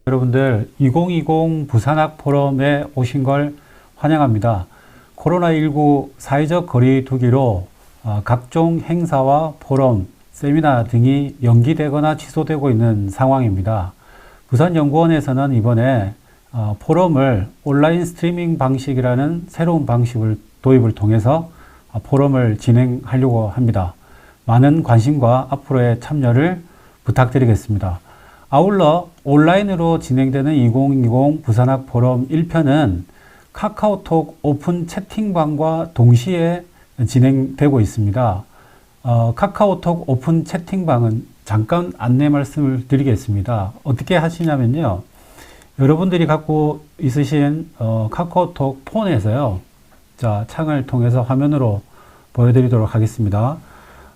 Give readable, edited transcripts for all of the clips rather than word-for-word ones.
여러분들 2020 부산학 포럼에 오신 걸 환영합니다. 코로나19 사회적 거리 두기로 각종 행사와 포럼, 세미나 등이 연기되거나 취소되고 있는 상황입니다. 부산연구원에서는 이번에 포럼을 온라인 스트리밍 방식이라는 새로운 방식을 도입을 통해서 포럼을 진행하려고 합니다. 많은 관심과 앞으로의 참여를 부탁드리겠습니다. 아울러 온라인으로 진행되는 2020 부산학 포럼 1편은 카카오톡 오픈 채팅방과 동시에 진행되고 있습니다. 카카오톡 오픈 채팅방은 잠깐 안내 말씀을 드리겠습니다. 어떻게 하시냐면요. 여러분들이 갖고 있으신 카카오톡 폰에서요. 자, 창을 통해서 화면으로 보여드리도록 하겠습니다.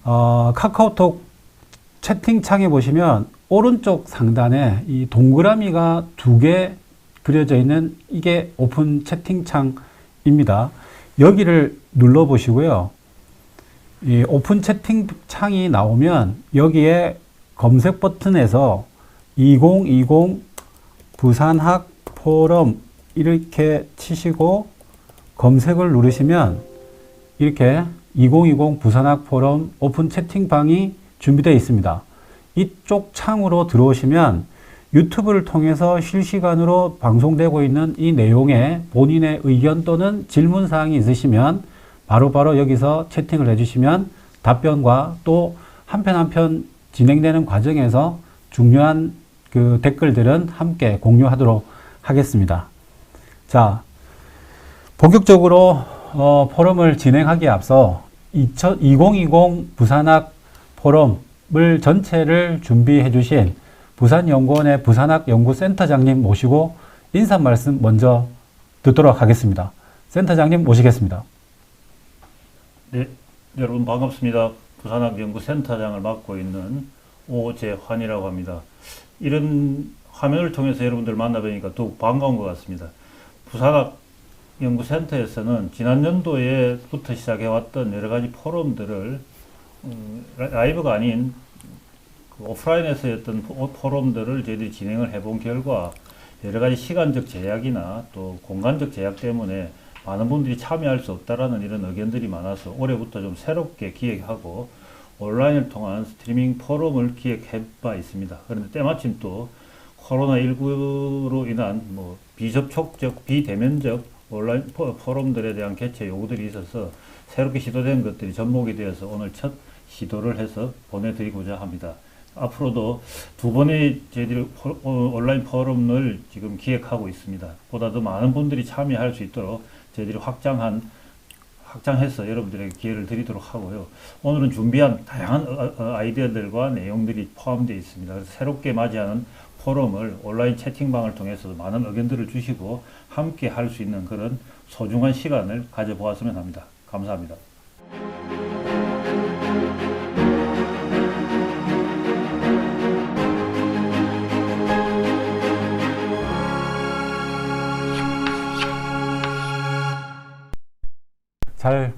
카카오톡 채팅창에 보시면 오른쪽 상단에 이 동그라미가 2개 그려져 있는 이게 오픈 채팅창입니다. 여기를 눌러 보시고요. 이 오픈 채팅창이 나오면 여기에 검색 버튼에서 2020 부산학 포럼 이렇게 치시고 검색을 누르시면 이렇게 2020 부산학 포럼 오픈 채팅방이 준비되어 있습니다. 이쪽 창으로 들어오시면 유튜브를 통해서 실시간으로 방송되고 있는 이 내용에 본인의 의견 또는 질문사항이 있으시면 바로바로 여기서 채팅을 해주시면 답변과 또 한편 진행되는 과정에서 중요한 그 댓글들은 함께 공유하도록 하겠습니다. 자, 본격적으로 포럼을 진행하기에 앞서 2020 부산학 포럼을 전체를 준비해 주신 부산연구원의 부산학 연구센터장님 모시고 인사 말씀 먼저 듣도록 하겠습니다. 센터장님 모시겠습니다. 네, 여러분 반갑습니다. 부산학 연구센터장을 맡고 있는 오재환이라고 합니다. 이런 화면을 통해서 여러분들 만나뵈니까 더욱 반가운 것 같습니다. 부산학 연구센터에서는 지난 연도에부터 시작해왔던 여러 가지 포럼들을 라이브가 아닌 오프라인에서 했던 포럼들을 저희들이 진행을 해본 결과 여러 가지 시간적 제약이나 또 공간적 제약 때문에 많은 분들이 참여할 수 없다라는 이런 의견들이 많아서 올해부터 좀 새롭게 기획하고 온라인을 통한 스트리밍 포럼을 기획해 봐 있습니다. 그런데 때마침 또 코로나19로 인한 비접촉적, 비대면적 온라인 포럼들에 대한 개최 요구들이 있어서 새롭게 시도된 것들이 접목이 되어서 오늘 첫 시도를 해서 보내드리고자 합니다. 앞으로도 2번의 저희들이 온라인 포럼을 지금 기획하고 있습니다. 보다 더 많은 분들이 참여할 수 있도록 저희들이 확장해서 여러분들에게 기회를 드리도록 하고요. 오늘은 준비한 다양한 아이디어들과 내용들이 포함되어 있습니다. 그래서 새롭게 맞이하는 포럼을 온라인 채팅방을 통해서 많은 의견들을 주시고 함께 할 수 있는 그런 소중한 시간을 가져보았으면 합니다. 감사합니다. 잘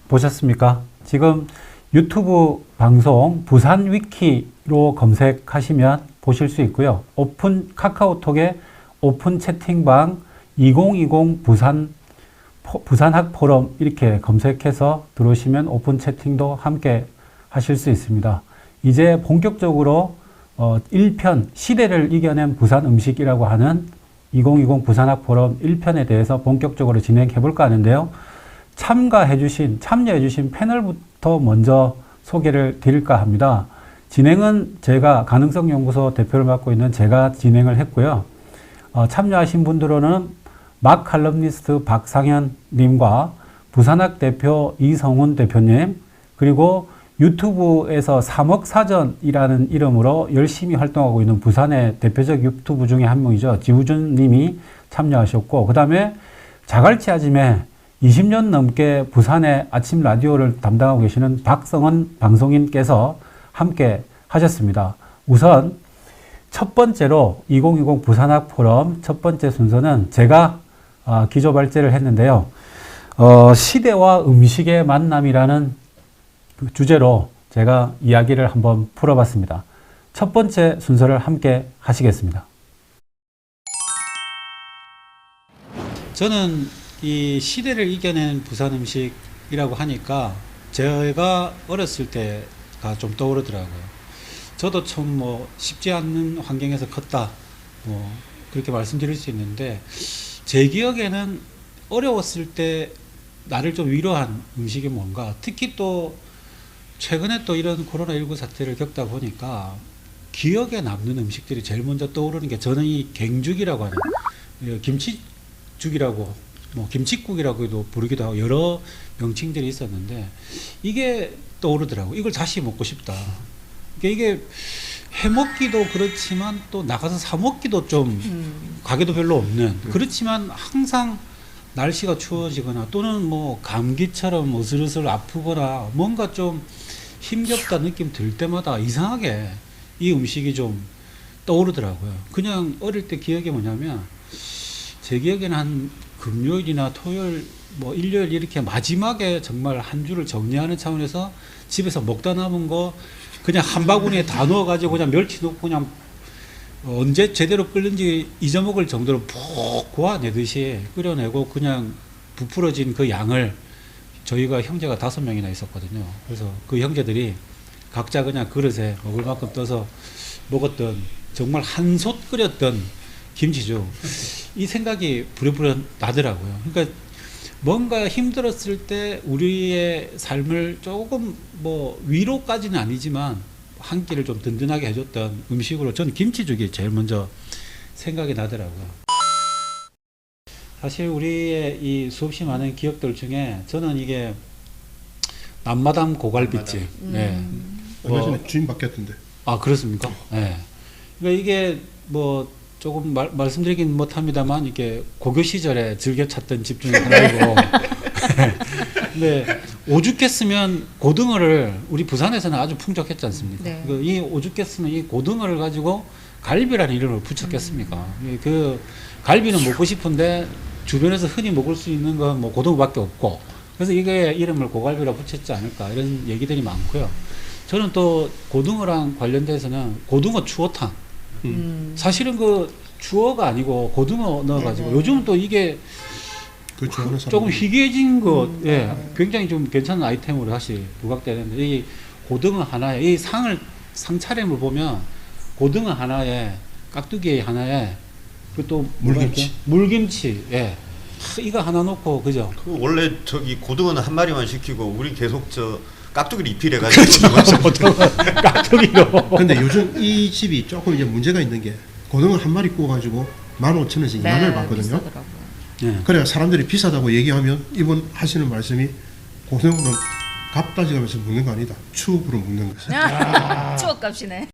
보셨습니까? 지금 유튜브 방송 부산 위키로 검색하시면 보실 수 있고요. 카카오톡에 오픈 채팅방 2020 부산학 포럼 이렇게 검색해서 들어오시면 오픈 채팅도 함께 하실 수 있습니다. 이제 본격적으로 1편 시대를 이겨낸 부산 음식이라고 하는 2020 부산학 포럼 1편에 대해서 본격적으로 진행해 볼까 하는데요. 참여해주신 패널부터 먼저 소개를 드릴까 합니다. 진행은 제가 가능성연구소 대표를 맡고 있는 제가 진행을 했고요. 참여하신 분들로는 막 칼럼니스트 박상현 님과 부산학 대표 이성훈 대표님, 그리고 유튜브에서 3억 사전이라는 이름으로 열심히 활동하고 있는 부산의 대표적 유튜브 중에 한 명이죠. 지우준 님이 참여하셨고, 그 다음에 자갈치 아침에 20년 넘게 부산의 아침 라디오를 담당하고 계시는 박성은 방송인께서 함께 하셨습니다. 우선 첫 번째로 2020 부산학 포럼 첫 번째 순서는 제가 기조 발제를 했는데요. 시대와 음식의 만남이라는 그 주제로 제가 이야기를 한번 풀어봤습니다. 첫 번째 순서를 함께 하시겠습니다. 저는 이 시대를 이겨낸 부산 음식이라고 하니까 제가 어렸을 때가 좀 떠오르더라고요. 저도 참 뭐 쉽지 않은 환경에서 컸다, 뭐 그렇게 말씀드릴 수 있는데, 제 기억에는 어려웠을 때 나를 좀 위로한 음식이 뭔가, 특히 또 최근에 또 이런 코로나19 사태를 겪다 보니까 기억에 남는 음식들이 제일 먼저 떠오르는 게, 저는 이 갱죽이라고 하는, 김치죽이라고, 뭐 김치국이라고도 부르기도 하고 여러 명칭들이 있었는데, 이게 떠오르더라고. 이걸 다시 먹고 싶다. 이게 해먹기도 그렇지만 또 나가서 사 먹기도 좀 가게도 별로 없는, 그렇지만 항상 날씨가 추워지거나 또는 뭐 감기처럼 으슬으슬 아프거나 뭔가 좀 힘겹다 느낌 들 때마다 이상하게 이 음식이 좀 떠오르더라고요. 그냥 어릴 때 기억이 뭐냐면, 제 기억에는 한 금요일이나 토요일, 뭐 일요일 이렇게 마지막에 정말 한 주를 정리하는 차원에서 집에서 먹다 남은 거 그냥 한 바구니에 다 넣어가지고 그냥 멸치 넣고 그냥 언제 제대로 끓는지 잊어먹을 정도로 푹 고아내듯이 끓여내고, 그냥 부풀어진 그 양을, 저희가 형제가 5명이나 있었거든요. 그래서 그 형제들이 각자 그냥 그릇에 먹을 만큼 떠서 먹었던, 정말 한솥 끓였던 김치죽, 이 생각이 부랴부랴 나더라고요. 그러니까 뭔가 힘들었을 때 우리의 삶을 조금 뭐 위로까지는 아니지만 한 끼를 좀 든든하게 해줬던 음식으로 저는 김치죽이 제일 먼저 생각이 나더라고요. 사실 우리의 이 수없이 많은 기억들 중에 저는 이게 남마담 고갈비집. 네. 얼마 전에 주인 바뀌었던데. 아, 그렇습니까? 네. 그러니까 이게 뭐 조금 말씀드리긴 못합니다만, 이게 고교 시절에 즐겨 찾던 집 중에 하나이고, 근데 오죽했으면 고등어를, 우리 부산에서는 아주 풍족했지 않습니까? 네. 이 오죽했으면 이 고등어를 가지고 갈비라는 이름을 붙였겠습니까? 그 갈비는 먹고 싶은데 주변에서 흔히 먹을 수 있는 건 뭐 고등어밖에 없고, 그래서 이게 이름을 고갈비라 붙였지 않을까, 이런 얘기들이 많고요. 저는 또 고등어랑 관련돼서는 고등어 추어탕. 사실은 그 주어가 아니고 고등어 넣어가지고, 네네. 요즘은 또 이게 그 좋아하는 사람. 조금 희귀해진 것, 예, 굉장히 좀 괜찮은 아이템으로 다시 부각되는데, 이 고등어 하나에, 이 상차림을 보면 고등어 하나에, 깍두기 하나에, 그 또 물김치. 물김치, 예, 이거 하나 넣고, 그죠? 그 원래 저기 고등어는 한 마리만 시키고 우리 계속 저 깍두기를 입힐해가지고 깍두기로. 근데 요즘 이 집이 조금 이제 문제가 있는 게, 고등어 한 마리 구워가지고 15,000원씩 2만 원을 받거든요. 비싸더라고요. 예. 그래 사람들이 비싸다고 얘기하면 이분 하시는 말씀이, 고등어는 값 따져가면서 먹는 거 아니다, 추억으로 먹는 것이. 추억값이네.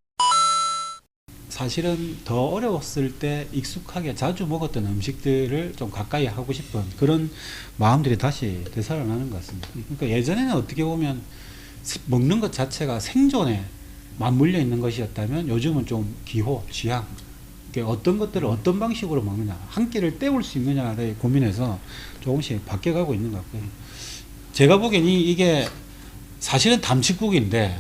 사실은 더 어려웠을 때 익숙하게 자주 먹었던 음식들을 좀 가까이 하고 싶은 그런 마음들이 다시 되살아나는 것 같습니다. 그러니까 예전에는 어떻게 보면 먹는 것 자체가 생존에 맞물려 있는 것이었다면, 요즘은 좀 기호, 취향, 어떤 것들을 어떤 방식으로 먹느냐, 한 끼를 때울 수 있느냐를 고민해서 조금씩 바뀌어가고 있는 것 같고요. 제가 보기엔 이게 사실은 담치국인데,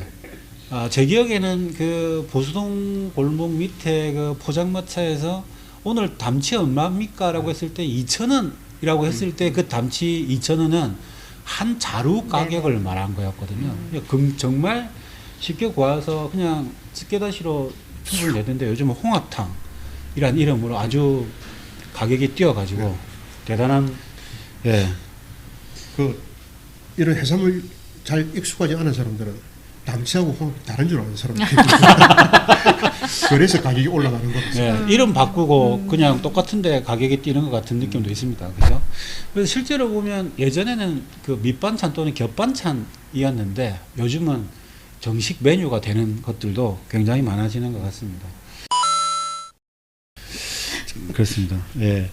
제 기억에는 그 보수동 골목 밑에 그 포장마차에서 오늘 담치 얼마입니까? 라고 했을 때 2,000원이라고 했을 때 그 담치 2,000원은 한 자루 가격을 말한 거였거든요. 정말 쉽게 구워서 그냥 집게다시로 충분히 내던데, 요즘은 홍합탕이란 이름으로 아주 가격이 뛰어가지고 대단한, 예. 그 이런 해산물 잘 익숙하지 않은 사람들은 담치하고 홍합이 다른 줄 아는 사람들이 그래서 가격이 올라가는 거죠. 예, 이름 바꾸고 그냥 똑같은데 가격이 뛰는 것 같은 느낌도 있습니다. 그죠? 그래서 실제로 보면 예전에는 그 밑반찬 또는 겹반찬이었는데, 요즘은 정식 메뉴가 되는 것들도 굉장히 많아지는 것 같습니다. 그렇습니다. 예.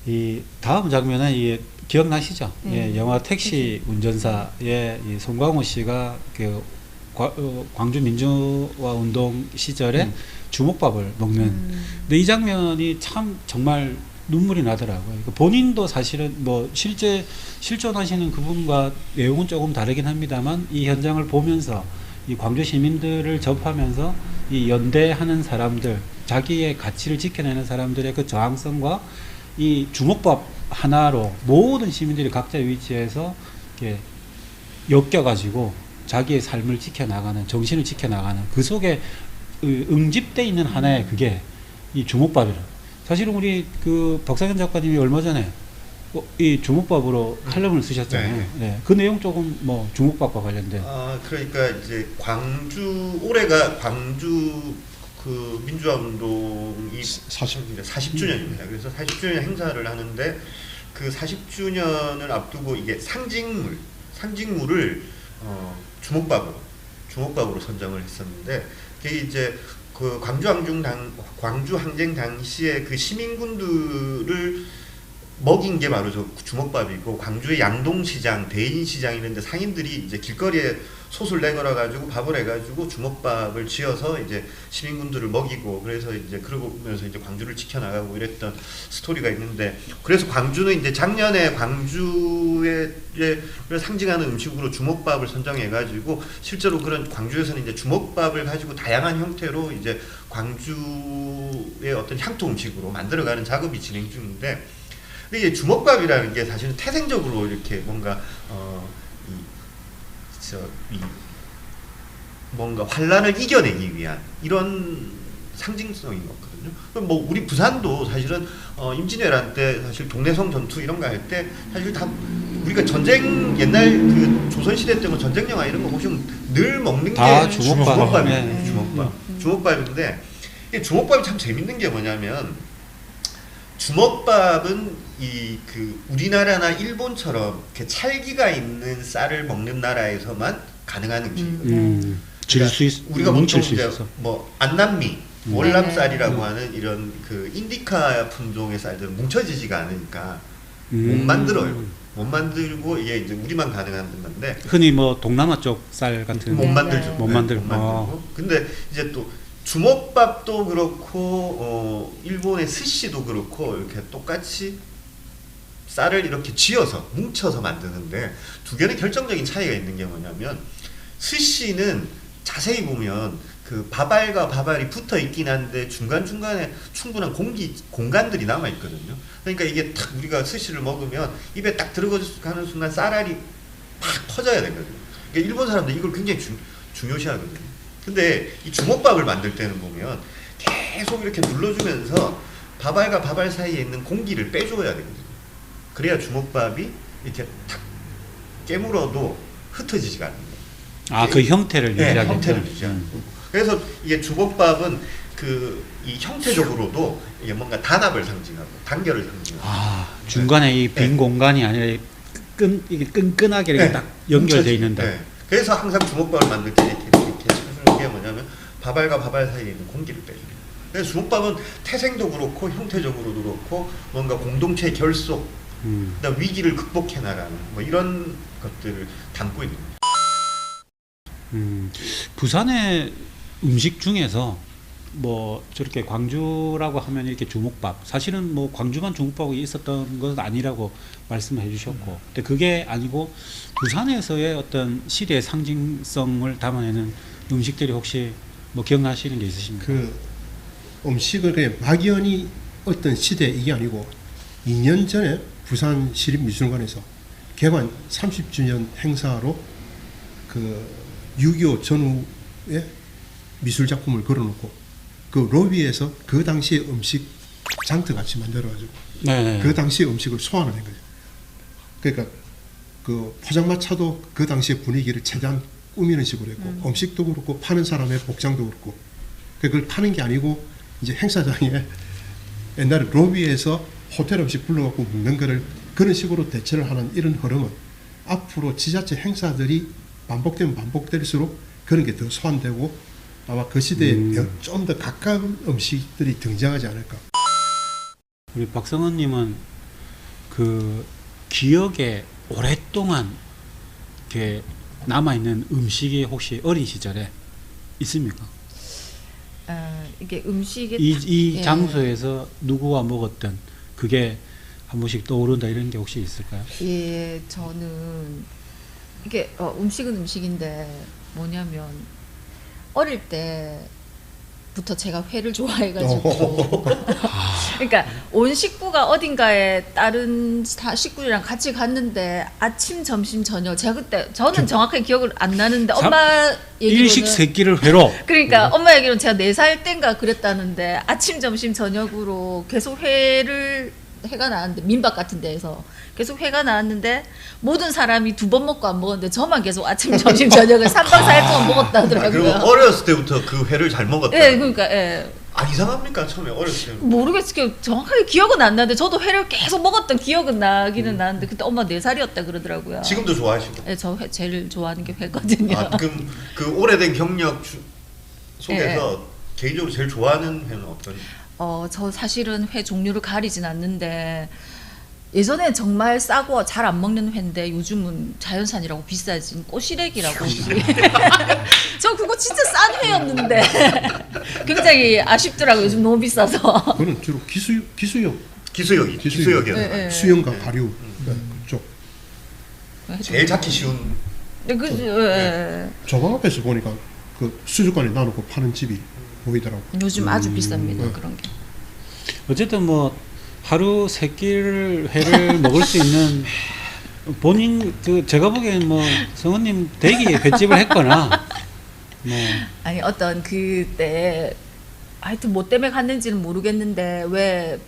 이 다음 장면은 기억나시죠? 예, 영화 택시 운전사의 이 송강호 씨가 그 광주 민주화 운동 시절에 주먹밥을 먹는. 근데 이 장면이 참 정말 눈물이 나더라고요. 그러니까 본인도 사실은 뭐 실제 실존하시는 그분과 내용은 조금 다르긴 합니다만, 이 현장을 보면서 이 광주 시민들을 접하면서 이 연대하는 사람들, 자기의 가치를 지켜내는 사람들의 그 저항성과 이 주먹밥 하나로 모든 시민들이 각자의 위치에서 이렇게 엮여가지고 자기의 삶을 지켜나가는, 정신을 지켜나가는 그 속에 응집돼 있는 하나의 그게 이 주먹밥이라. 사실은 우리 그 박상현 작가님이 얼마 전에 이 주먹밥으로 칼럼을 쓰셨잖아요. 네. 네. 그 내용 조금 뭐 주먹밥과 관련된. 그러니까 이제 광주 올해가 광주 그 민주화 운동이 40주년입니다. 그래서 40주년 행사를 하는데 그 40주년을 앞두고 이게 상징물을 주먹밥으로 선정을 했었는데 그게 이제 그 광주 항쟁 당시에 그 시민군들을 먹인 게 바로 저 주먹밥이고, 광주의 양동시장, 대인시장 이런 데 상인들이 이제 길거리에 솥을 내걸어 가지고 밥을 해가지고 주먹밥을 지어서 이제 시민군들을 먹이고, 그래서 이제 그러면서 이제 광주를 지켜나가고 이랬던 스토리가 있는데, 그래서 광주는 이제 작년에 광주의 상징하는 음식으로 주먹밥을 선정해가지고 실제로 그런 광주에서는 이제 주먹밥을 가지고 다양한 형태로 이제 광주의 어떤 향토 음식으로 만들어가는 작업이 진행 중인데, 근데 이게 주먹밥이라는 게 사실은 태생적으로 이렇게 뭔가 뭔가 환란을 이겨내기 위한 이런 상징성인 거거든요. 그럼 뭐 우리 부산도 사실은 임진왜란 때 사실 동래성 전투 이런 거 할 때 사실 다 우리가 전쟁 옛날 그 조선 시대 때면 전쟁 영화 이런 거 보시면 늘 먹는 다 게 주먹밥이에요. 주먹밥이에요. 주먹밥인데 이 주먹밥이 참 재밌는 게 뭐냐면, 주먹밥은 그 우리나라나 일본처럼 이렇게 찰기가 있는 쌀을 먹는 나라에서만 가능한 음식이거든요. 우리가 보통 이제 뭐 안남미, 월남쌀이라고 하는 이런 그 인디카 품종의 쌀들은 뭉쳐지지가 않으니까 못 만들어요. 못 만들고 이게 이제 우리만 가능한 건데, 흔히 뭐 동남아 쪽 쌀 같은 못 만들죠. 못 만들고. 근데 이제 또 주먹밥도 그렇고 일본의 스시도 그렇고 이렇게 똑같이 쌀을 이렇게 쥐어서 뭉쳐서 만드는데, 두 개는 결정적인 차이가 있는 게 뭐냐면, 스시는 자세히 보면 그 밥알과 밥알이 붙어 있긴 한데 중간중간에 충분한 공간들이 남아 있거든요. 그러니까 이게 딱 우리가 스시를 먹으면 입에 딱 들어가는 순간 쌀알이 팍 퍼져야 되거든요. 그러니까 일본 사람들 이걸 굉장히 중요시하거든요. 근데 이 주먹밥을 만들 때는 보면 계속 이렇게 눌러주면서 밥알과 밥알 사이에 있는 공기를 빼줘야 되거든요. 그래야 주먹밥이 이렇게 탁 깨물어도 흩어지지가 않는 거예요. 그 형태를 유지하게. 네, 형태를 유지하는 거고. 그래서 이게 주먹밥은 이 형태적으로도 이게 뭔가 단합을 상징하고 단결을 상징하고. 중간에 이 빈 공간이 아니라 이게 끈끈하게 이렇게 딱 연결되어 있는다. 네. 그래서 항상 주먹밥을 만들 때 이렇게 해주는 게 뭐냐면 밥알과 밥알 사이에 있는 공기를 빼주는 거예요. 그래서 주먹밥은 태생도 그렇고 형태적으로도 그렇고 뭔가 공동체의 결속, 그다음 위기를 극복해 나가는 뭐 이런 것들을 담고 있는 거예요. 부산의 음식 중에서 뭐 저렇게 광주라고 하면 이렇게 주먹밥, 사실은 뭐 광주만 주먹밥이 있었던 것은 아니라고 말씀해 주셨고, 근데 그게 아니고 부산에서의 어떤 시대의 상징성을 담아내는 음식들이 혹시 뭐 기억나시는 게 있으십니까? 그 음식을 그냥 막연히 어떤 시대 이게 아니고 2년 전에 부산 시립미술관에서 개관 30주년 행사로 그 6.25 전후에 미술 작품을 걸어놓고 그 로비에서 그 당시의 음식 장터 같이 만들어가지고 그 당시의 음식을 소환을 한 거죠. 그러니까 그 포장마차도 그 당시의 분위기를 최대한 꾸미는 식으로 했고 음식도 그렇고 파는 사람의 복장도 그렇고 그걸 파는 게 아니고 이제 행사장에 옛날에 로비에서 호텔 음식 불러갖고 먹는 거를 그런 식으로 대체를 하는 이런 흐름은 앞으로 지자체 행사들이 반복되면 반복될수록 그런 게 더 소환되고 아마 그 시대에 좀 더 가까운 음식들이 등장하지 않을까. 우리 박성원님은 그 기억에 오랫동안 이렇게 남아있는 음식이 혹시 어린 시절에 있습니까? 이게 음식이 이 예. 장소에서 누구와 먹었던 그게 한 번씩 떠오른다 이런 게 혹시 있을까요? 예, 저는 이게 음식은 음식인데 뭐냐면 어릴 때부터 제가 회를 좋아해가지고 그러니까 온 식구가 어딘가에 다른 식구들이랑 같이 갔는데 아침, 점심, 저녁 제가 그때 저는 정확하게 기억을 안 나는데 엄마 얘기로는 일식 세끼를 회로. 그러니까 엄마 얘기로는 제가 4살 땐가 그랬다는데 아침, 점심, 저녁으로 계속 회가 나왔는데 민박 같은 데에서 계속 회가 나왔는데 모든 사람이 2번 먹고 안 먹었는데 저만 계속 아침, 점심, 저녁을 3박 4일 동안 먹었다 아, 그리고 하더라고요. 어렸을 때부터 그 회를 잘 먹었다. 예, 그러니까 예. 아 이상합니까 처음에 어렸을 때? 모르겠어요. 정확하게 기억은 안 나는데 저도 회를 계속 먹었던 기억은 나기는 나는데 그때 엄마 4살이었다 그러더라고요. 지금도 좋아하시고. 예, 저 회 제일 좋아하는 게 회거든요. 아 그럼 그 오래된 경력 속에서 개인적으로 제일 좋아하는 회는 어떤? 저 사실은 회 종류를 가리진 않는데 예전에 정말 싸고 잘 안 먹는 회인데 요즘은 자연산이라고 비싸진 꼬시래기라고 혹시 저 그거 진짜 싼 회였는데 굉장히 아쉽더라고요. 요즘 너무 비싸서. 그거는 주로 기수역 기수역이요. 네. 수영과 가류 그쪽. 제일 찾기 쉬운. 네, 그죠. 예. 저방 앞에서 보니까 그 수족관에 놔놓고 파는 집이 보이더라고. 요즘 아주 비쌉니다. 그런 게. 어쨌든 뭐 하루 3끼를 회를 먹을 수 있는 본인 그 제가 보기엔 뭐 성우님 대기에 횟집을 했거나 뭐 아니 어떤 그때 하여튼 뭐 때문에 갔는지는 모르겠는데 왜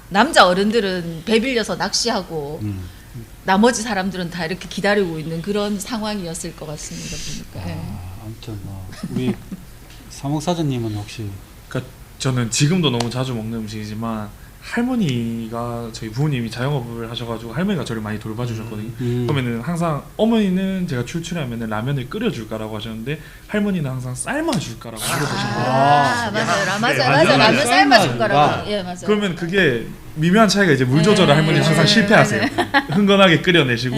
남자 어른들은 배 빌려서 낚시하고 나머지 사람들은 다 이렇게 기다리고 있는 그런 상황이었을 것 같습니다. 보니까. 예. 아무튼 뭐 우리 사목사전님은 혹시 그러니까 저는 지금도 너무 자주 먹는 음식이지만 할머니가 저희 부모님이 자영업을 하셔가지고 할머니가 저를 많이 돌봐주셨거든요. 그러면은 항상 어머니는 제가 출출하면은 라면을 끓여줄까라고 하셨는데 할머니는 항상 삶아줄까라고 물어보셨거든요. 맞아요. 라면 삶아줄 거라고. 예, 맞아요. 그러면 그게 미묘한 차이가 이제 물 조절을 할머니는 항상 실패하세요. 흥건하게 끓여내시고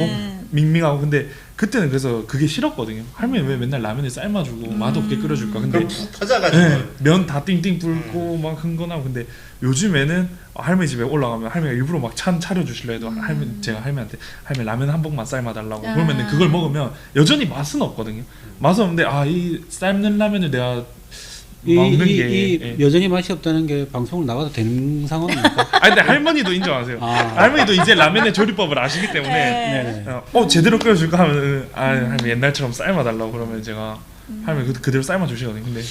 밍밍하고. 근데 그때는 그래서 그게 싫었거든요. 할머니 왜 맨날 라면을 삶아주고 맛없게 끓여줄까. 근데 그럼 푹 터져가지고. 면 다 띵띵 불고 막 흥건하고. 근데 요즘에는 할머니 집에 올라가면 할머니가 일부러 막 차려주실래 해도 제가 할머니한테 할머니 라면 한 봉만 삶아달라고. 그러면 그걸 먹으면 여전히 맛은 없거든요. 맛은 없는데 이 삶는 라면을 내가 먹는 게 여전히 맛이 없다는 게 방송을 나가도 되는 상황입니까? 근데 할머니도 인정하세요. 할머니도 이제 라면의 조리법을 아시기 때문에 제대로 끓여줄까 하면 할머니 옛날처럼 삶아달라고 그러면 제가 할머니 그대로 삶아주시거든요. 근데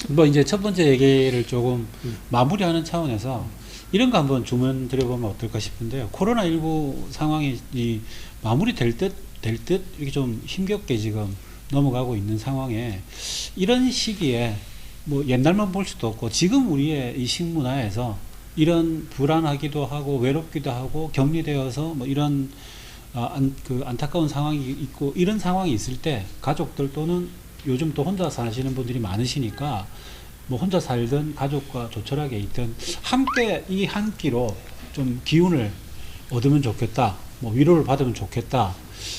뭐 이제 첫 번째 얘기를 조금 마무리하는 차원에서 이런 거 한번 주문 드려보면 어떨까 싶은데요. 코로나19 상황이 마무리 될 듯 이렇게 좀 힘겹게 지금 넘어가고 있는 상황에 이런 시기에 뭐 옛날만 볼 수도 없고 지금 우리의 이 식문화에서 이런 불안하기도 하고 외롭기도 하고 격리되어서 뭐 이런 안타까운 상황이 있고 이런 상황이 있을 때 가족들 또는 요즘 또 혼자 사시는 분들이 많으시니까 뭐 혼자 살든 가족과 조촐하게 있든 함께 이 한 끼로 좀 기운을 얻으면 좋겠다, 뭐 위로를 받으면 좋겠다,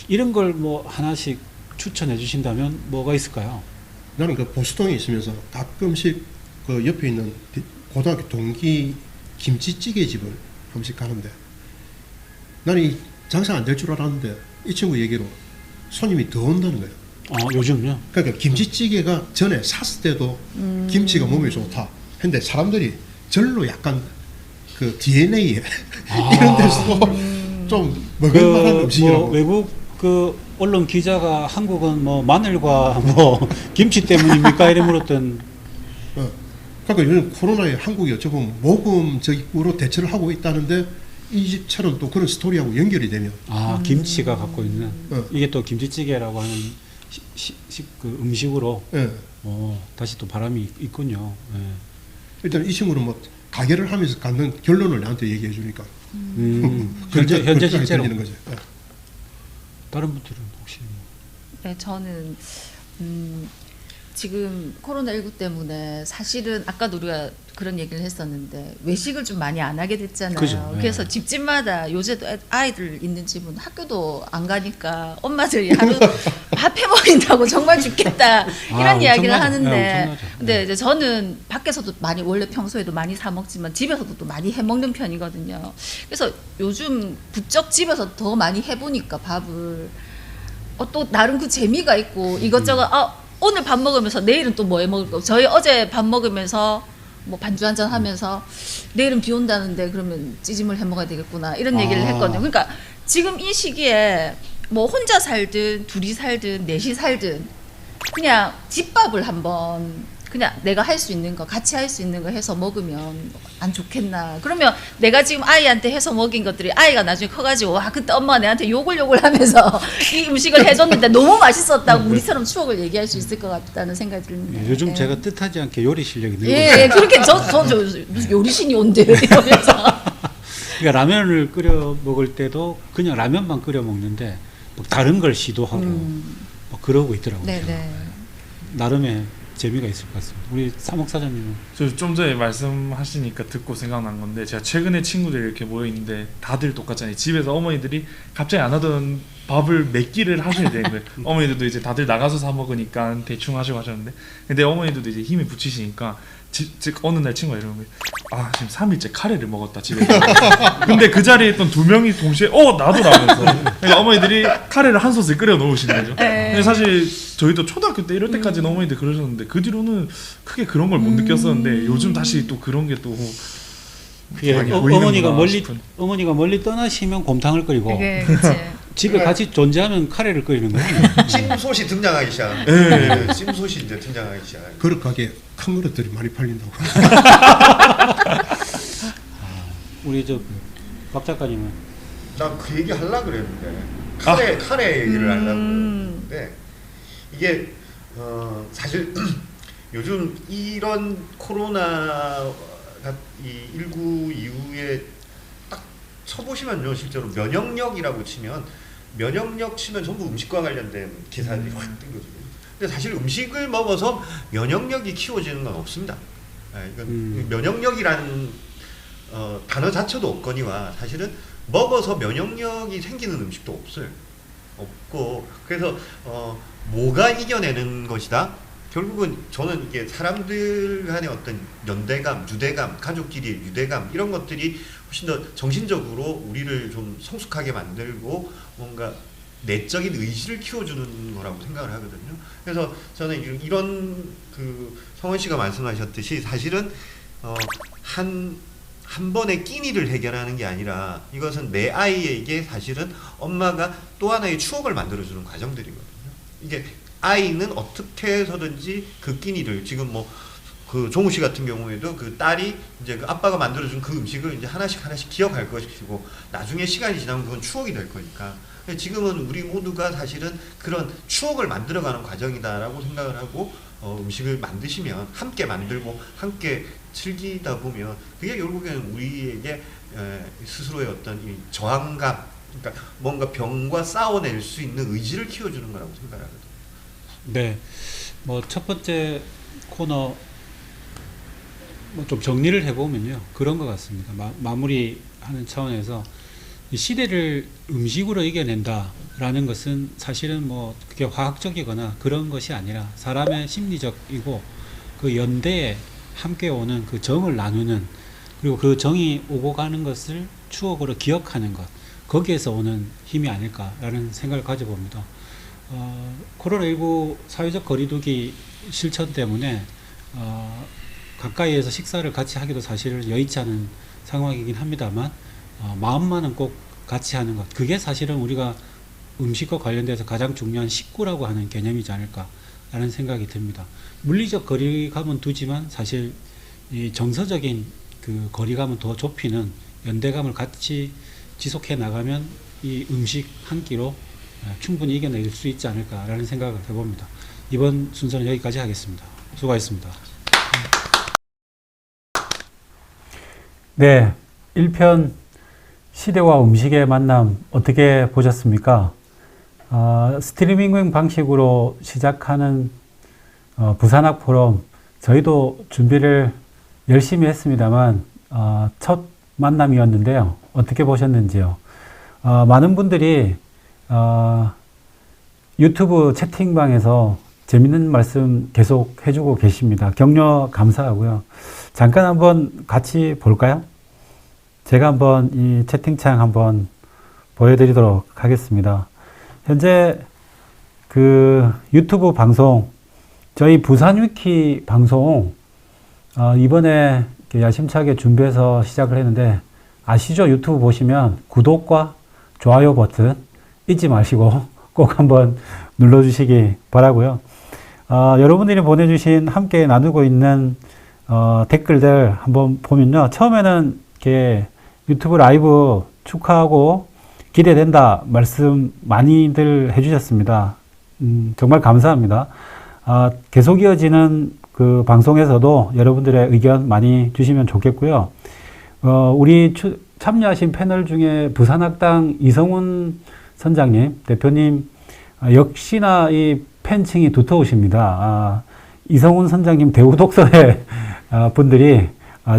이런 걸 뭐 하나씩 추천해 주신다면 뭐가 있을까요? 나는 그 보수동에 있으면서 가끔씩 그 옆에 있는 고등학교 동기 김치찌개 집을 한 번씩 가는데 나는 이 장사 안 될 줄 알았는데 이 친구 얘기로 손님이 더 온다는 거예요. 요즘요? 그러니까 김치찌개가 전에 샀을 때도 김치가 몸에 좋다 했는데 사람들이 절로 약간 그 DNA에 이런 데서 좀 먹을만한 음식이라고. 뭐 외국 그 언론 기자가 한국은 뭐 마늘과 뭐 김치 때문입니까 이래 물었던. 그러니까 요즘 코로나에 한국이 어쩌면 모금적으로 대처를 하고 있다는데 이 집처럼 또 그런 스토리하고 연결이 되면 김치가 갖고 있는 이게 또 김치찌개라고 하는 그 음식으로 다시 또 바람이 있군요. 일단 이 친구는 뭐 가게를 하면서 갖는 결론을 나한테 얘기해 주니까 현재 실제로 들리는 거죠. 다른 분들은 혹시? 네, 저는 지금 코로나19 때문에 사실은 아까도 우리가 그런 얘기를 했었는데 외식을 좀 많이 안 하게 됐잖아요. 그죠, 그래서 집집마다 요새도 아이들 있는 집은 학교도 안 가니까 엄마들이 하루 밥 해 먹인다고 정말 죽겠다 이런 이야기를 하는데 근데 이제 저는 밖에서도 많이 원래 평소에도 많이 사 먹지만 집에서도 또 많이 해 먹는 편이거든요. 그래서 요즘 부쩍 집에서 더 많이 해보니까 밥을 또 나름 그 재미가 있고 이것저것 오늘 밥 먹으면서 내일은 또 뭐 해 먹을까? 저희 어제 밥 먹으면서 뭐 반주 한잔 하면서 내일은 비 온다는데 그러면 찌짐을 해 먹어야 되겠구나 이런 얘기를 했거든요. 그러니까 지금 이 시기에 뭐 혼자 살든 둘이 살든 넷이 살든 그냥 집밥을 한번 그냥 내가 할 수 있는 거 같이 할 수 있는 거 해서 먹으면 안 좋겠나. 그러면 내가 지금 아이한테 해서 먹인 것들이 아이가 나중에 커가지고 와 그때 엄마가 내한테 욕을 하면서 이 음식을 해줬는데 너무 맛있었다고 우리처럼 추억을 얘기할 수 있을 것 같다는 생각이 듭니다. 요즘 예. 제가 뜻하지 않게 요리 실력이 늘고 예, 그렇게 저 무슨 요리신이 온대 이러면서. 그러니까 라면을 끓여 먹을 때도 그냥 라면만 끓여 먹는데 뭐 다른 걸 시도하고 뭐 그러고 있더라고요. 네네. 나름의 재미가 있을 것 같습니다. 우리 사목 사장님은 저 좀 전에 말씀하시니까 듣고 생각난 건데 제가 최근에 친구들이 이렇게 모여 있는데 다들 똑같잖아요. 집에서 어머니들이 갑자기 안 하던 밥을 몇 끼를 하셔야 되는 거예요. 어머니들도 이제 다들 나가서 사 먹으니까 대충 하시고 하셨는데 근데 어머니들도 이제 힘이 붙이시니까 즉 어느 날 친구가 이러는 거예요. 아 지금 3일째 카레를 먹었다 집에서. 근데 그 자리에 있던 두 명이 동시에 나도 라면서. 그러니까 어머니들이 카레를 한 솥에 끓여 놓으시는 거죠. 근데 사실 저희도 초등학교 때 이럴 때까지는 어머니들 그러셨는데 그 뒤로는 크게 그런 걸 못 느꼈었는데 요즘 다시 또 그런 게 또 그게 어머니가 멀리 떠나시면 곰탕을 끓이고 그게 그치. 집에 같이 존재하면 카레를 끓이는 거예요. 찜솥이 등장하기 시작. 네. 찜솥이 이제 등장하기 시작. 그릇 가게 큰 그릇들이 많이 팔린다고. 우리 저 박 작가님은 나 그 얘기 하려고 그랬는데 카레 얘기를 하려고 그랬는데 이게 사실 요즘 이런 코로나가 이 19 이후에 딱 쳐보시면요 실제로 면역력이라고 치면 전부 음식과 관련된 기사들이 확 뜨거든요. 근데 사실 음식을 먹어서 면역력이 키워지는 건 없습니다. 이건 면역력이라는 단어 자체도 없거니와 사실은 먹어서 면역력이 생기는 음식도 없고 그래서 뭐가 이겨내는 것이다. 결국은 저는 이게 사람들 간의 어떤 연대감, 유대감, 가족끼리의 유대감 이런 것들이 훨씬 더 정신적으로 우리를 좀 성숙하게 만들고 뭔가 내적인 의지를 키워주는 거라고 생각을 하거든요. 그래서 저는 이런 그 성원 씨가 말씀하셨듯이 사실은 한 번의 끼니를 해결하는 게 아니라 이것은 내 아이에게 사실은 엄마가 또 하나의 추억을 만들어주는 과정들이거든요. 이게 아이는 어떻게 해서든지 그 끼니를 지금 뭐 그 종우 씨 같은 경우에도 그 딸이 이제 그 아빠가 만들어준 그 음식을 이제 하나씩 기억할 것이고 나중에 시간이 지나면 그건 추억이 될 거니까 지금은 우리 모두가 사실은 그런 추억을 만들어가는 과정이다라고 생각을 하고 음식을 만드시면 함께 만들고 함께 즐기다 보면 그게 결국에는 우리에게 스스로의 어떤 이 저항감 그러니까 뭔가 병과 싸워낼 수 있는 의지를 키워주는 거라고 생각을 하거든요. 네, 뭐 첫 번째 코너 뭐 좀 정리를 해보면요 그런 것 같습니다. 마무리하는 차원에서 이 시대를 음식으로 이겨낸다라는 것은 사실은 뭐 그게 화학적이거나 그런 것이 아니라 사람의 심리적이고 그 연대에 함께 오는 그 정을 나누는 그리고 그 정이 오고 가는 것을 추억으로 기억하는 것 거기에서 오는 힘이 아닐까라는 생각을 가져봅니다. 코로나19 사회적 거리두기 실천 때문에 가까이에서 식사를 같이 하기도 사실 여의치 않은 상황이긴 합니다만 마음만은 꼭 같이 하는 것 그게 사실은 우리가 음식과 관련돼서 가장 중요한 식구라고 하는 개념이지 않을까라는 생각이 듭니다. 물리적 거리감은 두지만 사실 이 정서적인 그 거리감은 더 좁히는 연대감을 같이 지속해 나가면 이 음식 한 끼로 충분히 이겨낼 수 있지 않을까라는 생각을 해봅니다. 이번 순서는 여기까지 하겠습니다. 수고하셨습니다. 네, 1편 시대와 음식의 만남 어떻게 보셨습니까? 스트리밍 방식으로 시작하는 부산학 포럼 저희도 준비를 열심히 했습니다만 첫 만남이었는데요. 어떻게 보셨는지요? 많은 분들이 유튜브 채팅방에서 재밌는 말씀 계속 해주고 계십니다. 격려 감사하고요. 잠깐 한번 같이 볼까요? 제가 한번 이 채팅창 한번 보여드리도록 하겠습니다. 현재 그 유튜브 방송, 저희 부산 위키 방송 이번에 이렇게 야심차게 준비해서 시작을 했는데 아시죠? 유튜브 보시면 구독과 좋아요 버튼 잊지 마시고 꼭 한번 눌러주시기 바라고요. 여러분들이 보내주신 함께 나누고 있는 댓글들 한번 보면요. 처음에는 이렇게 유튜브 라이브 축하하고 기대된다 말씀 많이들 해주셨습니다. 정말 감사합니다. 계속 이어지는 그 방송에서도 여러분들의 의견 많이 주시면 좋겠고요. 우리 참여하신 패널 중에 부산학당 이성훈 선장님, 대표님, 역시나 이 팬층이 두터우십니다. 이성훈 선장님 대우독서회 분들이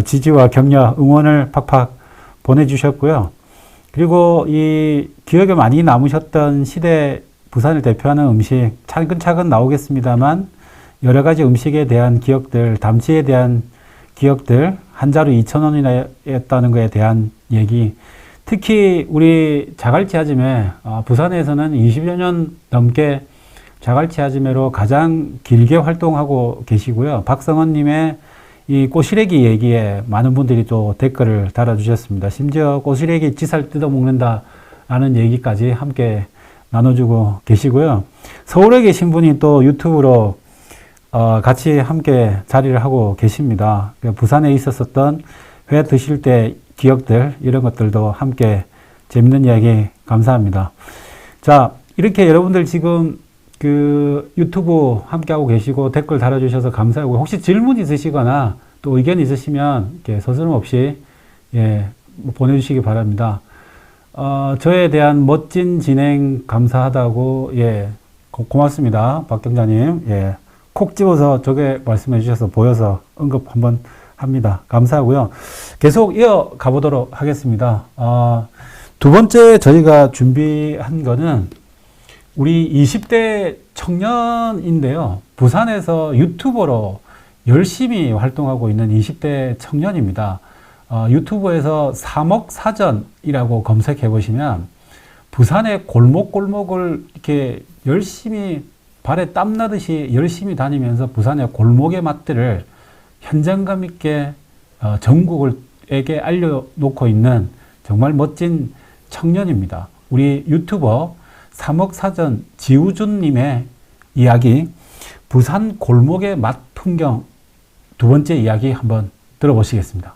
지지와 격려, 응원을 팍팍 보내주셨고요. 그리고 이 기억에 많이 남으셨던 시대 부산을 대표하는 음식 차근차근 나오겠습니다만 여러 가지 음식에 대한 기억들, 담치에 대한 기억들, 한 자루 2,000원이었다는 것에 대한 얘기, 특히 우리 자갈치 아지매, 부산에서는 20여 년 넘게 자갈치 아지매로 가장 길게 활동하고 계시고요. 박성원님의 이 꼬시래기 얘기에 많은 분들이 또 댓글을 달아주셨습니다. 심지어 꼬시래기 지살 뜯어먹는다라는 얘기까지 함께 나눠주고 계시고요. 서울에 계신 분이 또 유튜브로 같이 함께 자리를 하고 계십니다. 부산에 있었었던 회 드실 때 기억들, 이런 것들도 함께 재밌는 이야기 감사합니다. 자, 이렇게 여러분들 지금 그 유튜브 함께하고 계시고 댓글 달아주셔서 감사하고, 혹시 질문 있으시거나 또 의견 있으시면 이렇게 서스럼 없이 보내주시기 바랍니다. 저에 대한 멋진 진행 감사하다고, 고맙습니다. 박경자님. 콕 집어서 저게 말씀해 주셔서 보여서 언급 한번 합니다. 감사하고요. 계속 이어가 보도록 하겠습니다. 두 번째 저희가 준비한 거는 우리 20대 청년인데요. 부산에서 유튜버로 열심히 활동하고 있는 20대 청년입니다. 유튜브에서 사먹사전이라고 검색해 보시면 부산의 골목골목을 이렇게 열심히 발에 땀 나듯이 열심히 다니면서 부산의 골목의 맛들을 현장감 있게 전국에게 알려놓고 있는 정말 멋진 청년입니다. 우리 유튜버 사먹사전 지우준님의 이야기, 부산 골목의 맛 풍경 두 번째 이야기 한번 들어보시겠습니다.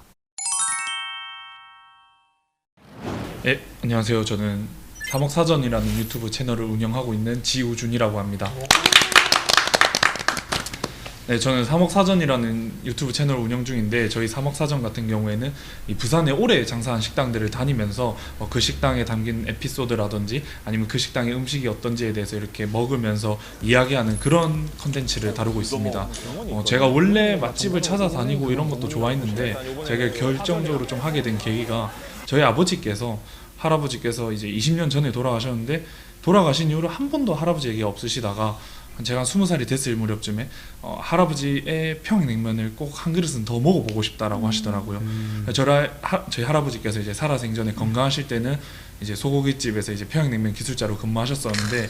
네, 안녕하세요. 저는 사먹사전이라는 유튜브 채널을 운영하고 있는 지우준이라고 합니다. 네, 저는 사먹사전이라는 유튜브 채널을 운영 중인데, 저희 사먹사전 같은 경우에는 이 부산에 오래 장사한 식당들을 다니면서 그 식당에 담긴 에피소드라든지 아니면 그 식당의 음식이 어떤지에 대해서 이렇게 먹으면서 이야기하는 그런 컨텐츠를 다루고 있습니다. 제가 원래 맛집을 찾아다니고 이런 것도 좋아했는데, 제가 결정적으로 좀 하게 된 계기가 저희 할아버지께서 이제 20년 전에 돌아가셨는데, 돌아가신 이후로 한 번도 할아버지 얘기가 없으시다가 제가 20살이 됐을 무렵쯤에 할아버지의 평양냉면을 꼭 한 그릇은 더 먹어보고 싶다라고 하시더라고요. 저희 할아버지께서 이제 살아생전에 건강하실 때는 이제 소고기집에서 이제 평양냉면 기술자로 근무하셨었는데,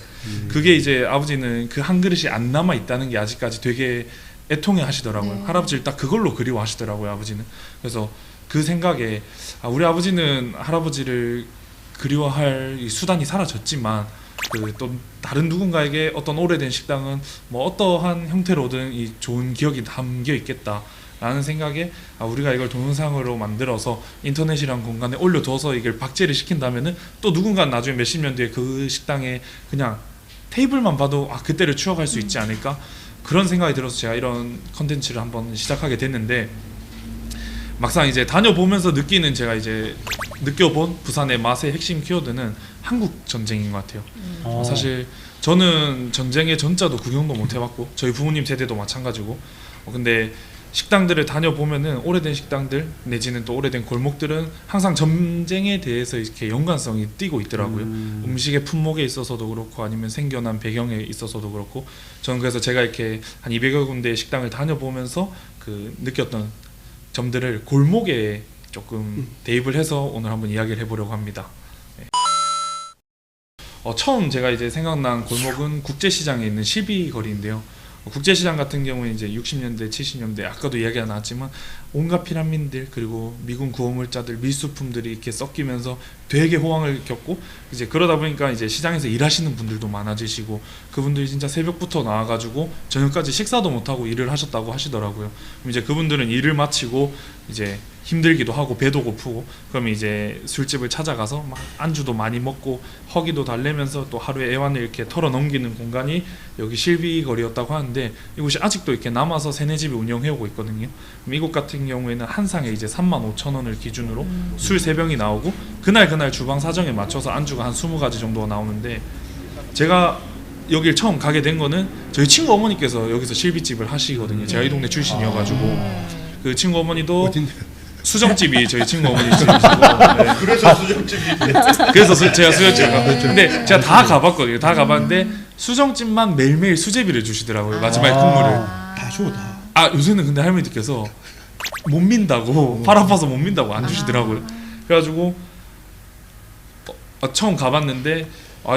그게 이제 아버지는 그 한 그릇이 안 남아 있다는 게 아직까지 되게 애통해 하시더라고요. 네. 할아버지를 딱 그걸로 그리워하시더라고요, 아버지는. 그래서 그 생각에 우리 아버지는 할아버지를 그리워할 이 수단이 사라졌지만, 또 다른 누군가에게 어떤 오래된 식당은 뭐 어떠한 형태로든 이 좋은 기억이 담겨 있겠다라는 생각에 우리가 이걸 동영상으로 만들어서 인터넷이란 공간에 올려둬서 이걸 박제를 시킨다면은 또 누군가는 나중에 몇십 년 뒤에 그 식당에 그냥 테이블만 봐도 그때를 추억할 수 있지 않을까, 그런 생각이 들어서 제가 이런 컨텐츠를 한번 시작하게 됐는데, 막상 이제 다녀보면서 느끼는, 제가 이제 느껴본 부산의 맛의 핵심 키워드는 한국 전쟁인 것 같아요. 사실 저는 전쟁의 전자도 구경도 못 해봤고, 저희 부모님 세대도 마찬가지고, 근데 식당들을 다녀보면은 오래된 식당들 내지는 또 오래된 골목들은 항상 전쟁에 대해서 이렇게 연관성이 띄고 있더라고요. 음식의 품목에 있어서도 그렇고 아니면 생겨난 배경에 있어서도 그렇고, 저는 그래서 제가 이렇게 한 200여 군데의 식당을 다녀보면서 그 느꼈던 점들을 골목에 조금 대입을 해서 오늘 한번 이야기를 해보려고 합니다. 네. 처음 제가 이제 생각난 골목은 국제시장에 있는 12거리인데요. 국제시장 같은 경우에 이제 60년대, 70년대 아까도 이야기가 나왔지만 온갖 피난민들 그리고 미군 구호물자들, 밀수품들이 이렇게 섞이면서 되게 호황을 겪고 이제 그러다 보니까 이제 시장에서 일하시는 분들도 많아지시고 그분들이 진짜 새벽부터 나와가지고 저녁까지 식사도 못하고 일을 하셨다고 하시더라고요. 그럼 이제 그분들은 일을 마치고 이제 힘들기도 하고 배도 고프고 그러면 이제 술집을 찾아가서 막 안주도 많이 먹고 허기도 달래면서 또 하루의 애환을 이렇게 털어 넘기는 공간이 여기 실비거리였다고 하는데 이곳이 아직도 이렇게 남아서 세네 집이 운영해오고 있거든요. 그럼 이곳 같은 경우에는 한 상에 이제 35,000원을 기준으로 술 3병이 나오고 그날 주방 사정에 맞춰서 안주가 한 20가지 정도가 나오는데 제가 여길 처음 가게 된 거는 저희 친구 어머니께서 여기서 실비집을 하시거든요. 제가 이 동네 출신이어가지고 그 친구 어머니도 어딘데? 수정집이 저희 친구 어머니 집이시고 네. 그래서 수정집인데. 그래서 제가 수정집을 갔거든요. 근데 제가 다 가봤거든요. 다 가봤는데 수정집만 매일매일 수제비를 주시더라고요. 마지막에 국물을. 다 줘, 다. 아 요새는 근데 할머니께서 못 민다고 팔 아파서 못 민다고 안 주시더라고요. 그래가지고 처음 가봤는데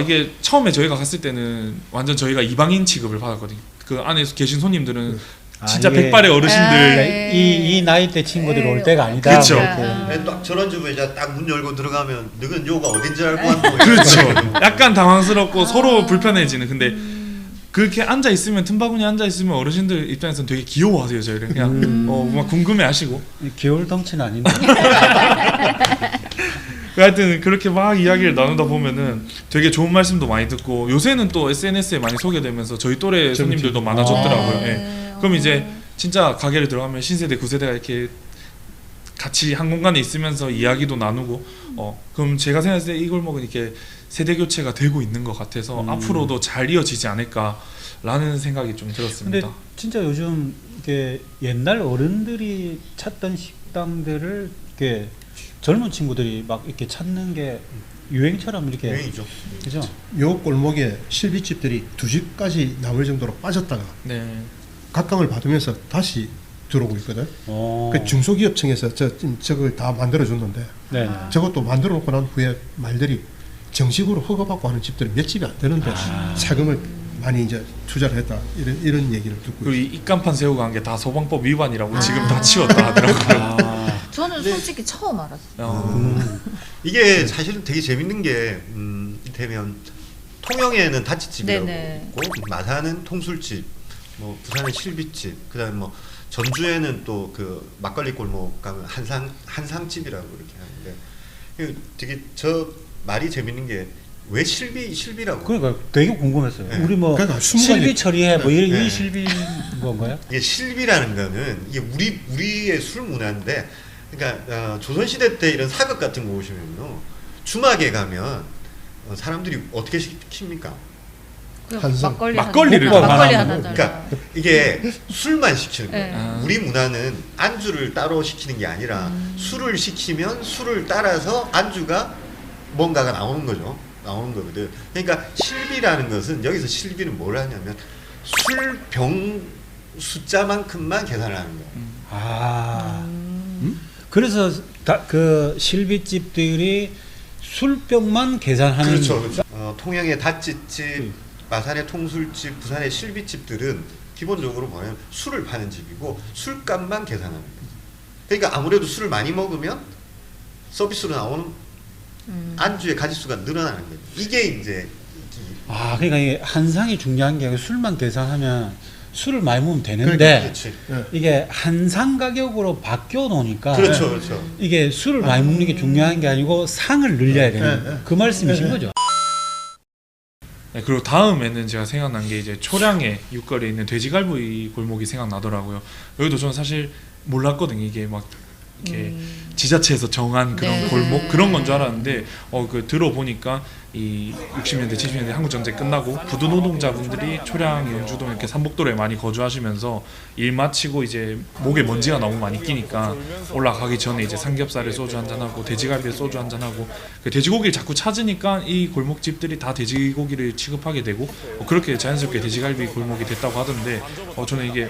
이게 처음에 저희가 갔을 때는 완전 저희가 이방인 취급을 받았거든요. 그 안에 계신 손님들은 진짜 이게 백발의 어르신들 네. 이 나이 때 친구들이 올 때가 아니다. 그렇죠. 네, 딱 저런 집에 딱 문 열고 들어가면 너는 요가 어딘지 알고 왔노? 그렇죠. 약간 당황스럽고 서로 불편해지는. 근데 그렇게 앉아 있으면 틈바구니 앉아 있으면 어르신들 입장에서는 되게 귀여워하세요. 저희를 그냥 막 궁금해하시고. 겨울 덩치는 아닌데. 하여튼 그렇게 막 이야기를 나누다 보면은 되게 좋은 말씀도 많이 듣고 요새는 또 SNS에 많이 소개되면서 저희 또래 손님들도 많아졌더라고요. 예. 그럼 이제 진짜 가게를 들어가면 신세대, 구세대가 이렇게 같이 한 공간에 있으면서 이야기도 나누고 그럼 제가 생각했을 때 이 골목은 이렇게 세대 교체가 되고 있는 것 같아서 앞으로도 잘 이어지지 않을까라는 생각이 좀 들었습니다. 근데 진짜 요즘 이게 옛날 어른들이 찾던 식당들을 이렇게 젊은 친구들이 막 이렇게 찾는 게 유행처럼 이렇게 유행이죠. 그죠? 요 골목에 실비집들이 2집까지 남을 정도로 빠졌다가 네. 각광을 받으면서 다시 들어오고 있거든. 어. 그 중소기업청에서 저걸 다 만들어줬는데 네. 저것도 만들어 놓고 난 후에 말들이 정식으로 허가받고 하는 집들이 몇 집이 안 되는데 세금을 많이 이제 투자를 했다 이런 얘기를 듣고 그리고 이 입간판 세우고 간 게 다 소방법 위반이라고 지금 아. 다 치웠다 하더라고요. 저는 솔직히 처음 알았어요. 이게 사실은 되게 재밌는 게 되면 통영에는 다치집이라고 네네. 있고 마산은 통술집, 뭐 부산은 실비집, 그다음에 뭐 전주에는 또 그 막걸리 골목 가면 한상집이라고 이렇게 하는데 되게 저 말이 재밌는 게 왜 실비라고? 그러니까 되게 궁금했어요. 네. 우리 뭐 그러니까 실비 처리해 뭐 이 네. 실비 건가요? 이게 실비라는 거는 이게 우리의 술 문화인데, 그러니까 조선 시대 때 이런 사극 같은 거 보시면요, 주막에 가면 사람들이 어떻게 시킵니까? 한상. 막걸리를 막걸리 하나 하나 그러니까 이게 술만 시키는 거예요. 네. 우리 문화는 안주를 따로 시키는 게 아니라 술을 시키면 술을 따라서 안주가 뭔가가 나오는 거거든. 그러니까 실비라는 것은, 여기서 실비는 뭘 하냐면 술병 숫자만큼만 계산을 하는 거예요. 그래서 그 실비집들이 술병만 계산하는 그렇죠. 통영의 다찌집, 마산의 통술집, 부산의 실비집들은 기본적으로 뭐냐면 술을 파는 집이고 술값만 계산하는 거예요. 그러니까 아무래도 술을 많이 먹으면 서비스로 나오는 안주의 가짓수가 늘어나는 거예요. 이게 이제 그러니까 이게 한 상이 중요한 게 아니라 술만 계산하면 술을 많이 먹으면 되는데 그렇지. 이게 한 상 가격으로 바뀌어 놓으니까 그렇죠. 이게 술을 많이 먹는 게 중요한 게 아니고 상을 늘려야 되는 그 말씀이신 거죠. 네, 그리고 다음에는 제가 생각난 게 이제 초량에 육거리에 있는 돼지갈비 골목이 생각나더라고요. 여기도 저는 사실 몰랐거든요. 이게 막 이렇게 지자체에서 정한 그런 네. 골목 그런 건 줄 알았는데 그 들어보니까 이 60년대 70년대 한국전쟁 끝나고 부두 노동자분들이 초량 연주동 이렇게 삼복도로에 많이 거주하시면서 일 마치고 이제 목에 먼지가 너무 많이 끼니까 올라가기 전에 이제 삼겹살에 소주 한잔하고 돼지갈비에 소주 한잔하고 그 돼지고기를 자꾸 찾으니까 이 골목집들이 다 돼지고기를 취급하게 되고 그렇게 자연스럽게 돼지갈비 골목이 됐다고 하던데 저는 이게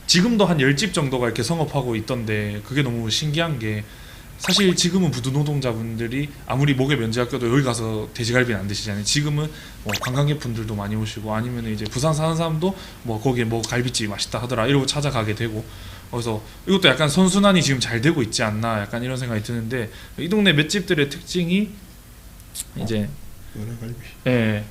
지금도 한 10집 정도가 이렇게 성업하고 있던데 그게 너무 신기한 게 사실 지금은 부두 노동자분들이 아무리 목에 면제가 껴도 여기 가서 돼지갈비는 안 드시잖아요. 지금은 뭐 관광객 분들도 많이 오시고 아니면 이제 부산 사는 사람도 뭐 거기에 뭐 갈비집이 맛있다 하더라 이러고 찾아가게 되고, 그래서 이것도 약간 선순환이 지금 잘 되고 있지 않나 약간 이런 생각이 드는데, 이 동네 맷집들의 특징이 이제 연어갈비. 예.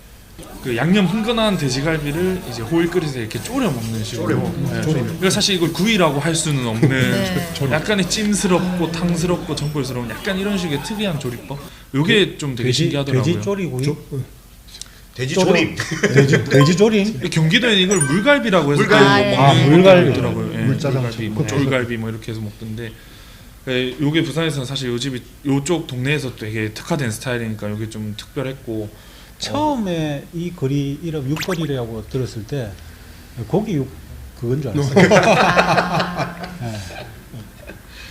그 양념 흥건한 돼지갈비를 이제 호일 끓여서 이렇게 졸여 먹는 식으로. 졸여 먹는 예. 그래서 사실 이걸 구이라고 할 수는 없는 네. 약간의 찜스럽고 탕스럽고 전골스러운 약간 이런 식의 특이한 조리법. 요게 좀 되게 신기하더라고요. 돼지 조리구이. 돼지 조림. 돼지 조림. 경기도에는 이걸 물갈비라고 해서 물갈비. 먹는 아, 물갈비. 것도 있더라고요. 예, 물짜장. 물갈비, 뭐 돌갈비 뭐 이렇게 해서 먹던데, 예, 요게 부산에서는 사실 요 집이 요쪽 동네에서 되게 특화된 스타일이니까 요게 좀 특별했고. 처음에 이 거리 이름 육거리라고 들었을 때 고기 육 그건 줄 알았어요.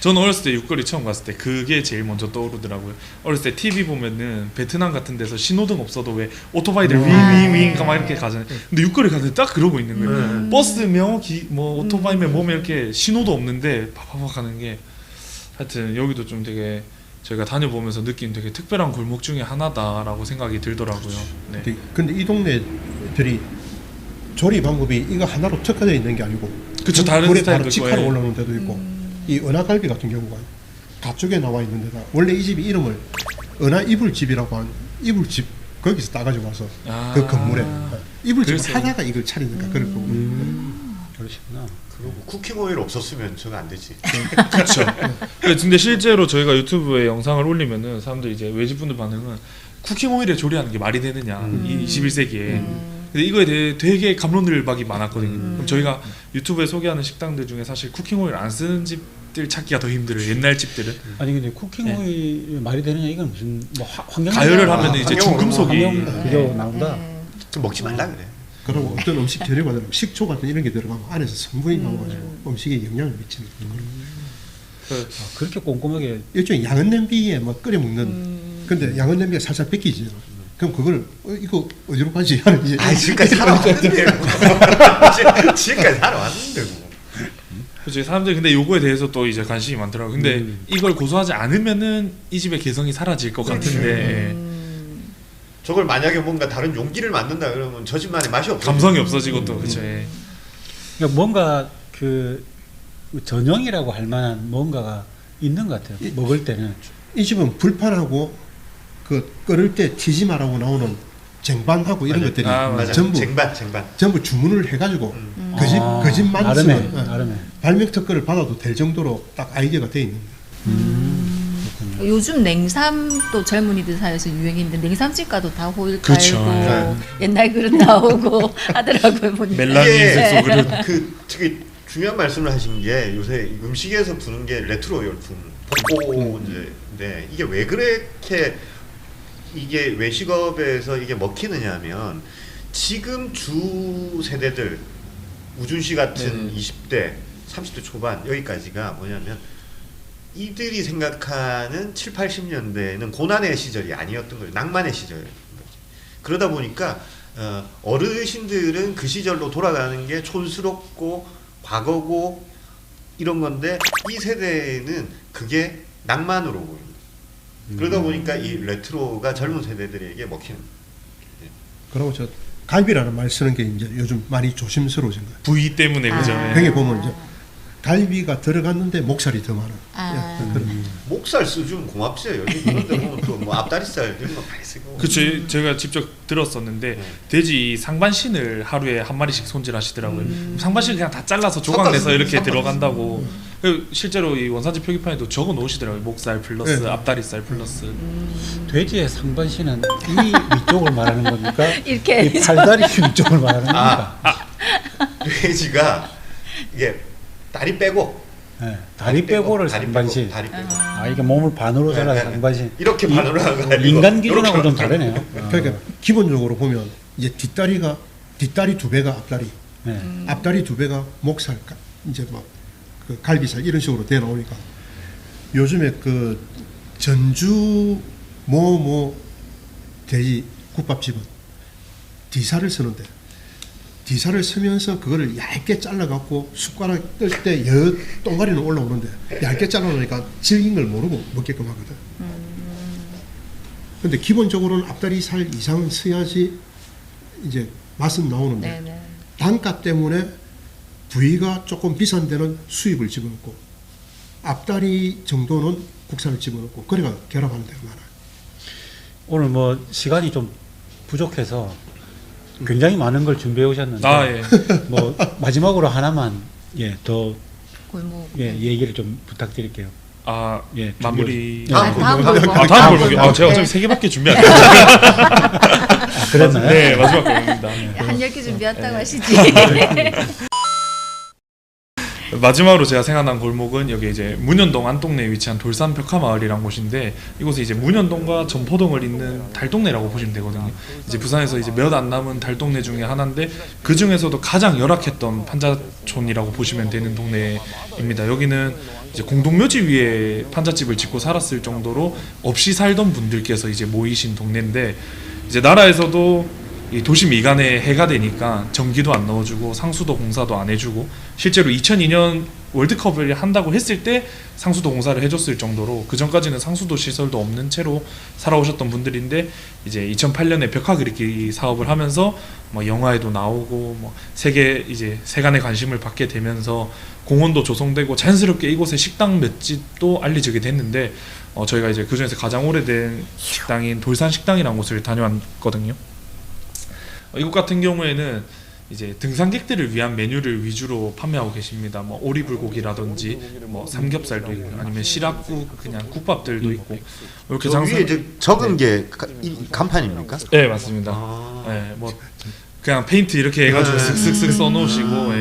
저는 어렸을 때 육거리 처음 갔을 때 그게 제일 먼저 떠오르더라고요. 어렸을 때 TV 보면은 베트남 같은 데서 신호등 없어도 왜 오토바이들 윙윙윙 막 이렇게 가잖아요. 근데 육거리 가는데 딱 그러고 있는 거예요. 버스며 뭐 오토바이며 뭐며 이렇게 신호도 없는데 파파파 가는 게, 하여튼 여기도 좀 되게 저희가 다녀보면서 느낀 되게 특별한 골목 중에 하나다라고 생각이 들더라고요. 네. 근데 이 동네들이 조리 방법이 이거 하나로 특화되어 있는 게 아니고, 그쵸, 다른 물에 스타일도 바로 있고, 직화로 예. 올라오는 데도 있고, 이 은하갈비 같은 경우가 가쪽에 나와 있는 데다 원래 이 집이 이름을 은하 이불집이라고 한 이불집 거기서 따가지고 와서 아. 그 건물에 이불집을 그랬어요. 하다가 이걸 차리니까 그럴 거고. 그러시구나. 그리고 쿠킹 오일 없었으면 저거 안 되지. 그렇죠. 근데 실제로 저희가 유튜브에 영상을 올리면은 사람들이 이제 외집분들 반응은 쿠킹 오일에 조리하는 게 말이 되느냐 이 21세기에. 근데 이거에 대해 되게 갑론을박이 많았거든요. 그럼 저희가 유튜브에 소개하는 식당들 중에 사실 쿠킹 오일 안 쓰는 집들 찾기가 더 힘들어요. 옛날 집들은. 아니 근데 쿠킹 오일 말이 되느냐 이건 무슨 뭐 환경 가열을 하면 이제 환경으로. 중금속이 환경 그저 나온다. 좀 먹지 말라 그래. 그리고 어떤 음식 재료가 들어가면 식초 같은 이런 게 들어가면 안에서 성분이 나와가지고 음식에 영향을 미치는 거예요. 그렇게 꼼꼼하게 일종의 양은 냄비에 막 끓여 먹는. 근데 양은 냄비가 살살 뺏기지. 그럼 그걸 이거 어디로 가지 하는 이제. 아 지금까지 살아왔는데. 지금까지 살아왔는데. 뭐. 그렇죠. 사람들이 근데 요거에 대해서 또 이제 관심이 많더라고요. 근데 이걸 고수하지 않으면은 이 집의 개성이 사라질 것 같은데 저걸 만약에 뭔가 다른 용기를 만든다 그러면 저 집만의 맛이 없어. 감성이 없어지고 또 그렇죠. 예. 그러니까 뭔가 그 전형이라고 할 만한 뭔가가 있는 것 같아요. 먹을 때는. 이 집은 불판하고 그 끓을 때 튀지 말라고 나오는 쟁반하고 이런 맞아요. 것들이 아, 맞아. 전부 쟁반. 전부 주문을 해가지고 그 집만 나름의 쓰는 나름의. 발명 특허를 받아도 될 정도로 딱 아이디어가 돼 있는 거예요. 요즘 냉삼도 젊은이들 사이에서 유행인데 냉삼집 가도 다 호일 그쵸. 깔고 옛날 그릇 나오고 하더라고요 보니까. 멜라닌 색소 그릇. 그 되게 중요한 말씀을 하신 게 요새 음식에서 부는 게 레트로 열풍, 복고인데 이게 왜 그렇게 이게 외식업에서 이게 먹히느냐면 지금 주 세대들 우준 씨 같은 20대, 30대 초반 여기까지가 뭐냐면 이들이 생각하는 7, 80년대에는 고난의 시절이 아니었던 거예요. 낭만의 시절이었던 거지. 그러다 보니까 어르신들은 그 시절로 돌아가는 게 촌스럽고 과거고 이런 건데 이 세대는 그게 낭만으로 보입니다. 그러다 보니까 이 레트로가 젊은 세대들에게 먹히는 거예요. 그리고 저 갈비라는 말 쓰는 게 이제 요즘 많이 조심스러워진 거예요. 부위 때문에 그죠. 아. 예. 거기 보면 이제 갈비가 들어갔는데 목살이 더 많아. 아. 예, 그런. 목살 써주면 고맙죠. 요즘 그런데 보면 또 뭐 앞다리살 이런 거 많이 쓰고. 그쵸. 제가 직접 들었었는데 돼지 상반신을 하루에 한 마리씩 손질하시더라고요. 상반신 그냥 다 잘라서 조각 내서 이렇게 들어간다고. 실제로 이 원산지 표기판에도 적어 놓으시더라고요. 목살 플러스 네. 앞다리살 플러스. 돼지의 상반신은 이 위쪽을 말하는 겁니까? 이렇게 이 팔다리 위쪽을 말하는 겁니까? 돼지가 이게 다리 빼고 네, 다리 빼고를 다리 상반신. 다리 빼고. 아 이게 몸을 반으로 잘라 네. 상반신. 이렇게 반으로 하는 거 아니고 인간 기준하고 좀 이렇게 다르네요. 그러니까 기본적으로 보면 이제 뒷다리 두 배가 앞다리, 네. 앞다리 두 배가 목살, 이제 막 그 갈비살 이런 식으로 돼 나오니까 요즘에 그 전주 돼지 국밥집은 디살을 쓰는데 디사를 쓰면서 그거를 얇게 잘라갖고 숟가락 뜰 때 여 동가리는 올라오는데 얇게 잘라놓으니까 질긴 걸 모르고 먹게끔 하거든. 근데 기본적으로는 앞다리 살 이상은 써야지 이제 맛은 나오는데 네네. 단가 때문에 부위가 조금 비싼 데는 수입을 집어넣고 앞다리 정도는 국산을 집어넣고 그래가 결합하는 데가 많아요. 오늘 뭐 시간이 좀 부족해서 굉장히 많은 걸 준비해 오셨는데 예. 뭐 마지막으로 하나만 더 골목. 얘기를 좀 부탁드릴게요. 예, 마무리. 다음 골목. 다음 골목이. 제가 네. 어차피 3개밖에 준비 안 했어요. 그랬나요? 네, 마지막 골목입니다. 한 10개 준비했다고 하시지. 마지막으로 제가 생각난 골목은 여기 이제 문현동 안동내에 위치한 돌산 벽화마을이란 곳인데 이곳에 이제 문현동과 점포동을 잇는 달동네라고 보시면 되거든요. 이제 부산에서 이제 몇 안 남은 달동네 중에 하나인데 그 중에서도 가장 열악했던 판자촌이라고 보시면 되는 동네입니다. 여기는 이제 공동묘지 위에 판잣집을 짓고 살았을 정도로 없이 살던 분들께서 이제 모이신 동네인데 이제 나라에서도 이 도시 미관에 해가 되니까 전기도 안 넣어주고 상수도 공사도 안 해주고 실제로 2002년 월드컵을 한다고 했을 때 상수도 공사를 해줬을 정도로 그 전까지는 상수도 시설도 없는 채로 살아오셨던 분들인데 이제 2008년에 벽화 그리기 사업을 하면서 뭐 영화에도 나오고 뭐 세간의 관심을 받게 되면서 공원도 조성되고 자연스럽게 이곳에 식당 몇 집도 알려지게 됐는데 저희가 이제 그 중에서 가장 오래된 식당인 돌산 식당이라는 곳을 다녀왔거든요. 이곳 같은 경우에는 이제 등산객들을 위한 메뉴를 위주로 판매하고 계십니다. 뭐 오리불고기라든지 뭐 삼겹살도 있고 아니면 시락국 그냥 국밥들도 있고 이렇게 위에 이제 적은 게 간판입니까? 네, 맞습니다. 네, 뭐 그냥 페인트 이렇게 해가지고 슥슥슥 써놓으시고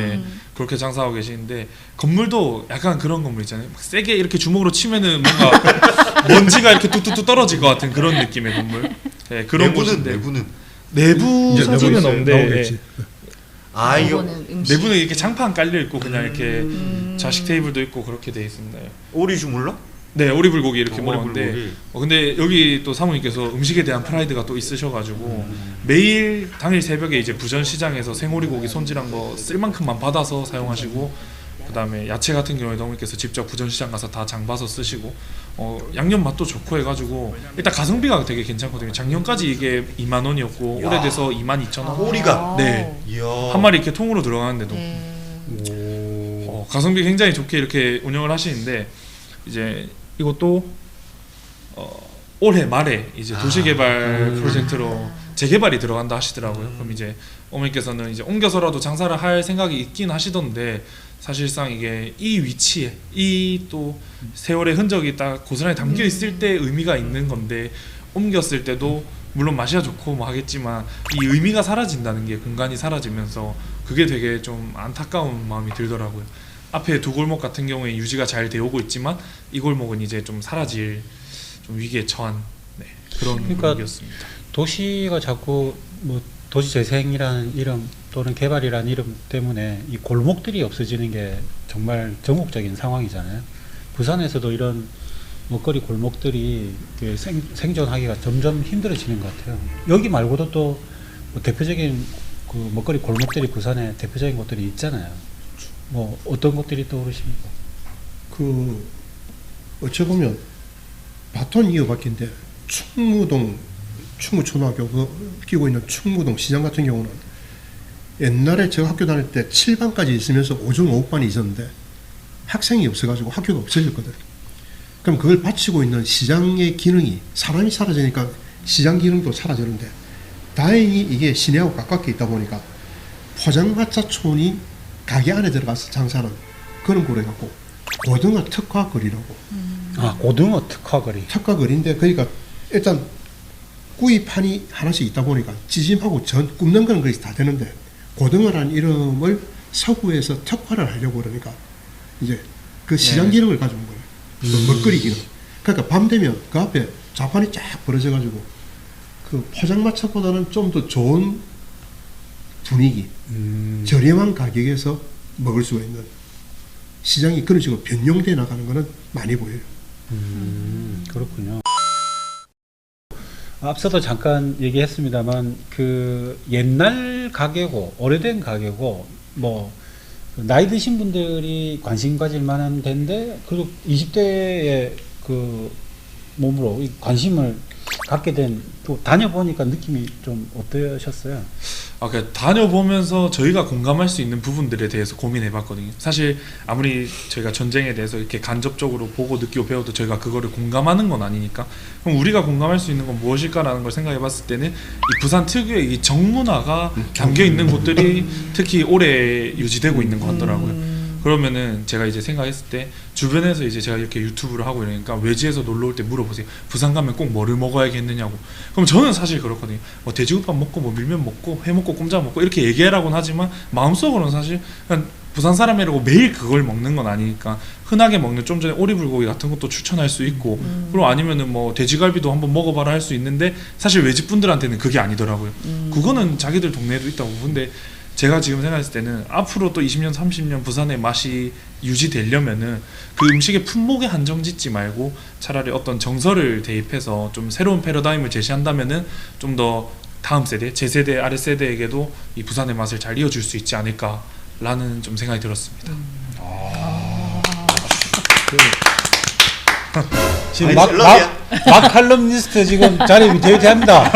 그렇게 장사하고 계시는데 건물도 약간 그런 건물 있잖아요. 막 세게 이렇게 주먹으로 치면은 뭔가 먼지가 이렇게 뚝뚝뚝 떨어질 것 같은 그런 느낌의 건물. 네, 그런 곳인데 내부 사진은 없는데 이거 내부는 이렇게 장판 깔려 있고 그냥 이렇게 좌식 테이블도 있고 그렇게 돼 있습니다. 오리 주물러? 네, 오리불고기 이렇게 먹었는데 오리불고기. 근데 여기 또 사모님께서 음식에 대한 프라이드가 또 있으셔가지고 매일 당일 새벽에 이제 부전시장에서 생오리고기 손질한 거 쓸 만큼만 받아서 사용하시고 그 다음에 야채 같은 경우에 어머니께서 직접 부전시장 가서 다 장봐서 쓰시고 양념 맛도 좋고 해가지고 일단 가성비가 되게 괜찮거든요. 작년까지 이게 2만 원이었고 오래돼서 22,000원. 오리가? 네. 이야. 한 마리 이렇게 통으로 들어가는데도 가성비 굉장히 좋게 이렇게 운영을 하시는데 이제 이것도 올해 말에 이제 도시개발 프로젝트로 재개발이 들어간다 하시더라고요. 그럼 이제 어머니께서는 이제 옮겨서라도 장사를 할 생각이 있긴 하시던데 사실상 이게 이 위치에 이 또 세월의 흔적이 딱 고스란히 담겨 있을 때 의미가 있는 건데 옮겼을 때도 물론 맛이야 좋고 뭐 하겠지만 이 의미가 사라진다는 게 공간이 사라지면서 그게 되게 좀 안타까운 마음이 들더라고요. 앞에 두 골목 같은 경우에 유지가 잘 되어오고 있지만 이 골목은 이제 좀 사라질 좀 위기에 처한 그런 분위기였습니다. 도시가 자꾸 뭐 도시 재생이라는 이름 또는 개발이라는 이름 때문에 이 골목들이 없어지는 게 정말 전국적인 상황이잖아요. 부산에서도 이런 먹거리 골목들이 생존하기가 점점 힘들어지는 것 같아요. 여기 말고도 또 뭐 대표적인 그 먹거리 골목들이 부산에 대표적인 곳들이 있잖아요. 뭐 어떤 것들이 떠오르십니까? 어찌 보면 바톤 이어받기인데 충무초등학교 끼고 있는 충무동 시장 같은 경우는 옛날에 제가 학교 다닐 때 7반까지 있으면서 5중 5반이 있었는데 학생이 없어가지고 학교가 없어졌거든. 그럼 그걸 바치고 있는 시장의 기능이 사람이 사라지니까 시장 기능도 사라지는데 다행히 이게 시내하고 가깝게 있다 보니까 포장마차촌이 가게 안에 들어가서 장사하는 그런 거래 갖고 고등어 특화거리라고. 고등어 특화거리. 특화거리인데 그러니까 일단 구이판이 하나씩 있다 보니까 찌짐하고 전 굽는 건 거의 다 되는데 고등어라는 이름을 서구에서 특화를 하려고 그러니까 이제 그 시장 기능을 가져온 거예요. 그 먹거리 기능. 그러니까 밤 되면 그 앞에 좌판이 쫙 벌어져가지고 그 포장마차보다는 좀 더 좋은 분위기, 저렴한 가격에서 먹을 수가 있는 시장이 그런 식으로 변형돼 나가는 거는 많이 보여요. 그렇군요. 앞서도 잠깐 얘기했습니다만 그 옛날 가게고 오래된 가게고 뭐 나이 드신 분들이 관심 가질 만한 데인데 그리고 20대의 그 몸으로 이 관심을 갖게 된 또 다녀보니까 느낌이 좀 어떠셨어요? 그 다녀보면서 저희가 공감할 수 있는 부분들에 대해서 고민해봤거든요. 사실 아무리 저희가 전쟁에 대해서 이렇게 간접적으로 보고 느끼고 배워도 저희가 그거를 공감하는 건 아니니까 그럼 우리가 공감할 수 있는 건 무엇일까라는 걸 생각해봤을 때는 이 부산 특유의 이 정문화가 담겨있는 곳들이 특히 오래 유지되고 있는 것 같더라고요. 그러면은 제가 이제 생각했을 때 주변에서 이제 제가 이렇게 유튜브를 하고 이러니까 외지에서 놀러 올 때 물어보세요. 부산 가면 꼭 뭐를 먹어야겠느냐고. 그럼 저는 사실 그렇거든요. 뭐 돼지국밥 먹고 뭐 밀면 먹고 회 먹고 꼼짝 먹고 이렇게 얘기하라고는 하지만 마음속으로는 사실 그냥 부산 사람이라고 매일 그걸 먹는 건 아니니까 흔하게 먹는 좀 전에 오리불고기 같은 것도 추천할 수 있고 그리고 아니면은 뭐 돼지갈비도 한번 먹어봐라 할 수 있는데 사실 외집분들한테는 그게 아니더라고요. 그거는 자기들 동네에도 있다고. 근데 제가 지금 생각했을 때는 앞으로 또 20년, 30년 부산의 맛이 유지되려면은 그 음식의 품목에 한정 짓지 말고 차라리 어떤 정서를 대입해서 좀 새로운 패러다임을 제시한다면은 좀 더 다음 세대, 제 세대, 아래 세대에게도 이 부산의 맛을 잘 이어줄 수 있지 않을까라는 좀 생각이 들었습니다. 지금 아니, 막 셀럽이야. 칼럼니스트 지금 자리 대기합니다.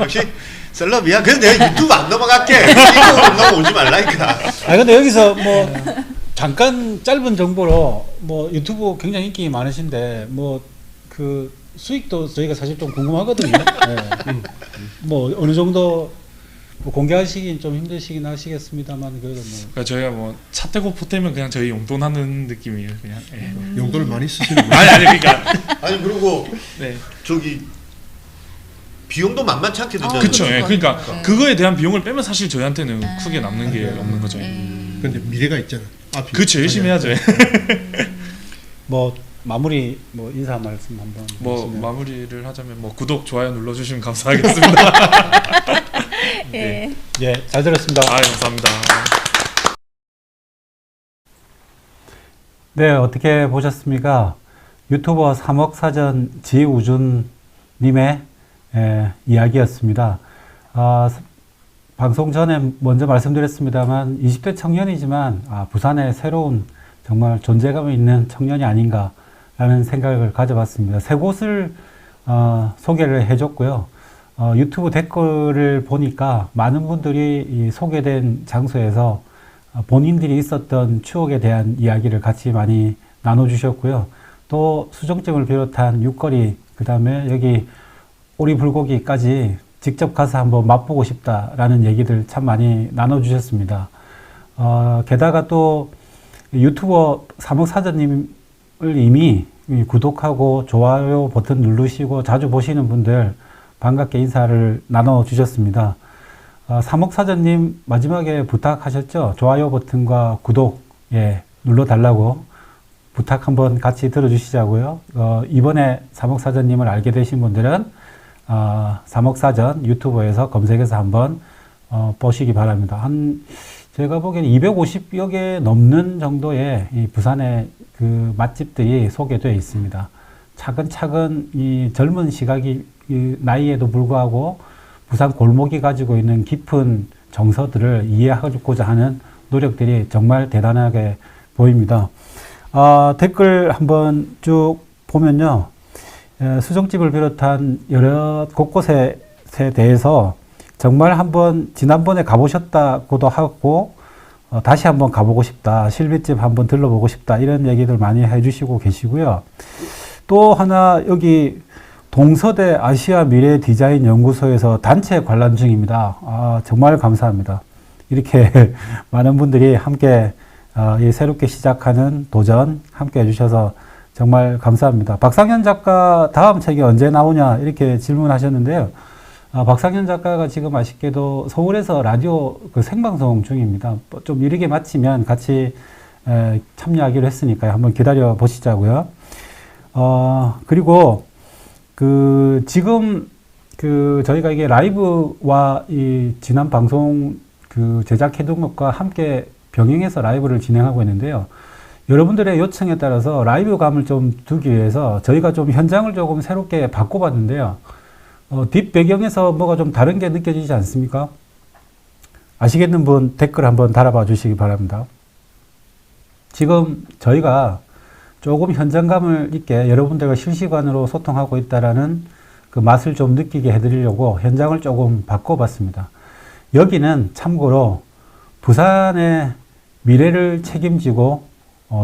역시 셀럽이야. 그래서 내가 유튜브 안 넘어갈게. 이거 넘어오지 말라니까. 아 근데 여기서 뭐 잠깐 짧은 정보로 뭐 유튜브 굉장히 인기 많으신데 뭐 그 수익도 저희가 사실 좀 궁금하거든요. 네. 뭐 어느 정도 뭐 공개하시긴 좀 힘드시긴 하시겠습니다만 그래도 뭐 그러니까 저희가 뭐 차 떼고 포 떼면 그냥 저희 용돈하는 느낌이에요. 그냥. 예. 용도를 많이 쓰시는 아니 그러니까 아니 그리고 네. 저기 비용도 만만치 않게 들잖아요. 그쵸. 예. 그러니까 네. 그거에 대한 비용을 빼면 사실 저희한테는 크게 남는 게 없는 거죠. 근데 미래가 있잖아. 앞이. 그렇죠. 열심히 해야죠. 뭐 마무리 뭐 인사 말씀 한번 뭐 하시면. 마무리를 하자면 뭐 구독, 좋아요 눌러주시면 감사하겠습니다. 예. 예, 잘 들었습니다. 아 감사합니다. 네, 어떻게 보셨습니까? 유튜버 3억 사전 지우준님의 이야기였습니다. 방송 전에 먼저 말씀드렸습니다만 20대 청년이지만 부산의 새로운 정말 존재감이 있는 청년이 아닌가라는 생각을 가져봤습니다. 세 곳을 소개를 해줬고요. 유튜브 댓글을 보니까 많은 분들이 이 소개된 장소에서 본인들이 있었던 추억에 대한 이야기를 같이 많이 나눠주셨고요. 또 수정집을 비롯한 육거리, 그 다음에 여기 오리불고기까지 직접 가서 한번 맛보고 싶다라는 얘기들 참 많이 나눠주셨습니다. 게다가 또 유튜버 사목사전님을 이미 구독하고 좋아요 버튼 누르시고 자주 보시는 분들 반갑게 인사를 나눠주셨습니다. 사목사전님 마지막에 부탁하셨죠? 좋아요 버튼과 구독 눌러달라고 부탁 한번 같이 들어주시자고요. 이번에 사목사전님을 알게 되신 분들은 사목사전 유튜브에서 검색해서 한번 보시기 바랍니다. 제가 보기에는 250여 개 넘는 정도의 이 부산의 그 맛집들이 소개되어 있습니다. 차근차근 이 젊은 시각이 나이에도 불구하고 부산 골목이 가지고 있는 깊은 정서들을 이해하고자 하는 노력들이 정말 대단하게 보입니다. 댓글 한번 쭉 보면요. 수정집을 비롯한 여러 곳곳에 대해서 정말 한번 지난번에 가보셨다고도 하고 다시 한번 가보고 싶다. 실비집 한번 들러보고 싶다. 이런 얘기들 많이 해주시고 계시고요. 또 하나 여기 동서대 아시아 미래 디자인 연구소에서 단체 관람 중입니다. 정말 감사합니다. 이렇게 많은 분들이 함께 새롭게 시작하는 도전 함께 해주셔서 정말 감사합니다. 박상현 작가 다음 책이 언제 나오냐 이렇게 질문하셨는데요. 박상현 작가가 지금 아쉽게도 서울에서 라디오 생방송 중입니다. 좀 이르게 마치면 같이 참여하기로 했으니까요. 한번 기다려 보시자고요. 그리고 지금 저희가 이게 라이브와 이 지난 방송 제작해둔 것과 함께 병행해서 라이브를 진행하고 있는데요. 여러분들의 요청에 따라서 라이브감을 좀 두기 위해서 저희가 좀 현장을 조금 새롭게 바꿔봤는데요. 뒷배경에서 뭐가 좀 다른 게 느껴지지 않습니까? 아시겠는 분 댓글 한번 달아봐 주시기 바랍니다. 지금 저희가 조금 현장감을 있게 여러분들과 실시간으로 소통하고 있다라는 그 맛을 좀 느끼게 해드리려고 현장을 조금 바꿔봤습니다. 여기는 참고로 부산의 미래를 책임지고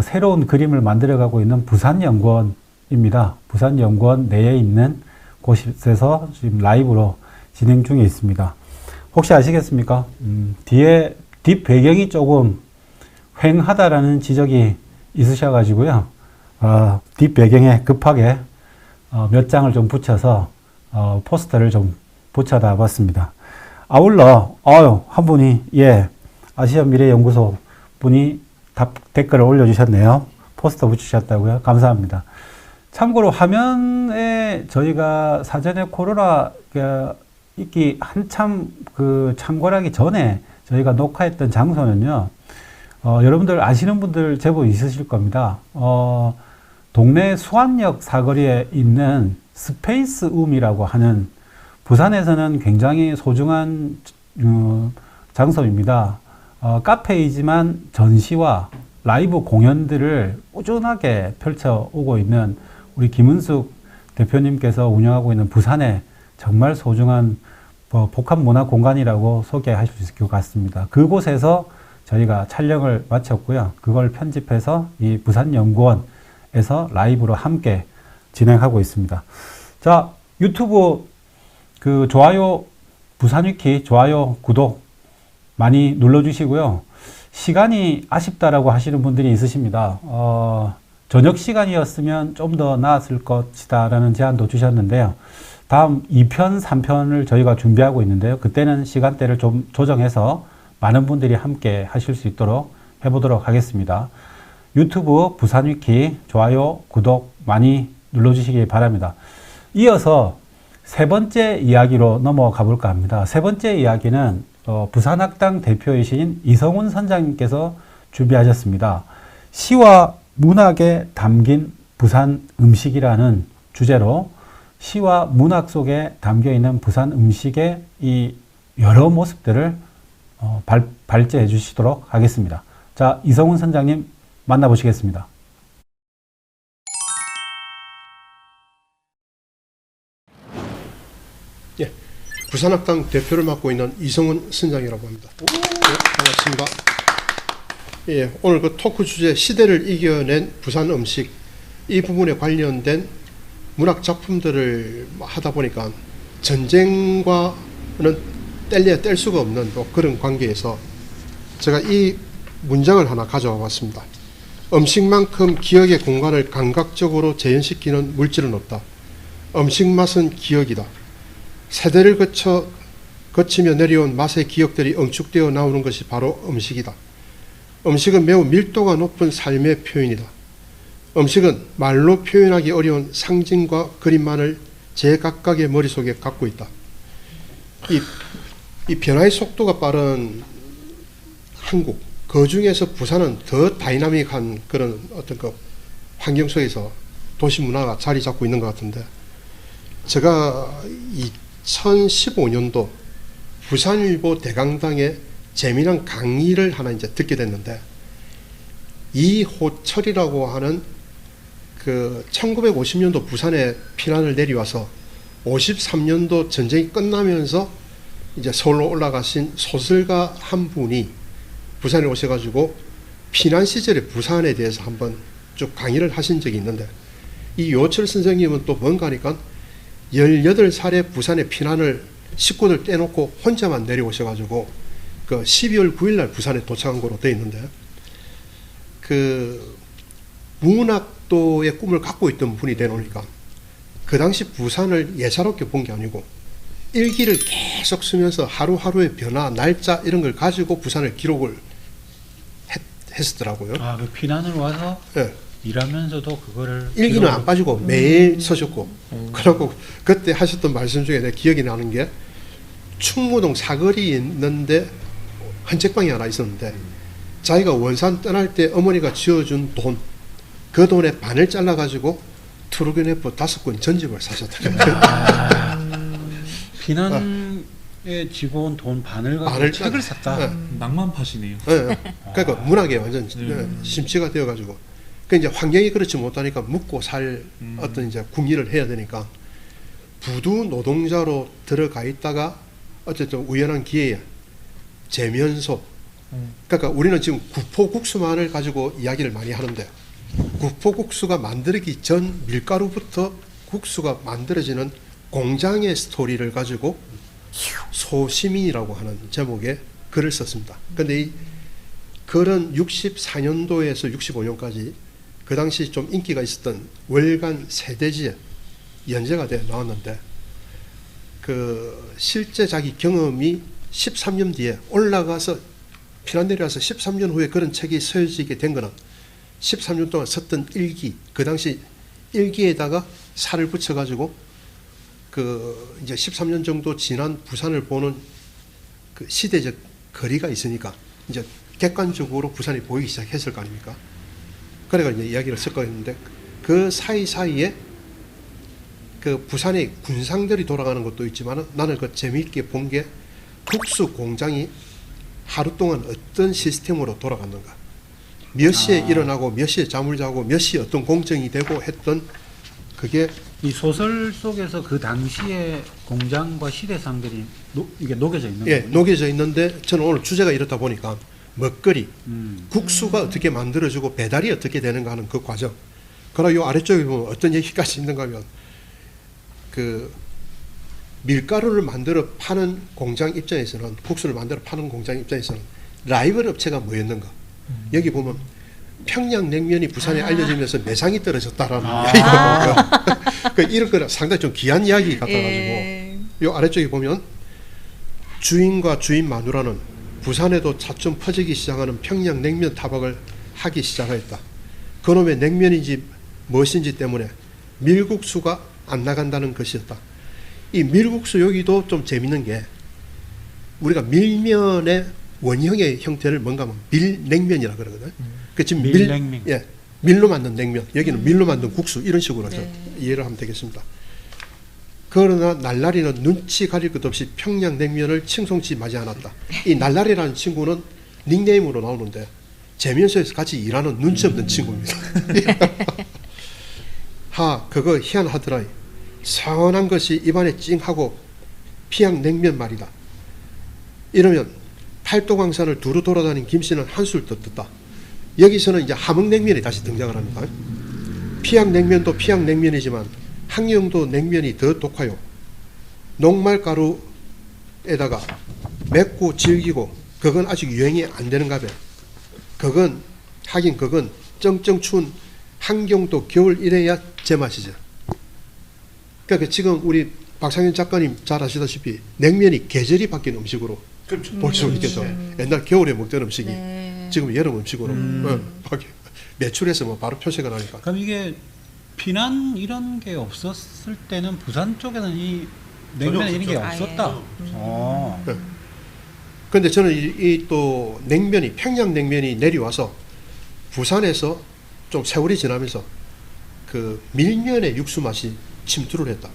새로운 그림을 만들어가고 있는 부산연구원입니다. 부산연구원 내에 있는 곳에서 지금 라이브로 진행 중에 있습니다. 혹시 아시겠습니까? 뒤에 뒷배경이 조금 휑하다라는 지적이 있으셔가지고요. 뒷배경에 급하게 몇 장을 좀 붙여서 포스터를 좀 붙여다 봤습니다. 아울러 한 분이 아시아미래연구소 분이 댓글을 올려주셨네요. 포스터 붙이셨다고요? 감사합니다. 참고로 화면에 저희가 사전에 코로나 있기 한참 창궐하기 전에 저희가 녹화했던 장소는요. 여러분들 아시는 분들 제법 있으실 겁니다. 동네 수안역 사거리에 있는 스페이스움이라고 하는 부산에서는 굉장히 소중한 장소입니다. 카페이지만 전시와 라이브 공연들을 꾸준하게 펼쳐오고 있는 우리 김은숙 대표님께서 운영하고 있는 부산의 정말 소중한 복합문화 공간이라고 소개하실 수 있을 것 같습니다. 그곳에서 저희가 촬영을 마쳤고요. 그걸 편집해서 이 부산연구원에서 라이브로 함께 진행하고 있습니다. 자, 유튜브 좋아요, 부산위키 좋아요, 구독 많이 눌러주시고요. 시간이 아쉽다라고 하시는 분들이 있으십니다. 저녁 시간이었으면 좀 더 나았을 것이다 라는 제안도 주셨는데요. 다음 2편, 3편을 저희가 준비하고 있는데요. 그때는 시간대를 좀 조정해서 많은 분들이 함께 하실 수 있도록 해보도록 하겠습니다. 유튜브 부산위키 좋아요, 구독 많이 눌러주시기 바랍니다. 이어서 세 번째 이야기로 넘어가 볼까 합니다. 세 번째 이야기는 부산학당 대표이신 이성훈 선장님께서 준비하셨습니다. 시와 문학에 담긴 부산 음식이라는 주제로 시와 문학 속에 담겨 있는 부산 음식의 이 여러 모습들을 발제해 주시도록 하겠습니다. 자, 이성훈 선장님 만나보시겠습니다. 예, 부산학당 대표를 맡고 있는 이성훈 선장이라고 합니다. 네, 반갑습니다. 예, 오늘 그 토크 주제 시대를 이겨낸 부산 음식 이 부분에 관련된 문학 작품들을 하다 보니까 전쟁과는 뗄래야 뗄 수가 없는 또 그런 관계에서 제가 이 문장을 하나 가져와 봤습니다. 음식만큼 기억의 공간을 감각적으로 재현시키는 물질은 없다. 음식 맛은 기억이다. 세대를 거치며 내려온 맛의 기억들이 응축되어 나오는 것이 바로 음식이다. 음식은 매우 밀도가 높은 삶의 표현이다. 음식은 말로 표현하기 어려운 상징과 그림만을 제각각의 머릿속에 갖고 있다. 이 변화의 속도가 빠른 한국, 그 중에서 부산은 더 다이나믹한 그런 어떤 그 환경 속에서 도시 문화가 자리 잡고 있는 것 같은데, 제가 2015년도 부산일보 대강당에 재미난 강의를 하나 이제 듣게 됐는데, 이호철이라고 하는 그 1950년도 부산에 피난을 내려와서 53년도 전쟁이 끝나면서 이제 서울로 올라가신 소설가 한 분이 부산에 오셔가지고 피난 시절의 부산에 대해서 한번 쭉 강의를 하신 적이 있는데, 이 요철 선생님은 또 뭔가 하니까 18살에 부산에 피난을 식구들 떼놓고 혼자만 내려오셔가지고 그 12월 9일날 부산에 도착한 거로 되어 있는데, 그 문학도의 꿈을 갖고 있던 분이 되놓으니까 그 당시 부산을 예사롭게 본 게 아니고 일기를 계속 쓰면서 하루하루의 변화, 날짜 이런 걸 가지고 부산을 기록을 했었더라고요. 아, 그 피난을 와서 네. 일하면서도 그거를 일기는 안 빠지고 매일 쓰셨고, 그리고 그때 하셨던 말씀 중에 내 기억이 나는 게, 충무동 사거리에 있는데 한책방이 하나 있었는데 자기가 원산 떠날 때 어머니가 지어준 돈, 그 돈의 반을 잘라가지고 트루겐F 5권 전집을 사셨다고요. 피난에 지고 온 돈 반을 가지고 반을 책을 샀다. 낭만 파시네요. 예, 예. 그러니까 문학에 완전 음. 심취가 되어가지고 그 이제 환경이 그렇지 못하니까 묵고 살 어떤 이제 궁리를 해야 되니까 부두 노동자로 들어가 있다가 어쨌든 우연한 기회에 재면소 그러니까 우리는 지금 구포국수만을 가지고 이야기를 많이 하는데 구포국수가 만들기 전 밀가루부터 국수가 만들어지는 공장의 스토리를 가지고 소시민이라고 하는 제목의 글을 썼습니다. 근데 이 글은 64년도에서 65년까지 그 당시 좀 인기가 있었던 월간 세대지에 연재가 되어 나왔는데 그 실제 자기 경험이 13년 뒤에 올라가서 피난 내려와서 13년 후에 그런 책이 쓰여지게 된 거는 13년 동안 썼던 일기, 그 당시 일기에다가 살을 붙여가지고 그 이제 13년 정도 지난 부산을 보는 그 시대적 거리가 있으니까 이제 객관적으로 부산이 보이기 시작했을 거 아닙니까? 그래가 이제 이야기를 썼고 했는데 그 사이사이에 그 부산의 군상들이 돌아가는 것도 있지만 나는 그 재미있게 본 게 국수 공장이 하루 동안 어떤 시스템으로 돌아갔는가, 몇 시에 일어나고 몇 시에 잠을 자고 몇 시에 어떤 공정이 되고 했던 그게 이 소설 속에서 그 당시의 공장과 시대상들이 이게 녹여져 있는 예, 거군요. 녹여져 있는데 저는 오늘 주제가 이렇다 보니까 먹거리, 국수가 어떻게 만들어지고 배달이 어떻게 되는가 하는 그 과정. 그러나 요 아래쪽에 보면 어떤 얘기까지 있는가 하면 그 밀가루를 만들어 파는 공장 입장에서는 국수를 만들어 파는 공장 입장에서는 라이벌 업체가 뭐였는가. 여기 보면 평양냉면이 부산에 알려지면서 매상이 떨어졌다라는 이야기가 그 이런 거는 상당히 좀 귀한 이야기 같아가지고 요 아래쪽에 보면 주인과 주인 마누라는 부산에도 차츰 퍼지기 시작하는 평양냉면 타박을 하기 시작했다. 그놈의 냉면인지 무엇인지 때문에 밀국수가 안 나간다는 것이었다. 이 밀국수 여기도 좀 재밌는 게 우리가 밀면의 원형의 형태를 뭔가 하면 밀냉면이라 그러거든. 그 지금 밀냉면. 예, 밀로 만든 냉면, 여기는 밀로 만든 국수 이런 식으로 해서 이해를 하면 되겠습니다. 그러나 날라리는 눈치 가릴 것 없이 평양냉면을 칭송치 마지 않았다. 이 날라리라는 친구는 닉네임으로 나오는데 재면소에서 같이 일하는 눈치 없는 친구입니다. 그거 희한하더라. 선한 것이 입안에 찡하고 평양냉면 말이다. 이러면 팔도강산을 두루 돌아다닌 김씨는 한술 떴다. 여기서는 이제 함흥냉면이 다시 등장을 합니다. 평양냉면도 평양냉면이지만 항영도 냉면이 더 독하요. 녹말가루에다가 맵고 질기고 그건 아직 유행이 안 되는가 봐. 그건 쩡쩡 추운 항경도 겨울 이래야 제맛이죠. 그러니까 지금 우리 박상현 작가님 잘 아시다시피 냉면이 계절이 바뀐 음식으로 볼 수 있겠죠. 옛날 겨울에 먹던 음식이 지금 여름 음식으로 매출해서 뭐 바로 표시가 나니까. 그럼 이게 피난 이런 게 없었을 때는 부산 쪽에는 이 냉면 이런 게 없었다. 그런데 저는 이 또 냉면이 평양냉면이 내려와서 부산에서 좀 세월이 지나면서 그 밀면의 육수 맛이 침투를 했다.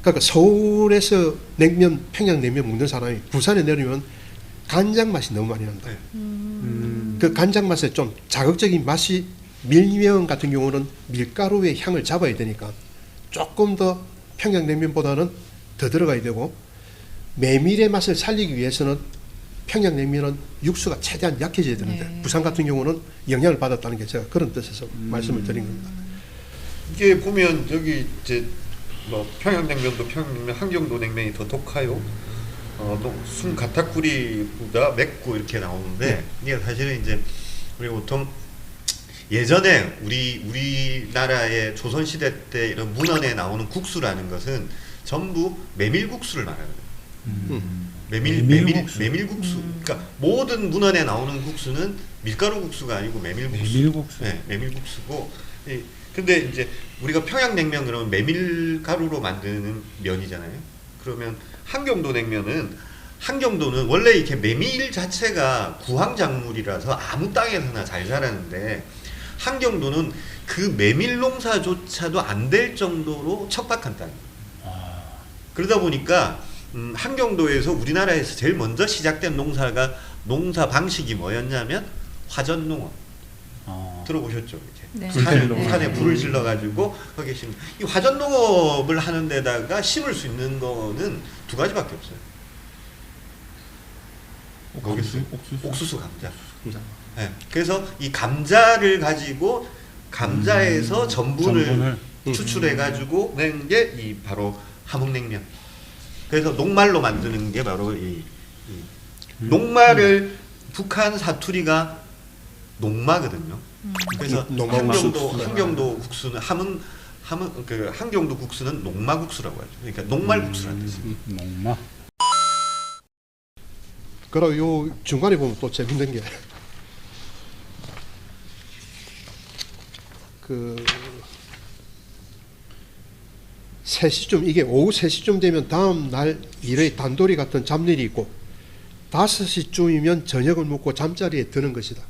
그러니까 서울에서 냉면, 평양냉면 먹는 사람이 부산에 내려오면 간장 맛이 너무 많이 난다. 그 간장 맛에 좀 자극적인 맛이 밀면 같은 경우는 밀가루의 향을 잡아야 되니까 조금 더 평양냉면보다는 더 들어가야 되고 메밀의 맛을 살리기 위해서는 평양냉면은 육수가 최대한 약해져야 되는데 부산 같은 경우는 영향을 받았다는 게 제가 그런 뜻에서 말씀을 드린 겁니다. 이게 보면 여기 이제 뭐 평양냉면도 평양냉면, 항경도 냉면이 더 독하요. 순가타쿠리보다 맵고 이렇게 나오는데 이게 사실은 이제 우리 보통 예전에 우리나라의 조선시대 때 이런 문헌에 나오는 국수라는 것은 전부 메밀국수를 말하거든요. 메밀국수. 그러니까 모든 문헌에 나오는 국수는 밀가루 국수가 아니고 메밀국수. 네, 메밀국수고. 근데 이제 우리가 평양냉면 그러면 메밀가루로 만드는 면이잖아요. 그러면 항경도 냉면은 원래 이렇게 메밀 자체가 구황작물이라서 아무 땅에서나 잘 자라는데 항경도는 그 메밀 농사조차도 안 될 정도로 척박한 땅이에요. 그러다 보니까 함경도에서 우리나라에서 제일 먼저 시작된 농사 방식이 뭐였냐면 화전농업. 들어보셨죠? 네. 산에 불을 질러가지고 거기에 이 화전농업을 하는 데다가 심을 수 있는 거는 두 가지밖에 없어요. 옥수수 감자. 네. 그래서 이 감자를 가지고 감자에서 전분을 추출해가지고 낸 게 이 바로 함흥냉면. 그래서 녹말로 만드는 게 바로 이 녹말을 북한 사투리가 녹마거든요. 그래서 함경도 국수는 함경도 국수는 녹마국수라고 하죠. 그러니까 녹말국수라는 뜻입니다. 녹마. 그리고 요 중간에 보면 또 재밌는 게 그 3시쯤 이게 오후 3시쯤 되면 다음 날 일의 단돌이 같은 잡일이 있고 5시쯤이면 저녁을 먹고 잠자리에 드는 것이다.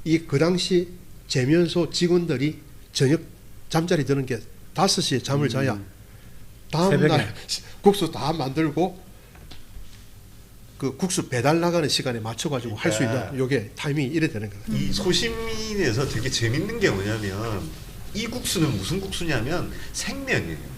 이 그 당시 제면소 직원들이 저녁 잠자리 드는 게 5시에 잠을 자야 다음 날 국수 다 만들고 그 국수 배달 나가는 시간에 맞춰가지고 할 수 있는 요게 타이밍이 이래 되는 거예요. 이 소시민에서 되게 재밌는 게 뭐냐면 이 국수는 무슨 국수냐면 생면이에요.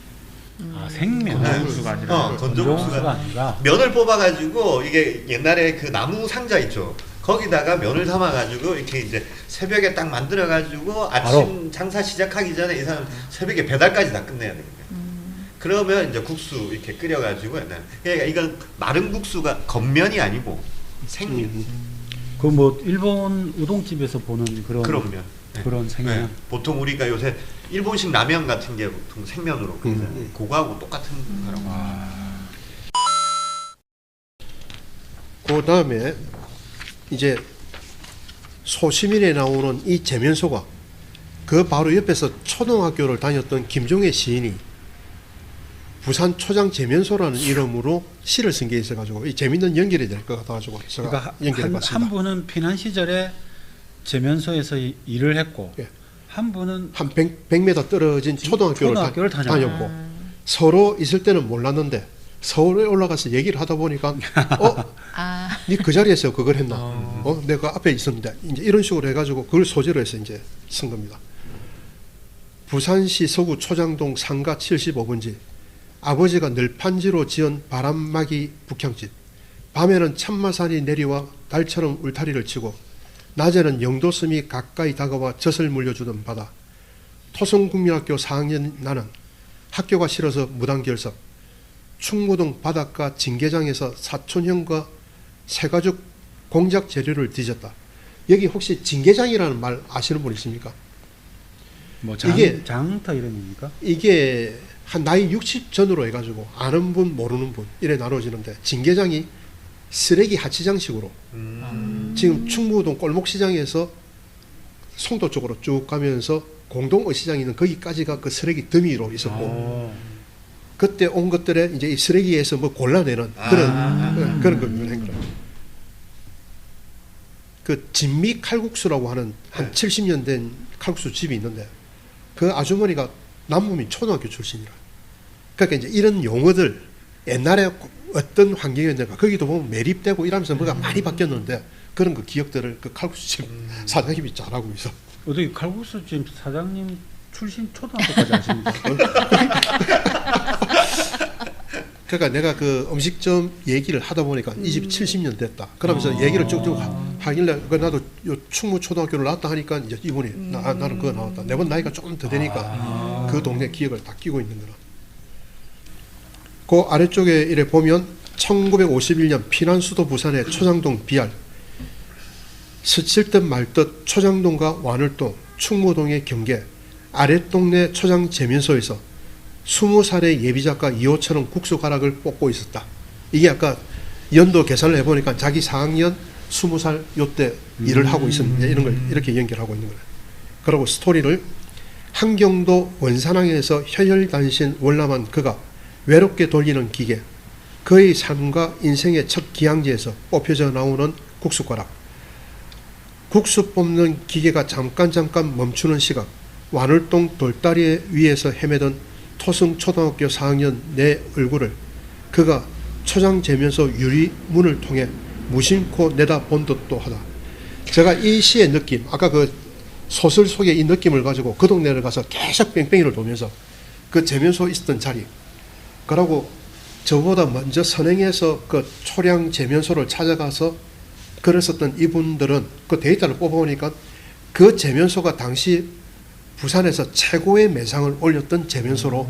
생면. 건조국수가 아니라 건조국수가 아니라 면을 뽑아가지고 이게 옛날에 그 나무 상자 있죠. 거기다가 면을 담아가지고 이렇게 이제 새벽에 딱 만들어가지고 아침 장사 시작하기 전에 이 사람 새벽에 배달까지 다 끝내야 됩니다. 그러면 이제 국수 이렇게 끓여가지고 그러니까 이건 마른 국수가 겉면이 아니고 생면. 그 뭐 일본 우동집에서 보는 그런 면. 그런 생면. 네. 보통 우리가 요새 일본식 라면 같은 게 보통 생면으로 끓이잖아요. 그거하고 똑같은 거라고. 그 다음에 이제 소시민에 나오는 이 제면소가 그 바로 옆에서 초등학교를 다녔던 김종애 시인이 부산 초장 제면소라는 이름으로 시를 쓴 게 있어가지고 이 재밌는 연결이 될 것 같아가지고 제가 그러니까 연결해봤습니다. 한 분은 피난 시절에 제면소에서 일을 했고 예. 한 분은 한 100m 떨어진 초등학교를 다녔고 서로 있을 때는 몰랐는데 서울에 올라가서 얘기를 하다 보니까 니 그 자리에서 그걸 했나? 내가 앞에 있었는데 이제 이런 식으로 해가지고 그걸 소재로 해서 이제 쓴 겁니다. 부산시 서구 초장동 상가 75번지 아버지가 늘판지로 지은 바람막이 북향집. 밤에는 참마산이 내리와 달처럼 울타리를 치고 낮에는 영도섬이 가까이 다가와 젖을 물려주던 바다. 토성국민학교 4학년 나는 학교가 싫어서 무단결석. 충무동 바닷가 징계장에서 사촌형과 새가죽 공작 재료를 뒤졌다. 여기 혹시 징계장이라는 말 아시는 분 있습니까? 뭐 이게 장터 이름입니까? 이게 한 나이 60 전으로 해가지고 아는 분 모르는 분 이래 나눠지는데 징계장이 쓰레기 하치장식으로 지금 충무동 골목시장에서 송도 쪽으로 쭉 가면서 공동어시장이 있는 거기까지가 그 쓰레기 더미로 있었고 그때 온 것들에 이제 이 쓰레기에서 뭐 골라내는 그런 걸 한 거예요. 그 진미 칼국수라고 하는 한 70년 된 칼국수 집이 있는데 그 아주머니가 남부민 초등학교 출신이라. 그러니까 이제 이런 용어들 옛날에 어떤 환경이었는가 거기도 보면 매립되고 이러면서 뭐가 많이 바뀌었는데 그런 그 기억들을 그 칼국수집 사장님이 잘하고 있어. 어떻게 칼국수집 사장님 출신 초등학교까지 아십니까? 그러니까 내가 그 음식점 얘기를 하다 보니까 이 집이 70년 됐다. 그러면서 얘기를 쭉쭉 하길래 나도 요 충무 초등학교를 나왔다 하니까 이제 이분이 나는 그거 나왔다. 내보다 나이가 조금 더 되니까 그 동네 기억을 다 끼고 있는 거라. 그 아래쪽에 이래 보면 1951년 피난 수도 부산의 초장동 비알 스칠 듯 말 듯 초장동과 완월동, 충무동의 경계 아랫동네 초장 재면소에서 20살의 예비작가 이호철은 국수 가락을 뽑고 있었다. 이게 아까 연도 계산을 해보니까 자기 4학년 20살 요때 일을 하고 있었는데 이런 걸 이렇게 연결하고 있는 거예요. 그리고 스토리를 한경도 원산항에서 혈혈단신 월남한 그가 외롭게 돌리는 기계 그의 삶과 인생의 첫 기항지에서 뽑혀져 나오는 국수 가락 국수 뽑는 기계가 잠깐 멈추는 시각 완월동 돌다리 위에서 헤매던 토승 초등학교 4학년 내 얼굴을 그가 초장 재면서 유리 문을 통해 무심코 내다본 듯도 하다. 제가 이 시의 느낌, 아까 그 소설 속의 이 느낌을 가지고 그 동네를 가서 계속 뺑뺑이를 돌면서 그 재면소 있었던 자리, 그러고 저보다 먼저 선행해서 그 초량 재면소를 찾아가서 글을 썼던 이분들은 그 데이터를 뽑아보니까 그 재면소가 당시 부산에서 최고의 매상을 올렸던 재면소로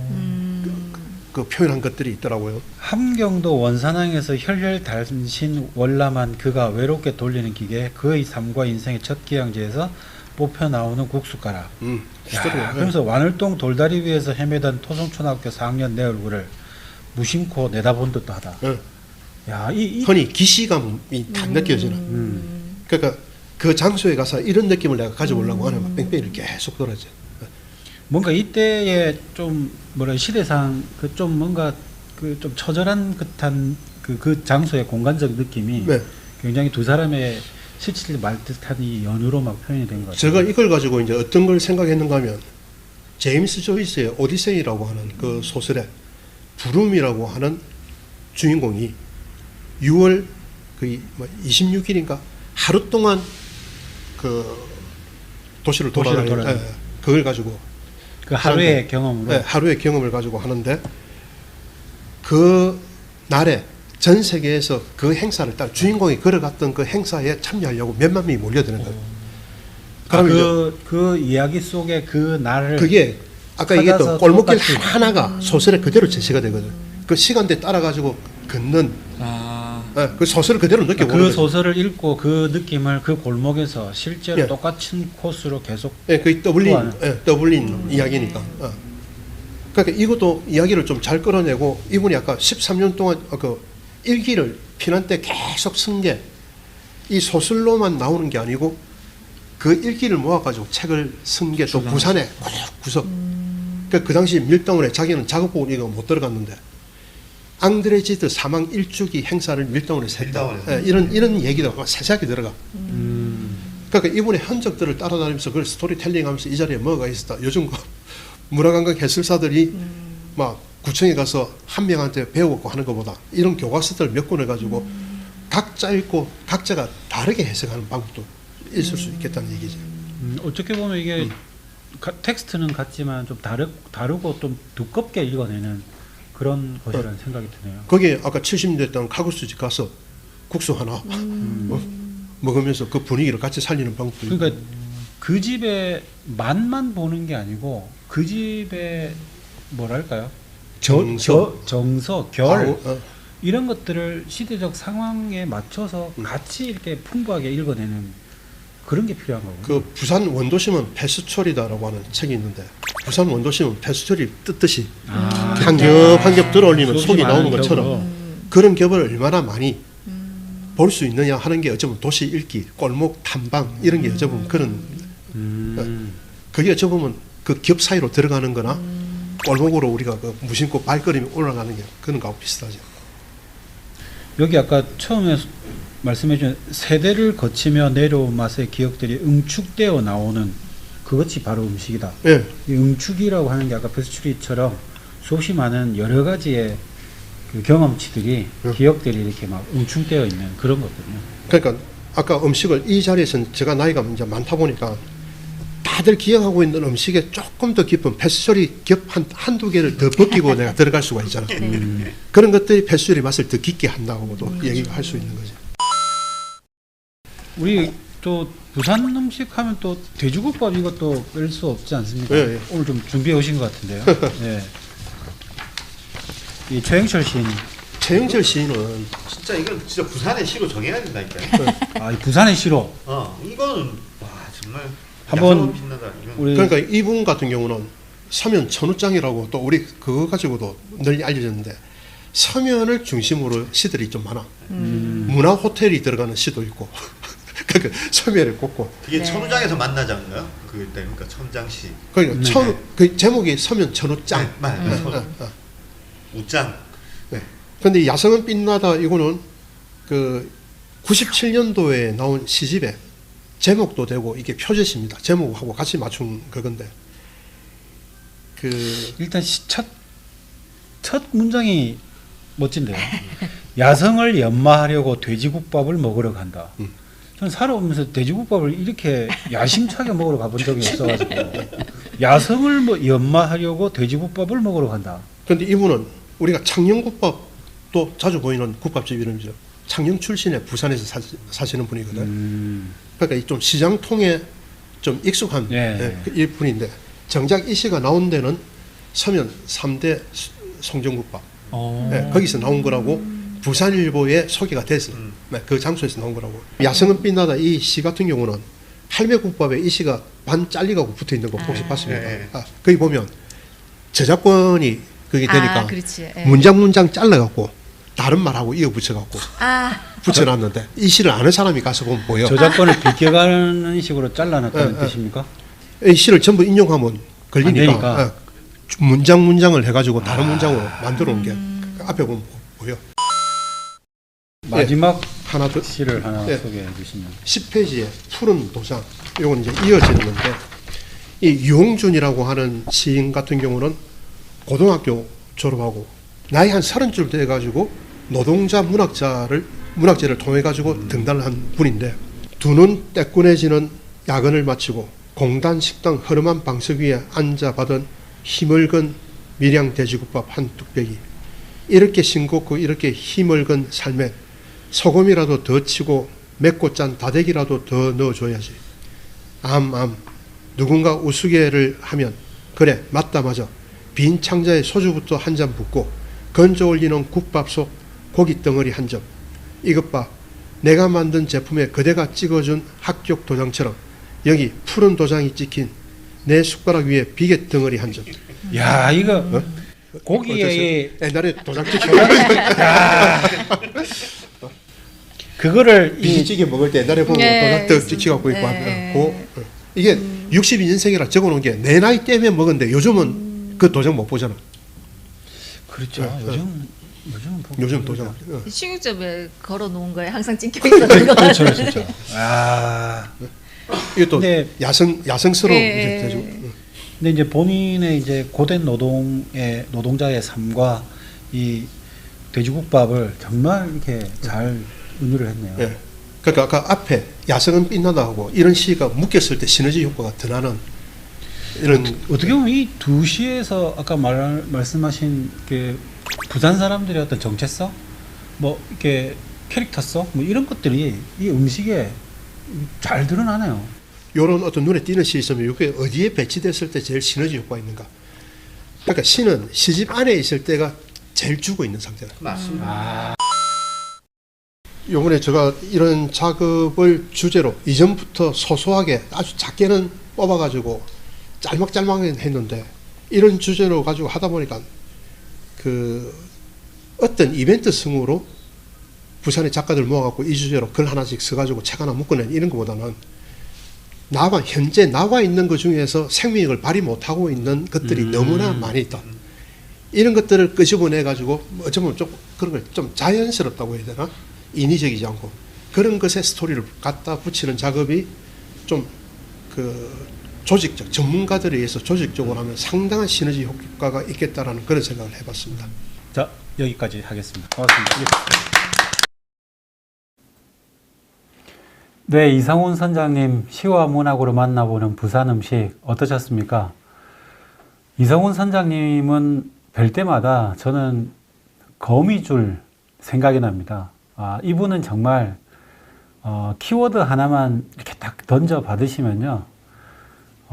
그 표현한 것들이 있더라고요. 함경도 원산항에서 혈혈단신 월남한 그가 외롭게 돌리는 기계 그의 삶과 인생의 첫 기항지에서 뽑혀 나오는 국숫가라. 야, 그러면서 완을동 돌다리 위에서 헤매던 토성초등학교 4학년 내 얼굴을 무심코 내다본 듯도 하다. 야, 흔히 기시감이 다 느껴지는. 그러니까 그 장소에 가서 이런 느낌을 내가 가져보려고 하는 뺑뺑이를 계속 돌아죠. 뭔가 이때의 좀 뭐라 시대상 그 좀 뭔가 그 좀 처절한 듯한 그 장소의 공간적 느낌이 네. 굉장히 두 사람의 실질 말듯한 이 연유로 막 표현이 된 것 같아요. 제가 이걸 가지고 이제 어떤 걸 생각했는가 하면 제임스 조이스의 오디세이라고 하는 그 소설에 부름이라고 하는 주인공이 6월 그 26일인가 하루 동안 그 도시를 돌아다니는 그걸 가지고 그 하루의 경험으로 네, 하루의 경험을 가지고 하는데 그 날에 전 세계에서 그 행사를 따라 주인공이 걸어갔던 그 행사에 참여하려고 몇만 명이 몰려드는 거예요. 그 이야기 속에 그 날을 그게 아까 얘기했던 골목길 똑같이. 하나가 소설에 그대로 제시가 되거든. 그 시간대 따라 가지고 걷는 그 소설을 그대로 느껴보는 그 거죠. 소설을 읽고 그 느낌을 그 골목에서 실제로 예. 똑같은 코스로 계속 그 떠올린 이야기니까. 그러니까 이것도 이야기를 좀 잘 끌어내고 이분이 아까 13년 동안 그 일기를 피난 때 계속 쓴 게 이 소설로만 나오는 게 아니고 그 일기를 모아가지고 책을 쓴 게 또 부산에 구석구석. 그 당시 밀당원에 자기는 작업복을 이거 못 들어갔는데 앙드레지드 사망 1주기 행사를 밀당원에서 했다. 이런 얘기도 세세하게 들어가. 그러니까 이분의 흔적들을 따라다니면서 그걸 스토리텔링하면서 이 자리에 뭐가 있었다. 요즘 그 문화관광 해설사들이 막 구청에 가서 한 명한테 배우고 하는 것보다 이런 교과서들 몇 권을 가지고 각자 읽고 각자가 다르게 해석하는 방법도 있을 수 있겠다는 얘기죠. 어떻게 보면 이게 텍스트는 같지만 좀 다르고 좀 두껍게 읽어내는 그런 것이라는 생각이 드네요. 거기에 아까 70년대 때 칼국수집 가서 국수 하나 먹으면서 그 분위기를 같이 살리는 방법도 있고. 그러니까 그 집의 맛만 보는 게 아니고 그 집의 뭐랄까요? 정서, 결 이런 것들을 시대적 상황에 맞춰서 같이 이렇게 풍부하게 읽어내는 그런 게 필요한 거고. 그 부산 원도심은 패스철이다라고 하는 책이 있는데 부산 원도심은 패스철이 뜯듯이 한 겹 들어올리면 속이 나오는 것처럼 그런 겹을 얼마나 많이 볼 수 있느냐 하는 게 어쩌면 도시 읽기, 골목 탐방 이런 게 어쩌면 그런 그게 어쩌면 그 겹 사이로 들어가는 거나 골목으로 우리가 그 무심코 발걸음이 올라가는 게 그런 거하고 비슷하죠. 여기 아까 처음에 말씀해 주신 세대를 거치며 내려온 맛의 기억들이 응축되어 나오는 그것이 바로 음식이다. 예. 이 응축이라고 하는 게 아까 베스츄리처럼 수없이 많은 여러 가지의 그 경험치들이 기억들이 이렇게 막 응축되어 있는 그런 거거든요. 그러니까 아까 음식을 이 자리에서는 제가 나이가 이제 많다 보니까 다들 기억하고 있는 음식에 조금 더 깊은 패스츄리 겹 한두 개를 더 벗기고 내가 들어갈 수가 있잖아. 그런 것들이 패스츄리 맛을 더 깊게 한다고도 얘기가 할 수 있는 거죠. 우리 또 부산 음식 하면 또 돼지국밥 이것도 뺄 수 없지 않습니까? 예, 예. 오늘 좀 준비해 오신 것 같은데요. 예. 이 최영철 시인. 최영철 시인은 진짜 이건 진짜 부산의 시로 정해야 된다니까. 이 부산의 시로. 이거는 와 정말 한번 야성은 빛나다. 이건. 우리 그러니까 이분 같은 경우는 서면 천우장이라고 또 우리 그거 가지고도 널리 알려졌는데 서면을 중심으로 시들이 좀 많아. 문화 호텔이 들어가는 시도 있고. 그러니까 서면을 꽂고. 그게 천우장에서 만나자인가요? 그때 그러니까 천장시. 그러니까 그 제목이 서면 천우장. 네, 맞아요. 우장. 네. 근데 야성은 빛나다 이거는 그 97년도에 나온 시집에 제목도 되고 이게 표제시입니다. 제목하고 같이 맞춘 그건데 그 일단 첫 문장이 멋진데요. 야성을 연마하려고 돼지국밥을 먹으러 간다. 전 살아오면서 돼지국밥을 이렇게 야심차게 먹으러 가본 적이 없어가지고 야성을 뭐 연마하려고 돼지국밥을 먹으러 간다. 그런데 이분은 우리가 창녕국밥도 자주 보이는 국밥집 이름이죠. 창녕 출신의 부산에서 사시는 분이거든. 그러니까 이 좀 시장통에 좀 익숙한 예. 이 분인데 정작 이 씨가 나온 데는 서면 3대 송정국밥. 네, 거기서 나온 거라고 부산일보에 소개가 됐어요. 네, 그 장소에서 나온 거라고. 야성은 빛나다 이 시 같은 경우는 할매국밥에 이 씨가 반 잘리가고 붙어 있는 거 혹시 봤습니까? 네. 거기 보면 저작권이 그게 되니까 그렇지. 예. 문장 잘라갖고 다른 말하고 이어 붙여갖고 아, 붙여놨는데 이 시를 아는 사람이 가서 보면 보여. 저작권을 비껴가는 식으로 잘라놨다는 뜻입니까? 이 시를 전부 인용하면 걸리니까 되니까. 문장을 해가지고 다른 문장으로 만들어 놓은 게 앞에 보면 보여. 마지막 하나 더 시를 하나 예. 소개해 주시면. 10페이지에 푸른 도장. 요건 이제 이어지는 건데 이 유홍준이라고 하는 시인 같은 경우는 고등학교 졸업하고 나이 한 30쯤 돼가지고 노동자 문학제를 통해가지고 등단한 분인데 두 눈 떼꾸해지는 야근을 마치고 공단 식당 허름한 방석 위에 앉아 받은 힘을건 밀양 돼지국밥 한 뚝배기. 이렇게 싱겁고 이렇게 힘을건 삶에 소금이라도 더 치고 맵고 짠 다대기라도 더 넣어줘야지. 누군가 우스개를 하면 그래 맞다 맞아. 빈 창자에 소주부터 한 잔 붓고 건져 올리는 국밥 속 고기 덩어리 한 점. 이것 봐. 내가 만든 제품에 그대가 찍어준 합격 도장처럼 여기 푸른 도장이 찍힌 내 숟가락 위에 비계 덩어리 한 점. 야 이거 고기에 옛날에 도장 찍힌 그거를 이 비지찌개 먹을 때 옛날에 보면 네. 도장 찍혀갖고 있고 네. 하면 이게 62년생이라 적어놓은 게 내 나이 때문에 먹었는데 요즘은 그 도장 못 보잖아. 그렇죠. 요즘 도장. 식육점에 걸어놓은 거에 항상 찍혀 있었던 거. 그렇죠, 그렇죠. 아, 이게 또 근데- 야성스러운 예. 이제 되죠. 근데 이제 본인의 이제 고된 노동자의 삶과 이 돼지국밥을 정말 이렇게 잘 은유를 했네요. 예. 그러니까 아까 앞에 야성은 빛나다 하고 이런 시가 묶였을 때 시너지 효과가 더 나는 이런 어떻게 보면 이 두 시에서 아까 말씀하신 그 부산 사람들의 어떤 정체성, 뭐 이렇게 캐릭터성, 뭐 이런 것들이 이 음식에 잘 드러나네요. 요런 어떤 눈에 띄는 시 있으면 이게 어디에 배치됐을 때 제일 시너지 효과가 있는가. 그러니까 시는 시집 안에 있을 때가 제일 죽어 있는 상태다. 맞습니다. 요번에 제가 이런 작업을 주제로 이전부터 소소하게 아주 작게는 뽑아가지고 짤막짤막하게 했는데 이런 주제로 가지고 하다 보니까 그 어떤 이벤트성으로 부산의 작가들 모아갖고 이 주제로 글 하나씩 써가지고 책 하나 묶어낸 이런 것보다는 현재 나와 있는 것 중에서 생명력을 발휘 못하고 있는 것들이 너무나 많이 있다. 이런 것들을 끄집어내가지고 어쩌면 좀 그런 걸 좀 자연스럽다고 해야 되나? 인위적이지 않고 그런 것에 스토리를 갖다 붙이는 작업이 좀 그 조직적 전문가들에 의해서 조직적으로 하면 상당한 시너지 효과가 있겠다라는 그런 생각을 해봤습니다. 자, 여기까지 하겠습니다. 고맙습니다. 네, 이상훈 선장님 시와 문학으로 만나보는 부산 음식 어떠셨습니까? 이상훈 선장님은 뵐 때마다 저는 거미줄 생각이 납니다. 이분은 정말 키워드 하나만 이렇게 딱 던져 받으시면요.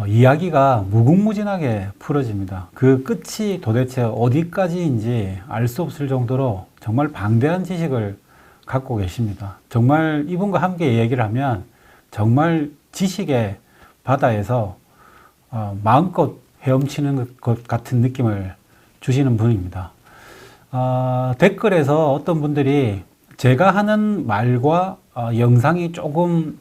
이야기가 무궁무진하게 풀어집니다. 그 끝이 도대체 어디까지인지 알 수 없을 정도로 정말 방대한 지식을 갖고 계십니다. 정말 이분과 함께 얘기를 하면 정말 지식의 바다에서 마음껏 헤엄치는 것 같은 느낌을 주시는 분입니다. 댓글에서 어떤 분들이 제가 하는 말과 영상이 조금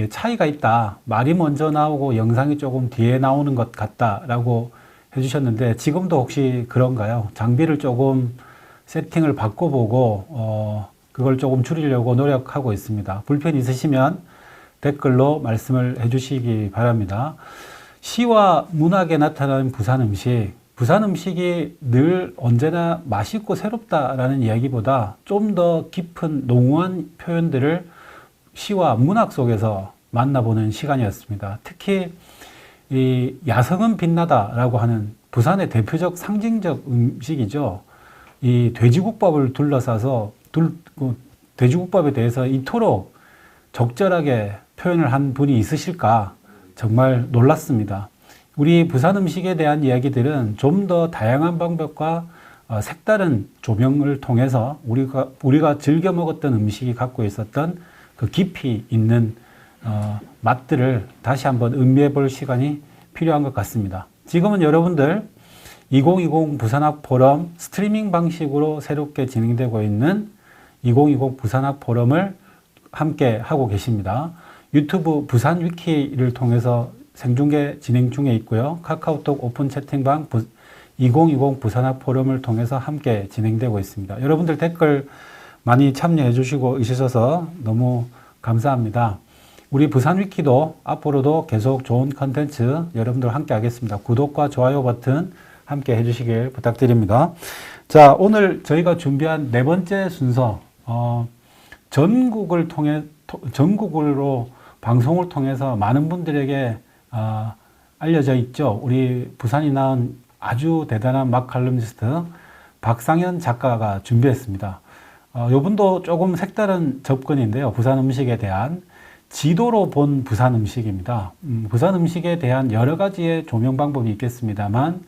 차이가 있다. 말이 먼저 나오고 영상이 조금 뒤에 나오는 것 같다라고 해주셨는데 지금도 혹시 그런가요? 장비를 조금 세팅을 바꿔보고 그걸 조금 줄이려고 노력하고 있습니다. 불편 있으시면 댓글로 말씀을 해주시기 바랍니다. 시와 문학에 나타나는 부산 음식, 부산 음식이 늘 언제나 맛있고 새롭다라는 이야기보다 좀 더 깊은 농후한 표현들을 시와 문학 속에서 만나보는 시간이었습니다. 특히 이 야성은 빛나다라고 하는 부산의 대표적 상징적 음식이죠. 이 돼지국밥을 둘러싸서 돼지국밥에 대해서 이토록 적절하게 표현을 한 분이 있으실까 정말 놀랐습니다. 우리 부산 음식에 대한 이야기들은 좀 더 다양한 방법과 색다른 조명을 통해서 우리가 즐겨 먹었던 음식이 갖고 있었던 그 깊이 있는 맛들을 다시 한번 음미해 볼 시간이 필요한 것 같습니다. 지금은 여러분들 2020 부산학 포럼 스트리밍 방식으로 새롭게 진행되고 있는 2020 부산학 포럼을 함께 하고 계십니다. 유튜브 부산 위키를 통해서 생중계 진행 중에 있고요. 카카오톡 오픈 채팅방 2020 부산학 포럼을 통해서 함께 진행되고 있습니다. 여러분들 댓글 많이 참여해 주시고 있으셔서 너무 감사합니다. 우리 부산 위키도 앞으로도 계속 좋은 컨텐츠 여러분들 함께 하겠습니다. 구독과 좋아요 버튼 함께 해주시길 부탁드립니다. 자, 오늘 저희가 준비한 네 번째 순서, 전국으로 방송을 통해서 많은 분들에게 알려져 있죠. 우리 부산이 낳은 아주 대단한 막칼럼니스트 박상현 작가가 준비했습니다. 이분도 조금 색다른 접근인데요. 부산 음식에 대한 지도로 본 부산 음식입니다. 부산 음식에 대한 여러 가지의 조명 방법이 있겠습니다만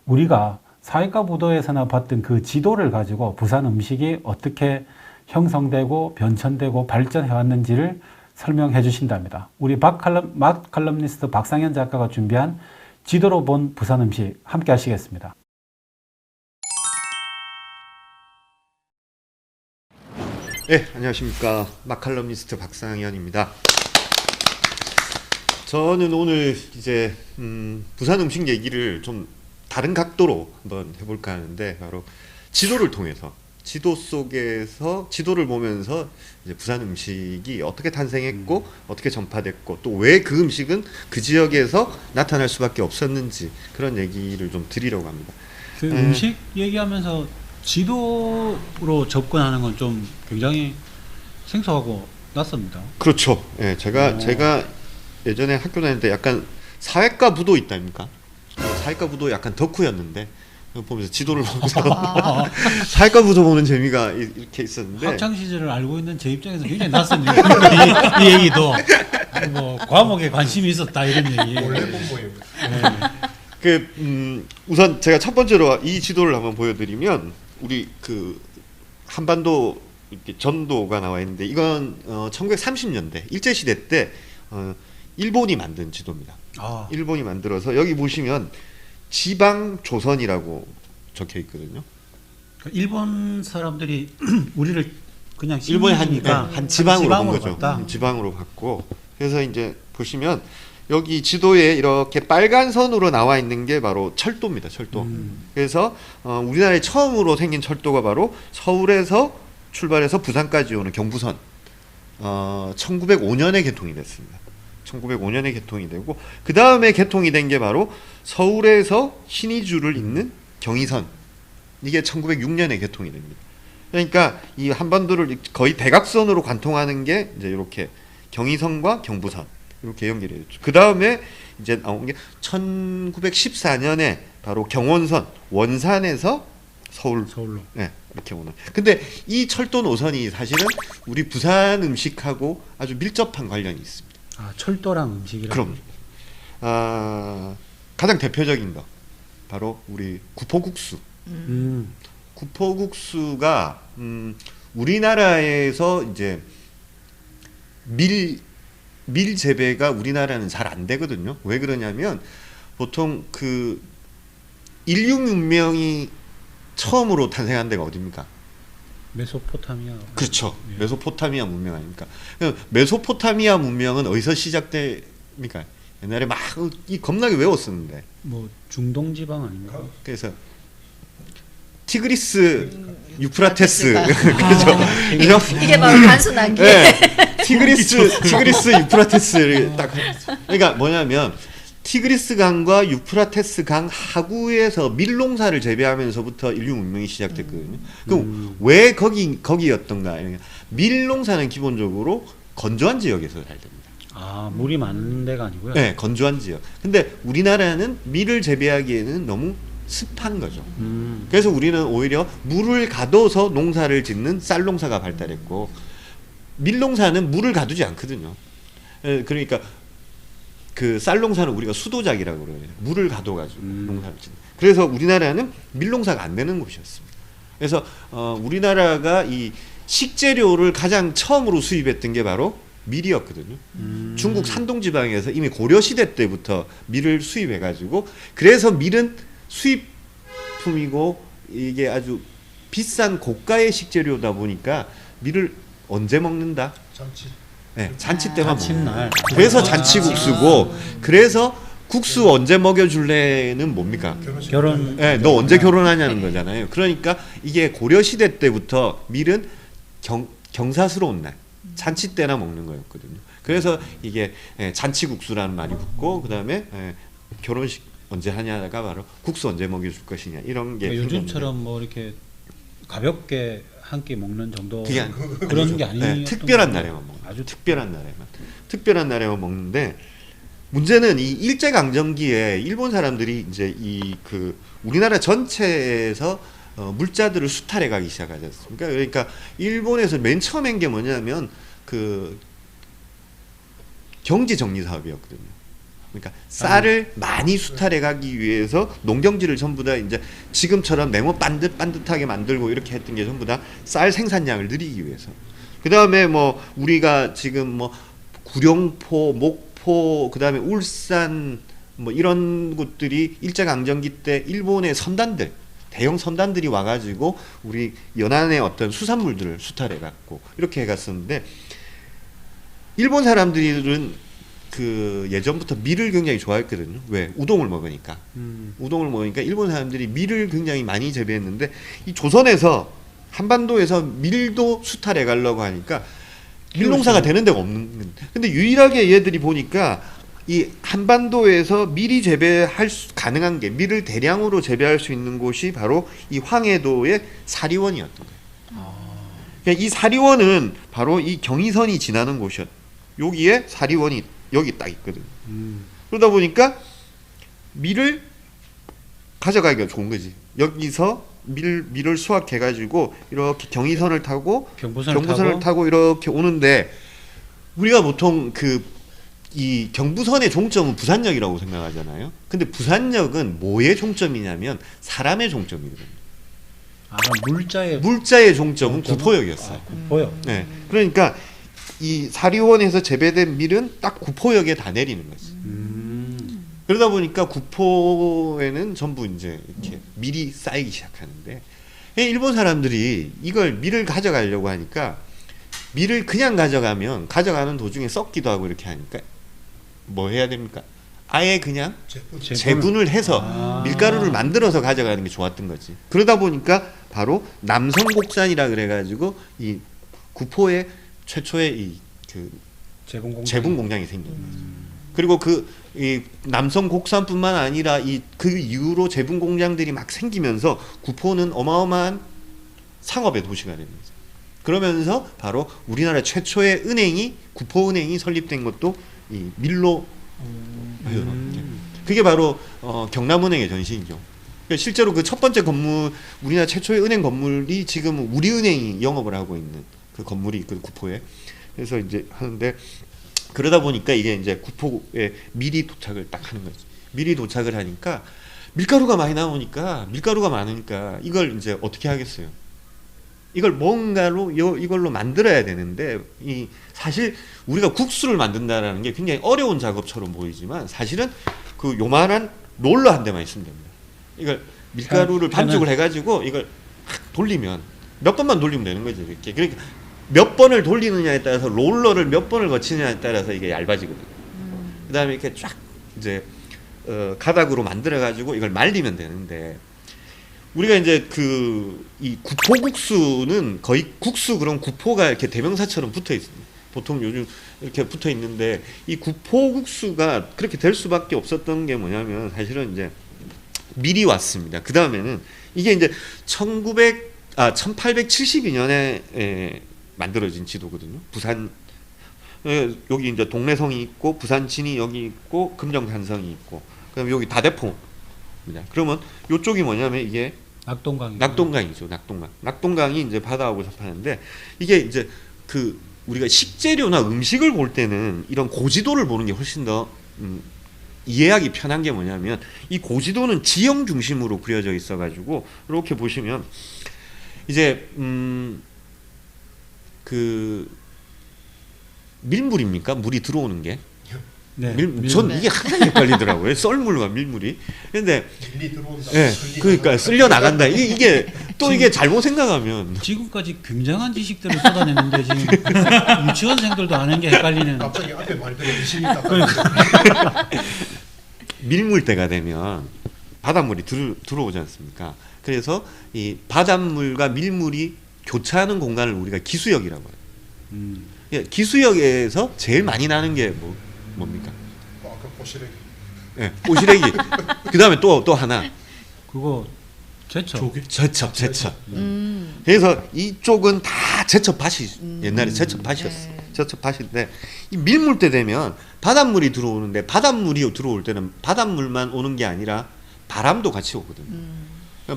우리가 사회과 무도에서나 봤던 그 지도를 가지고 부산 음식이 어떻게 형성되고 변천되고 발전해 왔는지를 설명해 주신답니다. 우리 막칼럼니스트 박상현 작가가 준비한 지도로 본 부산 음식 함께 하시겠습니다. 네, 안녕하십니까. 막칼럼니스트 박상현입니다. 저는 오늘 이제 부산 음식 얘기를 좀 다른 각도로 한번 해볼까 하는데, 바로 지도를 통해서, 지도 속에서 지도를 보면서 이제 부산 음식이 어떻게 탄생했고 어떻게 전파됐고 또 왜 그 음식은 그 지역에서 나타날 수밖에 없었는지, 그런 얘기를 좀 드리려고 합니다. 그 음식 얘기하면서 지도로 접근하는 건 좀 굉장히 생소하고 낯섭니다. 그렇죠. 예, 제가 예전에 학교 다닐 때 약간 사회과 부도 있다니까. 사회과 부도 약간 덕후였는데 보면서 지도를 보면서 사회과 부도 보는 재미가 이렇게 있었는데, 학창 시절을 알고 있는 제 입장에서 굉장히 낯선 이 얘기도 뭐 과목에 관심이 있었다 이런 얘기. 원래 공부예요. 우선 제가 첫 번째로 이 지도를 한번 보여드리면, 우리 그 한반도 이렇게 전도가 나와 있는데, 이건 1930년대 일제 시대 때 일본이 만든 지도입니다. 일본이 만들어서 여기 보시면 지방 조선이라고 적혀 있거든요. 일본 사람들이 우리를 그냥 일본의 한 지방으로 본 거죠. 봤다. 지방으로 봤고, 그래서 이제 보시면 여기 지도에 이렇게 빨간 선으로 나와 있는 게 바로 철도입니다. 철도. 그래서 우리나라에 처음으로 생긴 철도가 바로 서울에서 출발해서 부산까지 오는 경부선. 1905년에 개통이 됐습니다. 1905년에 개통이 되고, 그 다음에 개통이 된 게 바로 서울에서 신의주를 잇는 경의선. 이게 1906년에 개통이 됩니다. 그러니까 이 한반도를 거의 대각선으로 관통하는 게 이제 이렇게 경의선과 경부선 이렇게 연결이 됐죠. 그 다음에 이제 나온 게 1914년에 바로 경원선, 원산에서 서울로. 네, 이렇게 오는. 근데 이 철도 노선이 사실은 우리 부산 음식하고 아주 밀접한 관련이 있습니다. 철도랑 음식이랑. 그럼 가장 대표적인 거 바로 우리 구포국수. 구포국수가 우리나라에서 이제 밀 재배가 우리나라는 잘 안 되거든요. 왜 그러냐면 보통 그 인류 문명이 처음으로 탄생한 데가 어디입니까? 메소포타미아. 그렇죠. 예. 메소포타미아 문명 아닙니까? 메소포타미아 문명은 어디서 시작됩니까? 옛날에 막 겁나게 외웠었는데. 뭐 중동 지방 아닌가? 그래서 티그리스, 유프라테스. 그렇죠. 이게 바로 단순한 게. 네. 티그리스, 유프라테스를 딱. 그러니까 뭐냐면 티그리스 강과 유프라테스 강 하구에서 밀농사를 재배하면서부터 인류 문명이 시작됐거든요. 그럼 왜 거기였던가? 밀농사는 기본적으로 건조한 지역에서 잘 됩니다. 아, 물이 많은 데가 아니고요. 네, 건조한 지역. 근데 우리나라는 밀을 재배하기에는 너무 습한 거죠. 그래서 우리는 오히려 물을 가둬서 농사를 짓는 쌀 농사가 발달했고, 밀농사는 물을 가두지 않거든요. 그러니까 그 쌀 농사는 우리가 수도작이라고 그래요. 물을 가둬가지고 농사를 짓는. 그래서 우리나라는 밀농사가 안 되는 곳이었습니다. 그래서 우리나라가 이 식재료를 가장 처음으로 수입했던 게 바로 밀이었거든요. 중국 산동 지방에서 이미 고려 시대 때부터 밀을 수입해가지고, 그래서 밀은 수입품이고 이게 아주 비싼 고가의 식재료다 보니까 밀을 언제 먹는다? 잔치. 네, 잔치 때만 잔칫날. 먹는. 그래서 잔치국수고, 그래서 국수 언제 먹여줄래는 뭡니까? 결혼. 네, 너 언제 결혼하냐는 거잖아요. 그러니까 이게 고려 시대 때부터 밀은 경사스러운 날, 잔치 때나 먹는 거였거든요. 그래서 이게 잔치국수라는 말이 붙고, 그다음에 결혼식 언제 하냐가 바로 국수 언제 먹여줄 것이냐, 이런 게 그러니까 요즘처럼 뭐 이렇게 가볍게 한 끼 먹는 정도 그게 그런 게 아니에요. 네, 특별한 날에만 먹는. 아주 특별한 날에만 먹는데, 문제는 이 일제 강점기에 일본 사람들이 이제 이 그 우리나라 전체에서 물자들을 수탈해 가기 시작하지 않습니까? 그러니까 일본에서 맨 처음 한 게 뭐냐면 그 경지 정리 사업이었거든요. 그러니까 쌀을 많이 수탈해 가기 위해서 농경지를 전부 다 이제 지금처럼 네모 반듯하게 만들고 이렇게 했던 게 전부 다 쌀 생산량을 늘리기 위해서. 그다음에 뭐 우리가 지금 뭐 구룡포, 목포, 그다음에 울산 뭐 이런 곳들이 일제 강점기 때 일본의 선단들, 대형 선단들이 와가지고 우리 연안의 어떤 수산물들을 수탈해 갔고 이렇게 해갔었는데, 일본 사람들은 그 예전부터 밀을 굉장히 좋아했거든요. 왜? 우동을 먹으니까. 우동을 먹으니까 일본 사람들이 밀을 굉장히 많이 재배했는데, 이 조선에서 한반도에서 밀도 수탈해 가려고 하니까 밀농사가 되는 데가 없는. 근데 유일하게 얘들이 보니까 이 한반도에서 밀이 가능한 게, 밀을 대량으로 재배할 수 있는 곳이 바로 이 황해도의 사리원이었던 거예요. 그러니까 이 사리원은 바로 이 경의선이 지나는 곳이었. 여기에 사리원이 여기 딱 있거든. 그러다 보니까 밀을 가져가기가 좋은 거지. 여기서 밀을 수확해가지고 이렇게 경의선을 타고 경부선을 타고 이렇게 오는데, 우리가 보통 이 경부선의 종점은 부산역이라고 생각하잖아요. 근데 부산역은 뭐의 종점이냐면 사람의 종점이거든요. 아, 물자의 종점은 구포역이었어요. 아, 구포역. 네, 그러니까 이 사리원에서 재배된 밀은 딱 구포역에 다 내리는 거지. 그러다 보니까 구포에는 전부 이제 이렇게 밀이 쌓이기 시작하는데, 일본 사람들이 이걸 밀을 가져가려고 하니까, 밀을 그냥 가져가는 도중에 썩기도 하고 이렇게 하니까 뭐 해야 됩니까? 아예 그냥 재분을 해서 밀가루를 만들어서 가져가는 게 좋았던 거지. 그러다 보니까 바로 남성곡산이라 그래가지고 이 구포에 최초의 그 재분 공장이 생긴 거죠. 그리고 이 남성 곡산뿐만 아니라 그 이후로 재분 공장들이 막 생기면서 구포는 어마어마한 상업의 도시가 됩니다. 그러면서 바로 우리나라 최초의 은행이 구포은행이 설립된 것도 이 밀로 그게 바로 경남은행의 전신이죠. 그러니까 실제로 그 첫 번째 건물, 우리나라 최초의 은행 건물이 지금 우리은행이 영업을 하고 있는 그 건물이 있거든요, 구포에. 그래서 이제 하는데, 그러다 보니까 이게 이제 구포에 밀이 도착을 딱 하는 거지. 밀이 도착을 하니까 밀가루가 많으니까 이걸 이제 어떻게 하겠어요? 이걸 뭔가로 이걸로 만들어야 되는데, 사실 우리가 국수를 만든다라는 게 굉장히 어려운 작업처럼 보이지만 사실은 그 요만한 롤러 한 대만 있으면 됩니다. 이걸 밀가루를 반죽을 해가지고 이걸 돌리면 몇 번만 돌리면 되는 거죠. 이렇게. 그러니까 몇 번을 돌리느냐에 따라서, 롤러를 몇 번을 거치느냐에 따라서 이게 얇아지거든요. 그다음에 이렇게 쫙 이제 가닥으로 만들어가지고 이걸 말리면 되는데, 우리가 이제 이 구포국수는 거의 국수, 그런 구포가 이렇게 대명사처럼 붙어 있습니다. 보통 요즘 이렇게 붙어 있는데 이 구포국수가 그렇게 될 수밖에 없었던 게 뭐냐면 사실은 이제 미리 왔습니다. 그 다음에는 이게 이제 1872년에 만들어진 지도거든요. 부산 여기 이제 동래성이 있고 부산진이 여기 있고 금정산성이 있고 그다음에 여기 다대포입니다. 그러면 이쪽이 뭐냐면 이게 낙동강이죠. 낙동강이 이제 바다하고 접하는데 이게 이제 그 우리가 식재료나 음식을 볼 때는 이런 고지도를 보는 게 훨씬 더 이해하기 편한 게 뭐냐면 이 고지도는 지형 중심으로 그려져 있어가지고 이렇게 보시면 이제 그 밀물입니까? 물이 들어오는 게. 네. 전 이게 항상 헷갈리더라고요. 썰물과 밀물이. 근데 밀리 들어온다. 예, 그러니까 쓸려 나간다. 이게 또 이게 잘못 생각하면 지금까지 굉장한 지식들을 쏟아내는데 지금 유치원생들도 아는 게 헷갈리는. 갑자기 앞에 말들이 의심이다. 밀물 때가 되면 바닷물이 들어오지 않습니까? 그래서 이 바닷물과 밀물이 교차하는 공간을 우리가 기수역이라고 해요. 예, 기수역에서 제일 많이 나는 게 뭡니까? 아까 보시래기. 예, 오시래기. 그 다음에 또 하나. 그거 제철. 제첩. 그래서 이쪽은 다 제첩밭이 옛날에 제첩밭이었어. 제첩밭인데 이 밀물때 되면 바닷물이 들어오는데 바닷물이 들어올 때는 바닷물만 오는 게 아니라 바람도 같이 오거든요.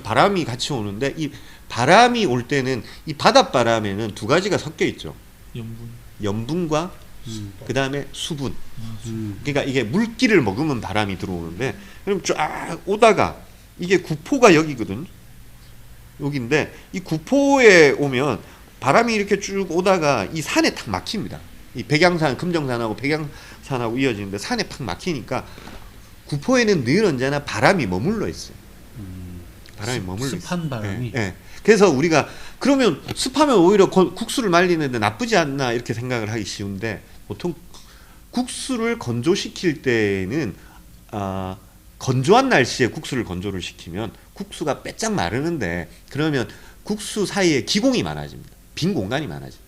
바람이 같이 오는데 이 바람이 올 때는 이 바닷바람에는 두 가지가 섞여 있죠. 염분과 그 다음에 수분. 그러니까 이게 물기를 먹으면 바람이 들어오는데 그럼 쫙 오다가 이게 구포가 여기거든. 여기인데 이 구포에 오면 바람이 이렇게 쭉 오다가 이 산에 탁 막힙니다. 이 백양산, 금정산하고 백양산하고 이어지는데 산에 팍 막히니까 구포에는 늘 언제나 바람이 머물러 있어요. 바람이 머물러 있어요. 습한 바람이. 예. 그래서 우리가 그러면 습하면 오히려 국수를 말리는데 나쁘지 않나 이렇게 생각을 하기 쉬운데 보통 국수를 건조시킬 때는 건조한 날씨에 국수를 건조를 시키면 국수가 빼짝 마르는데 그러면 국수 사이에 기공이 많아집니다. 빈 공간이 많아집니다.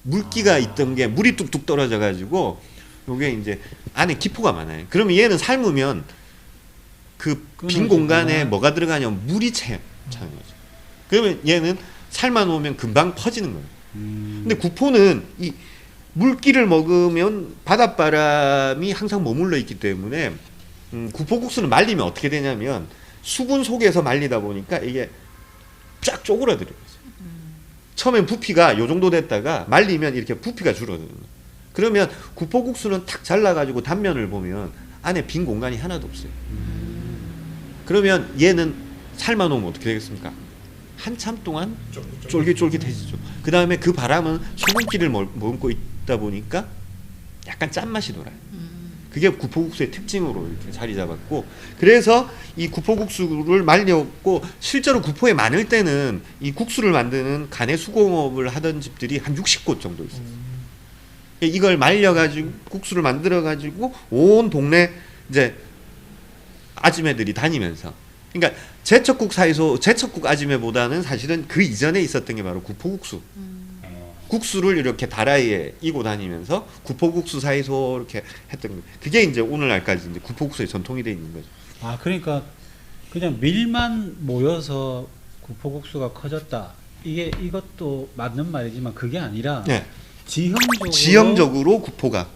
물기가 있던 게 물이 뚝뚝 떨어져 가지고 요게 이제 안에 기포가 많아요. 그러면 얘는 삶으면 그 빈 공간에 뭐가 들어가냐면 물이 차는 거죠. 그러면 얘는 삶아 놓으면 금방 퍼지는 거예요. 근데 구포는 이 물기를 먹으면 바닷바람이 항상 머물러 있기 때문에 구포국수는 말리면 어떻게 되냐면 수분 속에서 말리다 보니까 이게 쫙 쪼그라들어요. 처음엔 부피가 요 정도 됐다가 말리면 이렇게 부피가 줄어드는 거예요. 그러면 구포국수는 탁 잘라가지고 단면을 보면 안에 빈 공간이 하나도 없어요. 그러면 얘는 삶아 놓으면 어떻게 되겠습니까? 한참 동안 쫄깃쫄깃해지죠. 그 다음에 그 바람은 소금기를 머금고 있다 보니까 약간 짠맛이 돌아요. 그게 구포국수의 특징으로 이렇게 자리 잡았고, 그래서 이 구포국수를 말렸고, 실제로 구포에 많을 때는 이 국수를 만드는 간의 수공업을 하던 집들이 한 60곳 정도 있어요. 이걸 말려가지고 국수를 만들어가지고 온 동네 이제 아줌매들이 다니면서, 그러니까 제첩국 사이소, 제첩국 아줌매보다는 사실은 그 이전에 있었던 게 바로 구포국수. 국수를 이렇게 다라이에 이고 다니면서 구포국수 사이소 이렇게 했던 거. 그게 이제 오늘날까지 이제 구포국수의 전통이 돼 있는 거죠. 아, 그러니까 그냥 밀만 모여서 구포국수가 커졌다. 이것도 맞는 말이지만 그게 아니라 네. 지형적으로 구포가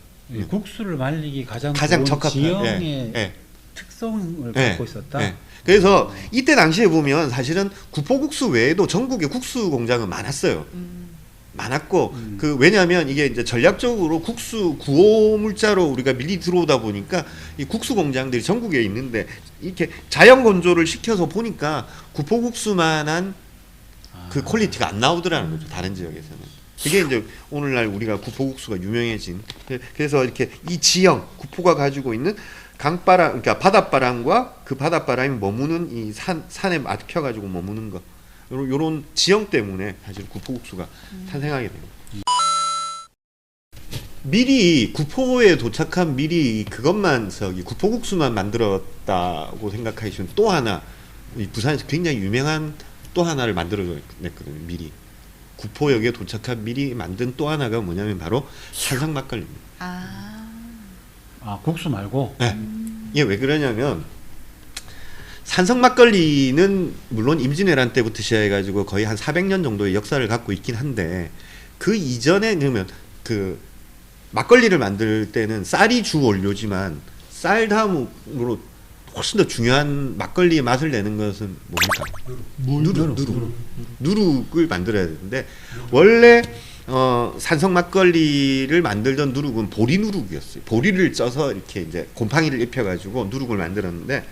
국수를 말리기 가장 적합한 지형의 특성을 갖고 있었다. 그래서 이때 당시에 보면 사실은 구포국수 외에도 전국에 국수 공장은 많았어요. 많았고 왜냐하면 이게 이제 전략적으로 국수 구호물자로 우리가 밀리 들어오다 보니까 이 국수 공장들이 전국에 있는데 이렇게 자연 건조를 시켜서 보니까 구포국수만한 그 퀄리티가 안 나오더라는 거죠. 다른 지역에서는. 그게 이제 오늘날 우리가 구포국수가 유명해진. 그래서 이렇게 이 지형 구포가 가지고 있는 강바람, 그러니까 바닷바람과 그 바닷바람이 머무는 이 산에 막혀가지고 머무는 것, 요런 지형 때문에 사실 구포국수가 탄생하게 됩니다. 미리 구포에 도착한 미리 그것만 구포국수만 만들었다고 생각하시면 또 하나 이 부산에서 굉장히 유명한 또 하나를 만들어냈거든요. 미리 구포역에 도착한 미리 만든 또 하나가 뭐냐면 바로 산성 막걸리입니다. 아, 국수 말고. 네. 이게 왜 그러냐면 산성 막걸리는 물론 임진왜란 때부터 시작해가지고 거의 한 400년 정도의 역사를 갖고 있긴 한데 그 이전에 그러면 그 막걸리를 만들 때는 쌀이 주 원료지만 쌀 다음으로 훨씬 더 중요한 막걸리의 맛을 내는 것은 뭡니까? 누룩을 만들어야 되는데 원래 산성 막걸리를 만들던 누룩은 보리 누룩이었어요. 보리를 쪄서 이렇게 이제 곰팡이를 입혀가지고 누룩을 만들었는데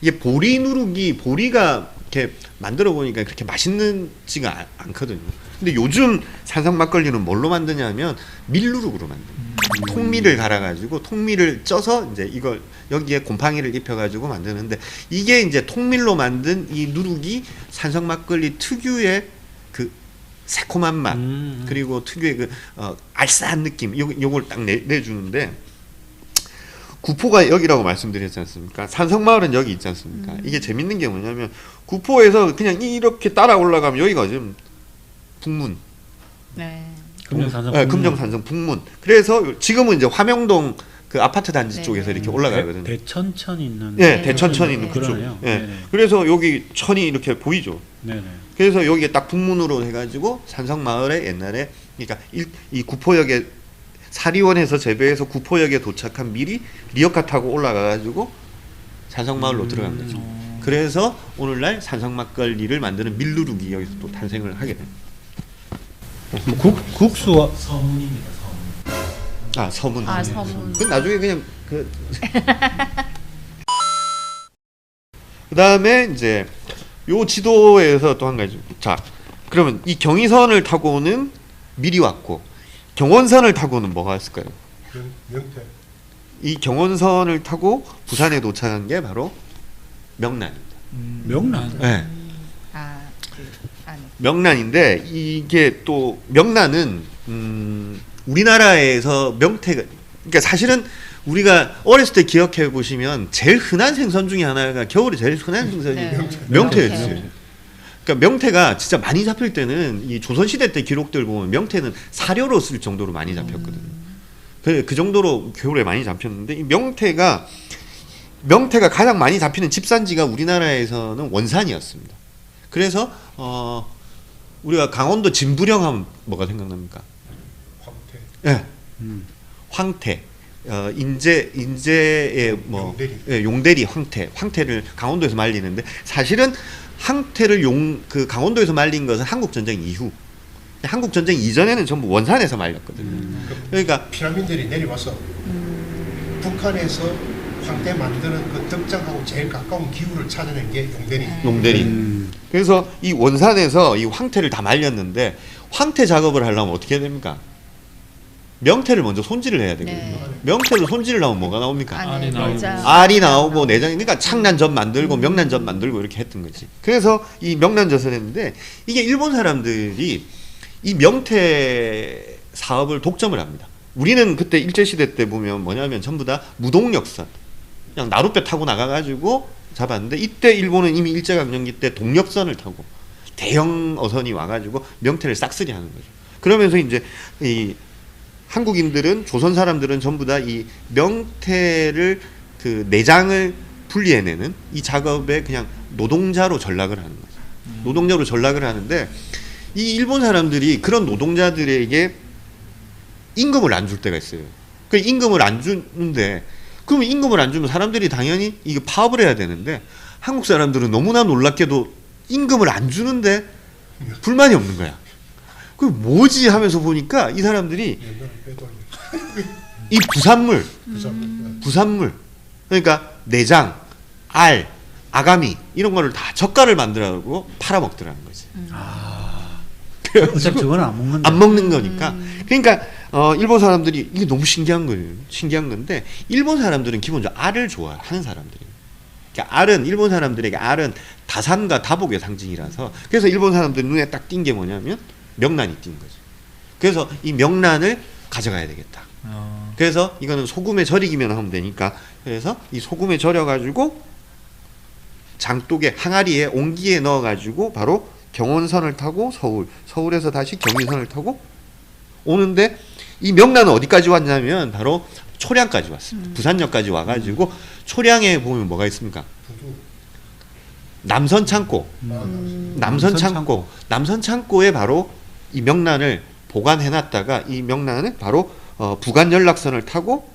이게 보리 누룩이 보리가 이렇게 만들어 보니까 그렇게 맛있지가 않거든요. 근데 요즘 산성 막걸리는 뭘로 만드냐면 밀누룩으로 만듭니다. 통밀을 갈아가지고 통밀을 쪄서 이제 이걸 여기에 곰팡이를 입혀가지고 만드는데 이게 이제 통밀로 만든 이 누룩이 산성 막걸리 특유의 그 새콤한 맛 그리고 특유의 그 알싸한 느낌 요걸 딱 내주는데 구포가 여기라고 말씀드렸지 않습니까? 산성마을은 여기 있지 않습니까? 이게 재밌는 게 뭐냐면 구포에서 그냥 이렇게 따라 올라가면 여기가 지금 북문. 네. 금정산성. 네, 금정산성 북문. 그래서 지금은 이제 화명동 그 아파트 단지 네. 쪽에서 이렇게 올라가거든요. 대천천 있는. 네, 대천천 있는 그쪽. 그러네요. 예. 네네. 그래서 여기 천이 이렇게 보이죠. 네네. 그래서 여기에 딱 북문으로 해가지고 산성마을에 옛날에 그러니까 이 구포역에 사리원에서 재배해서 구포역에 도착한 밀이 리어카 타고 올라가가지고 산성마을로 들어간 거죠. 그래서 오늘날 산성막걸리를 만드는 밀누룩이 여기서 또 탄생을 하게 됩니다. 국수와 서문입니다. 서문. 아 서문. 아, 서문. 그 나중에 그냥 그 그다음에 이제 요 지도에서 또 한 가지. 자, 그러면 이 경의선을 타고는 밀이 왔고 경원선을 타고는 뭐가 있을까요? 명태. 이 경원선을 타고 부산에 도착한 게 바로 명란입니다. 명란. 네. 안에. 명란인데 이게 또 명란은 우리나라에서 명태가 그러니까 사실은 우리가 어렸을 때 기억해 보시면 제일 흔한 생선 중에 하나가 겨울에 제일 흔한 생선이 네. 명태였어요. 그러니까 명태가 진짜 많이 잡힐 때는 이 조선시대 때 기록들 보면 명태는 사료로 쓸 정도로 많이 잡혔거든요. 그 정도로 겨울에 많이 잡혔는데 이 명태가 가장 많이 잡히는 집산지가 우리나라에서는 원산이었습니다. 그래서 우리가 강원도 진부령 하면 뭐가 생각납니까? 황태. 예. 황태. 인제의 뭐 용대리. 예, 용대리 황태를 강원도에서 말리는데 사실은 황태를 그 강원도에서 말린 것은 한국 전쟁 이후. 한국 전쟁 이전에는 전부 원산에서 말렸거든요. 그러니까 피라민들이 내려와서 북한에서 황태 만드는 그 덕장하고 제일 가까운 기후를 찾아낸 게 용대리. 그래서 이 원산에서 이 황태를 다 말렸는데 황태 작업을 하려면 어떻게 해야 됩니까? 명태를 먼저 손질을 해야 되거든요. 네. 명태를 손질을 하면 뭐가 나옵니까? 안에 나오고. 내장. 알이 나오고 내장이 그러니까 창난젓 만들고 명란젓 만들고 이렇게 했던 거지. 그래서 이 명란젓을 했는데 이게 일본 사람들이 이 명태 사업을 독점을 합니다. 우리는 그때 일제시대 때 보면 뭐냐면 전부 다 무동력선 그냥 나룻배 타고 나가가지고 잡았는데 이때 일본은 이미 일제강점기 때 동력선을 타고 대형 어선이 와가지고 명태를 싹쓸이 하는 거죠. 그러면서 이제 이 한국인들은 조선 사람들은 전부 다 이 명태를 그 내장을 분리해내는 이 작업에 그냥 노동자로 전락을 하는 거죠. 노동자로 전락을 하는데 이 일본 사람들이 그런 노동자들에게 임금을 안 줄 때가 있어요. 그 임금을 안 주는데 그러면 임금을 안 주면 사람들이 당연히 이거 파업을 해야 되는데 한국 사람들은 너무나 놀랍게도 임금을 안 주는데 불만이 없는 거야. 그 뭐지 하면서 보니까 이 사람들이 이 부산물 그러니까 내장, 알, 아가미 이런 거를 다 젓갈을 만들어가지고 팔아먹더라는 거지. 어차피 저거는 안 먹는다. 안 먹는 거니까. 그러니까 일본 사람들이 이게 너무 신기한 거예요. 신기한 건데 일본 사람들은 기본적으로 알을 좋아하는 사람들이에요. 그러니까 알은 일본 사람들에게 알은 다산과 다복의 상징이라서 그래서 일본 사람들 눈에 딱 띈 게 뭐냐면 명란이 띈 거죠. 그래서 이 명란을 가져가야 되겠다. 그래서 이거는 소금에 절이기만 하면 되니까 그래서 이 소금에 절여가지고 장독에 항아리에 옹기에 넣어가지고 바로 경원선을 타고 서울에서 다시 경의선을 타고 오는데 이 명란은 어디까지 왔냐면 바로 초량까지 왔습니다. 부산역까지 와가지고 초량에 보면 뭐가 있습니까? 남선창고. 남선창고에 바로 이 명란을 보관해놨다가 이 명란을 바로 부간 연락선을 타고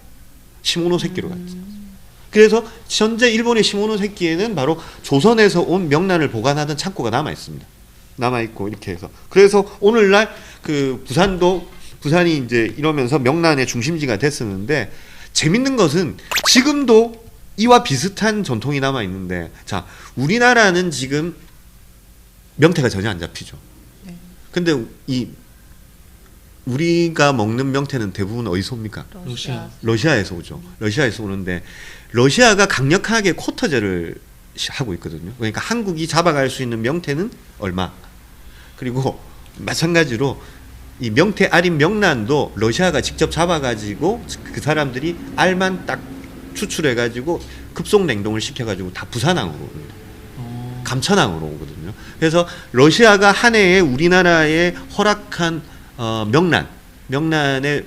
시모노세키로 갔죠. 그래서 현재 일본의 시모노세키에는 바로 조선에서 온 명란을 보관하던 창고가 남아 있습니다. 남아 있고 이렇게 해서 그래서 오늘날 그 부산이 이제 이러면서 명란의 중심지가 됐었는데 재밌는 것은 지금도 이와 비슷한 전통이 남아 있는데 자 우리나라는 지금 명태가 전혀 안 잡히죠. 근데 이 우리가 먹는 명태는 대부분 어디서 옵니까? 러시아에서 오죠. 러시아에서 오는데 러시아가 강력하게 쿼터제를 하고 있거든요. 그러니까 한국이 잡아갈 수 있는 명태는 얼마? 그리고 마찬가지로 이 명태 알인 명란도 러시아가 직접 잡아가지고 그 사람들이 알만 딱 추출해가지고 급속 냉동을 시켜가지고 다 부산항으로 옵니다. 감천항으로 오거든요. 그래서 러시아가 한 해에 우리나라에 허락한 명란의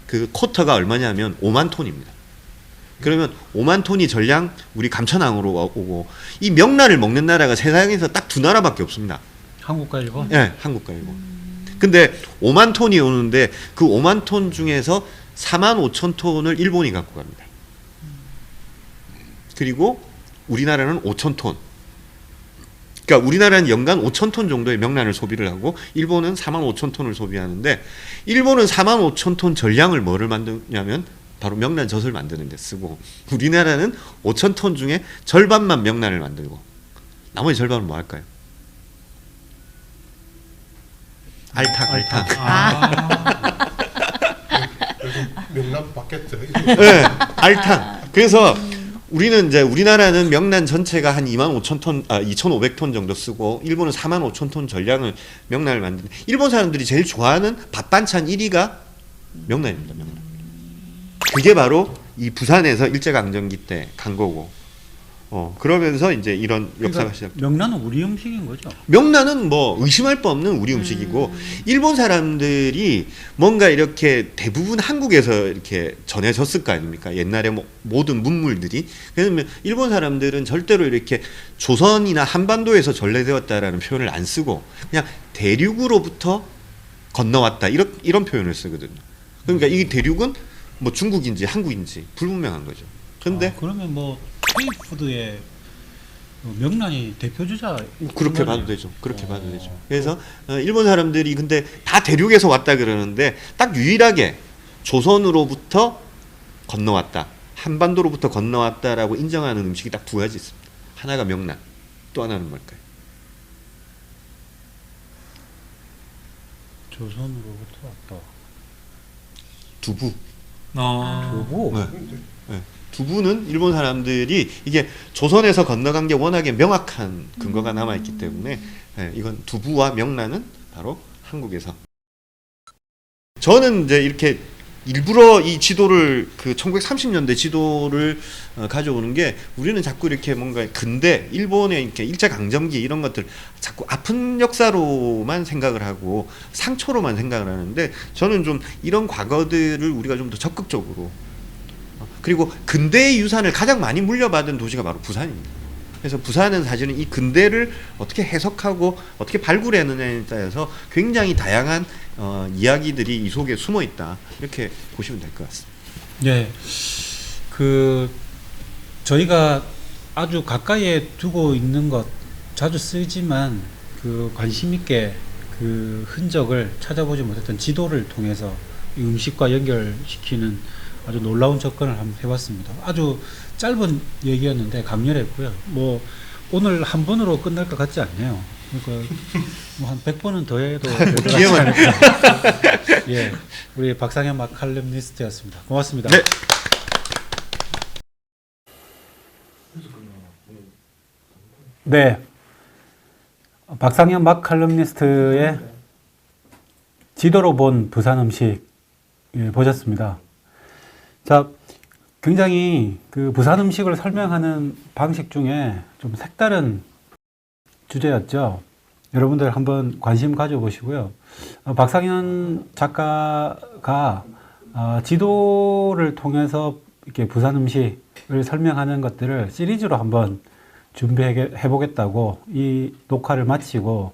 그 쿼터가 얼마냐면 5만 톤입니다. 그러면 5만 톤이 전량 우리 감천항으로 오고 이 명란을 먹는 나라가 세상에서 딱 두 나라밖에 없습니다. 한국과 일본? 네, 한국과 일본. 근데 5만 톤이 오는데 그 5만 톤 중에서 4만 5천 톤을 일본이 갖고 갑니다. 그리고 우리나라는 5천 톤. 그러니까 우리나라는 연간 5천 톤 정도의 명란을 소비를 하고 일본은 4만 5천 톤을 소비하는데 일본은 4만 5천 톤 전량을 뭐를 만드냐면 바로 명란 젖을 만드는 데 쓰고 우리나라는 5천 톤 중에 절반만 명란을 만들고 나머지 절반은 뭐 할까요? 알탕. 명란 바게트. 네, 알탕. 그래서 우리는 이제 우리나라는 명란 전체가 한 2만 5천 톤, 2,500톤 정도 쓰고 일본은 4만 5천 톤 전량을 명란을 만드는. 일본 사람들이 제일 좋아하는 밥 반찬 1위가 명란입니다. 명란. 그게 바로 이 부산에서 일제강점기 때 간 거고. 그러면서 이제 이런 역사가 시작. 명란은 우리 음식인 거죠? 명란은 뭐 의심할 바 없는 우리 음식이고 일본 사람들이 뭔가 이렇게 대부분 한국에서 이렇게 전해졌을 거 아닙니까? 옛날에 뭐 모든 문물들이. 그러면 일본 사람들은 절대로 이렇게 조선이나 한반도에서 전래되었다라는 표현을 안 쓰고 그냥 대륙으로부터 건너왔다 이런 표현을 쓰거든요. 그러니까 이 대륙은 뭐 중국인지 한국인지 불분명한 거죠. 근데 그러면 뭐 K푸드의 명란이 대표 주자 그렇게 봐도 되죠. 그렇게 봐도 되죠. 그래서 일본 사람들이 근데 다 대륙에서 왔다 그러는데 딱 유일하게 조선으로부터 건너왔다, 한반도로부터 건너왔다라고 인정하는 음식이 딱 두 가지 있습니다. 하나가 명란, 또 하나는 뭘까요? 조선으로부터 왔다. 두부. 두부. 네. 두부는 일본 사람들이 이게 조선에서 건너간 게 워낙에 명확한 근거가 남아있기 때문에 이건 두부와 명란은 바로 한국에서. 저는 이제 이렇게 일부러 이 지도를 그 1930년대 지도를 가져오는 게 우리는 자꾸 이렇게 뭔가 근대 일본의 이렇게 일제강점기 이런 것들 자꾸 아픈 역사로만 생각을 하고 상처로만 생각을 하는데 저는 좀 이런 과거들을 우리가 좀 더 적극적으로 그리고 근대의 유산을 가장 많이 물려받은 도시가 바로 부산입니다. 그래서 부산은 사실은 이 근대를 어떻게 해석하고 어떻게 발굴해내느냐에 따라서 굉장히 다양한 이야기들이 이 속에 숨어 있다 이렇게 보시면 될 것 같습니다. 네, 그 저희가 아주 가까이에 두고 있는 것 자주 쓰지만 그 관심 있게 그 흔적을 찾아보지 못했던 지도를 통해서 이 음식과 연결시키는 아주 놀라운 접근을 한번 해봤습니다. 아주 짧은 얘기였는데 강렬했고요. 뭐 오늘 한 번으로 끝날 것 같지 않네요. 그러니까 뭐 한 100번은 더 해도 되지 않을까. 예, 우리 박상현 칼럼니스트였습니다. 고맙습니다. 네. 네. 박상현 칼럼니스트의 지도로 본 부산 음식 보셨습니다. 자, 굉장히 그 부산 음식을 설명하는 방식 중에 좀 색다른 주제였죠. 여러분들 한번 관심 가져보시고요. 박상현 작가가 지도를 통해서 이렇게 부산 음식을 설명하는 것들을 시리즈로 한번 준비해 보겠다고 이 녹화를 마치고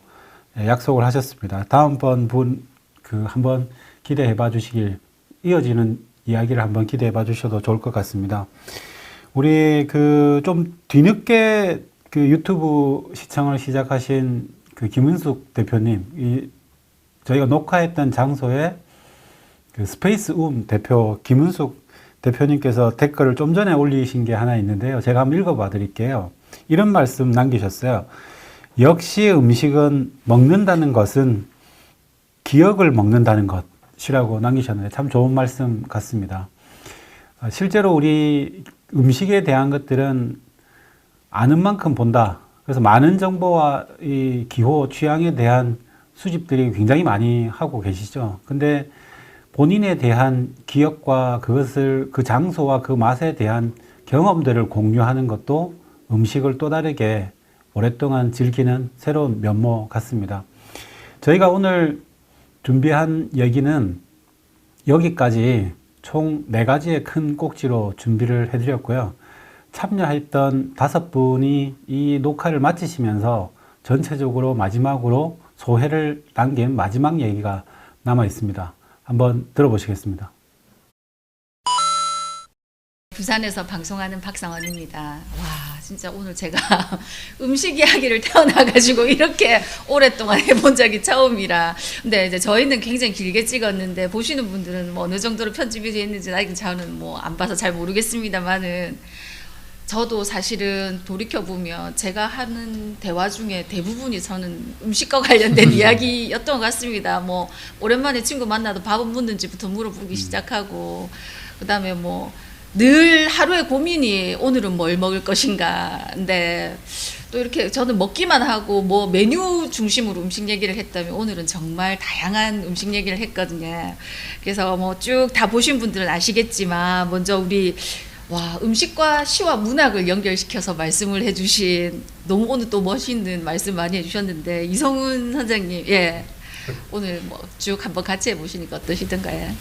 약속을 하셨습니다. 다음번 한번 기대해 봐 주시길, 이어지는 이야기를 한번 기대해 봐 주셔도 좋을 것 같습니다. 우리 좀 뒤늦게 유튜브 시청을 시작하신 김은숙 대표님, 저희가 녹화했던 장소에 스페이스 대표 김은숙 대표님께서 댓글을 좀 전에 올리신 게 하나 있는데요. 제가 한번 읽어봐 드릴게요. 이런 말씀 남기셨어요. 역시 음식은 먹는다는 것은 기억을 먹는다는 것이라고 남기셨는데 참 좋은 말씀 같습니다. 실제로 우리 음식에 대한 것들은 아는 만큼 본다. 그래서 많은 정보와 이 기호, 취향에 대한 수집들이 굉장히 많이 하고 계시죠. 근데 본인에 대한 기억과 그 장소와 그 맛에 대한 경험들을 공유하는 것도 음식을 또 다르게 오랫동안 즐기는 새로운 면모 같습니다. 저희가 오늘 준비한 얘기는 여기까지 총 4가지의 큰 꼭지로 준비를 해드렸고요. 참여했던 5분이 이 녹화를 마치시면서 전체적으로 마지막으로 소회를 남긴 마지막 얘기가 남아 있습니다. 한번 들어보시겠습니다. 부산에서 방송하는 박상원입니다. 와, 진짜 오늘 제가 음식 이야기를 태어나가지고 이렇게 오랫동안 해본 적이 처음이라. 근데 이제 저희는 굉장히 길게 찍었는데 보시는 분들은 뭐 어느 정도로 편집이 되어 있는지 아직 저는 뭐 안 봐서 잘 모르겠습니다만은, 저도 사실은 돌이켜보면 제가 하는 대화 중에 대부분이 저는 음식과 관련된 이야기였던 것 같습니다. 뭐 오랜만에 친구 만나도 밥은 묻는지부터 물어보기 시작하고, 그 다음에 뭐 늘 하루의 고민이 오늘은 뭘 먹을 것인가. 근데 또 이렇게 저는 먹기만 하고 뭐 메뉴 중심으로 음식 얘기를 했다면 오늘은 정말 다양한 음식 얘기를 했거든요. 그래서 뭐 쭉 다 보신 분들은 아시겠지만, 먼저 우리 음식과 시와 문학을 연결시켜서 말씀을 해주신, 너무 오늘 또 멋있는 말씀 많이 해주셨는데, 이성훈 선생님, 예, 오늘 뭐 쭉 한번 같이 해보시니까 어떠시던가요?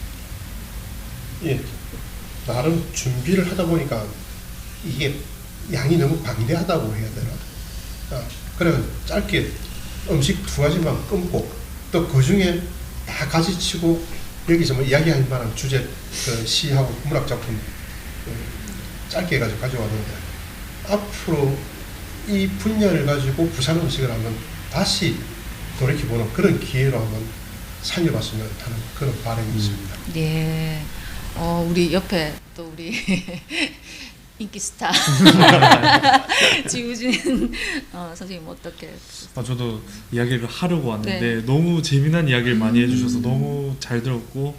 예, 나름 준비를 하다 보니까 이게 양이 너무 방대하다고 해야 되나? 그래 짧게 음식 2가지만 끊고, 또 그 중에 다 가지치고 여기서 뭐 이야기할 만한 주제, 시하고 문학 작품 짧게 해가지고 가져왔는데, 앞으로 이 분야를 가지고 부산 음식을 한번 다시 돌이켜보는 그런 기회로 한번 살려봤으면 하는 그런 바람이 있습니다. 네. 우리 옆에 또 우리 인기 스타 지우진 선생님 어떻게? 저도 이야기를 하려고 왔는데 네. 너무 재미난 이야기를 많이 해주셔서 너무 잘 들었고,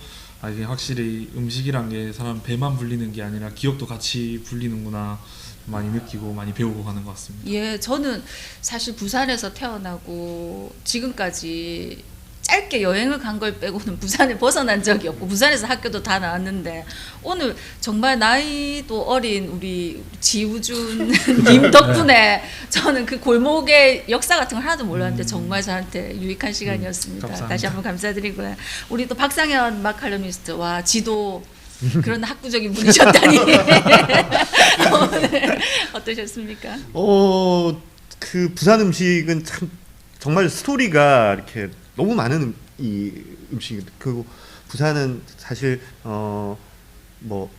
이게 확실히 음식이란 게 사람 배만 불리는 게 아니라 기억도 같이 불리는구나 많이 느끼고 많이 배우고 가는 것 같습니다. 예, 저는 사실 부산에서 태어나고 지금까지 짧게 여행을 간 걸 빼고는 부산을 벗어난 적이 없고, 부산에서 학교도 다 나왔는데, 오늘 정말 나이도 어린 우리 지우준 님 덕분에 저는 그 골목의 역사 같은 걸 하나도 몰랐는데 정말 저한테 유익한 시간이었습니다. 감사합니다. 다시 한번 감사드리고요. 우리 또 박상현 마칼럼니스트, 와, 지도 그런 학구적인 분이셨다니. 오늘 어떠셨습니까? 그 부산 음식은 참 정말 스토리가 이렇게 너무 많은 이 음식. 그리고 부산은 사실 뭐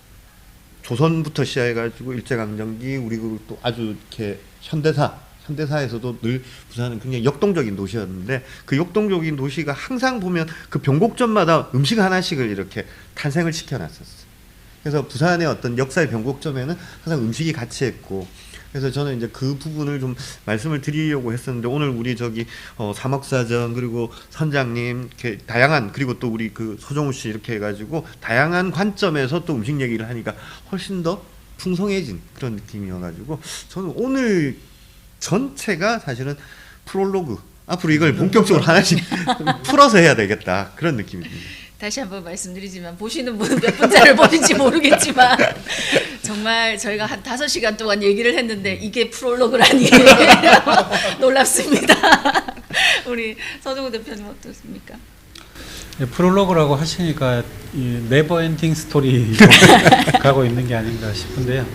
조선부터 시작해가지고 일제강점기, 그리고 또 아주 이렇게 현대사에서도 늘 부산은 굉장히 역동적인 도시였는데, 그 역동적인 도시가 항상 보면 그 변곡점마다 음식 하나씩을 이렇게 탄생을 시켜놨었어요. 그래서 부산의 어떤 역사의 변곡점에는 항상 음식이 같이 했고, 그래서 저는 이제 그 부분을 좀 말씀을 드리려고 했었는데, 오늘 우리 사먹사전, 그리고 선장님 이렇게 다양한, 그리고 또 우리 서정우 씨 이렇게 해가지고 다양한 관점에서 또 음식 얘기를 하니까 훨씬 더 풍성해진 그런 느낌이어가지고, 저는 오늘 전체가 사실은 프롤로그, 앞으로 이걸 본격적으로 하나씩 풀어서 해야 되겠다, 그런 느낌입니다. 다시 한번 말씀드리지만, 보시는 분은 몇 분짜리를 보는지 모르겠지만 정말 저희가 한 5시간 동안 얘기를 했는데 이게 프롤로그라니 놀랍습니다. 우리 서정우 대표님 어떻습니까? 네, 프롤로그라고 하시니까 이 네버엔딩 스토리로 가고 있는 게 아닌가 싶은데요.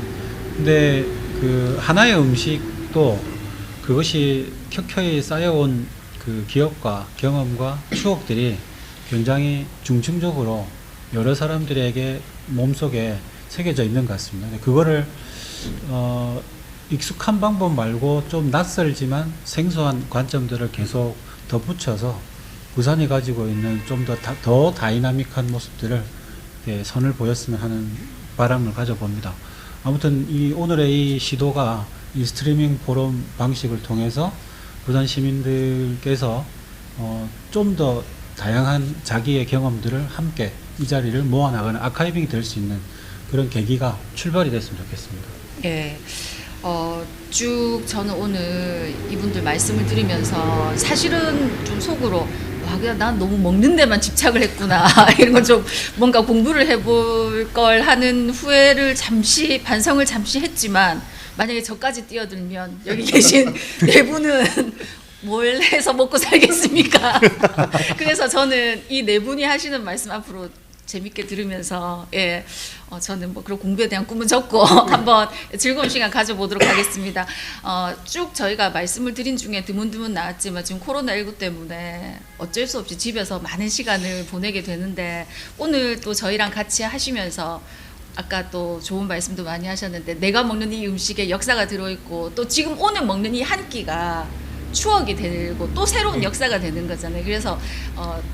근데 그 하나의 음식도 그것이 켜켜이 쌓여온 그 기억과 경험과 추억들이 굉장히 중층적으로 여러 사람들에게 몸속에 새겨져 있는 것 같습니다. 근데 그거를 익숙한 방법 말고 좀 낯설지만 생소한 관점들을 계속 덧붙여서 부산이 가지고 있는 좀 더 다이나믹한 모습들을 선을 보였으면 하는 바람을 가져봅니다. 아무튼 이 오늘의 이 시도가 이 스트리밍 포럼 방식을 통해서 부산 시민들께서 좀 더 다양한 자기의 경험들을 함께 이 자리를 모아나가는 아카이빙이 될 수 있는 그런 계기가 출발이 됐으면 좋겠습니다. 예. 쭉 저는 오늘 이분들 말씀을 들으면서 사실은 좀 속으로 와, 그냥 난 너무 먹는 데만 집착을 했구나. 이런 걸 좀 뭔가 공부를 해볼 걸 하는 후회를 잠시, 반성을 잠시 했지만 만약에 저까지 뛰어들면 여기 계신 네 분은 뭘 해서 먹고 살겠습니까? 그래서 저는 이 네 분이 하시는 말씀 앞으로 재밌게 들으면서 저는 뭐 그런 공부에 대한 꿈은 적고 한번 즐거운 시간 가져보도록 하겠습니다. 쭉 저희가 말씀을 드린 중에 드문드문 나왔지만 지금 코로나19 때문에 어쩔 수 없이 집에서 많은 시간을 보내게 되는데 오늘 또 저희랑 같이 하시면서 아까 또 좋은 말씀도 많이 하셨는데 내가 먹는 이 음식에 역사가 들어있고 또 지금 오늘 먹는 이 한 끼가 추억이 되고 또 새로운 역사가 되는 거잖아요. 그래서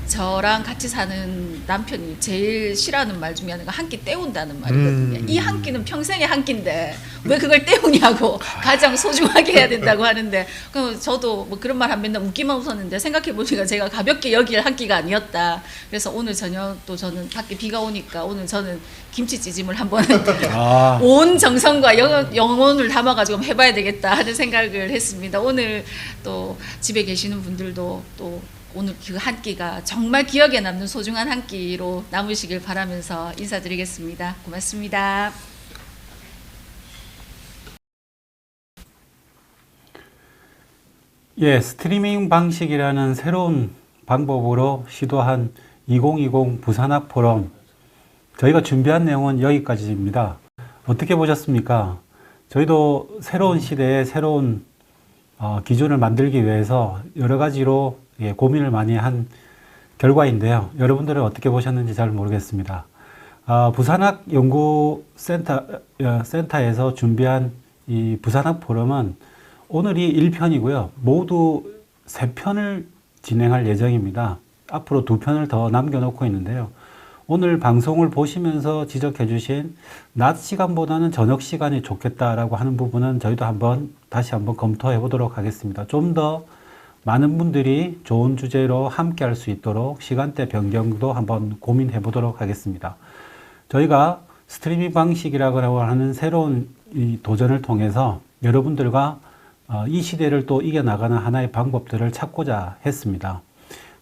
저랑 같이 사는 남편이 제일 싫어하는 말 중에 하나가 한 끼 때운다는 말이거든요. 이 한 끼는 평생의 한 끼인데 왜 그걸 때우냐고 가장 소중하게 해야 된다고 하는데 그럼 저도 뭐 그런 말 하면 맨날 웃기만 웃었는데 생각해보니까 제가 가볍게 여길 한 끼가 아니었다. 그래서 오늘 저녁 또 저는 밖에 비가 오니까 오늘 저는 김치찌짐을 한번 온 정성과 영혼을 담아가지고 해봐야 되겠다 하는 생각을 했습니다. 오늘 또 집에 계시는 분들도 또 오늘 그 한 끼가 정말 기억에 남는 소중한 한 끼로 남으시길 바라면서 인사드리겠습니다. 고맙습니다. 예, 스트리밍 방식이라는 새로운 방법으로 시도한 2020 부산학 포럼. 저희가 준비한 내용은 여기까지입니다. 어떻게 보셨습니까? 저희도 새로운 시대에 새로운 기준을 만들기 위해서 여러 가지로 고민을 많이 한 결과인데요. 여러분들은 어떻게 보셨는지 잘 모르겠습니다. 부산학 연구센터에서 준비한 이 부산학 포럼은 오늘이 1편이고요. 모두 3편을 진행할 예정입니다. 앞으로 2편을 더 남겨놓고 있는데요. 오늘 방송을 보시면서 지적해 주신 낮 시간보다는 저녁 시간이 좋겠다라고 하는 부분은 저희도 다시 한번 검토해 보도록 하겠습니다. 좀 더 많은 분들이 좋은 주제로 함께 할 수 있도록 시간대 변경도 한번 고민해 보도록 하겠습니다. 저희가 스트리밍 방식이라고 하는 새로운 이 도전을 통해서 여러분들과 이 시대를 또 이겨나가는 하나의 방법들을 찾고자 했습니다.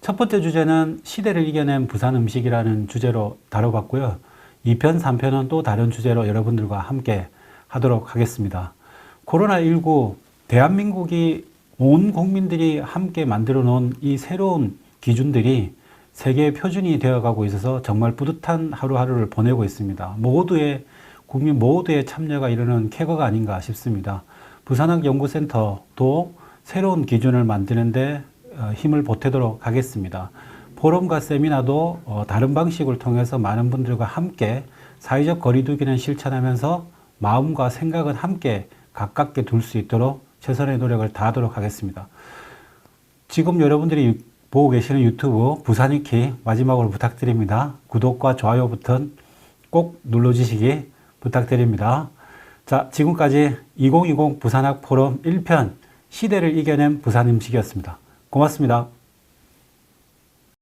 첫 번째 주제는 시대를 이겨낸 부산 음식이라는 주제로 다뤄봤고요. 2편, 3편은 또 다른 주제로 여러분들과 함께 하도록 하겠습니다. 코로나19, 대한민국이 온 국민들이 함께 만들어 놓은 이 새로운 기준들이 세계의 표준이 되어가고 있어서 정말 뿌듯한 하루하루를 보내고 있습니다. 국민 모두의 참여가 이루는 쾌거가 아닌가 싶습니다. 부산학 연구센터도 새로운 기준을 만드는데 힘을 보태도록 하겠습니다. 포럼과 세미나도 다른 방식을 통해서 많은 분들과 함께 사회적 거리두기는 실천하면서 마음과 생각은 함께 가깝게 둘 수 있도록 최선의 노력을 다하도록 하겠습니다. 지금 여러분들이 보고 계시는 유튜브 부산위키 마지막으로 부탁드립니다. 구독과 좋아요 버튼 꼭 눌러주시기 부탁드립니다. 자, 지금까지 2020 부산학 포럼 1편 시대를 이겨낸 부산 음식이었습니다. 고맙습니다.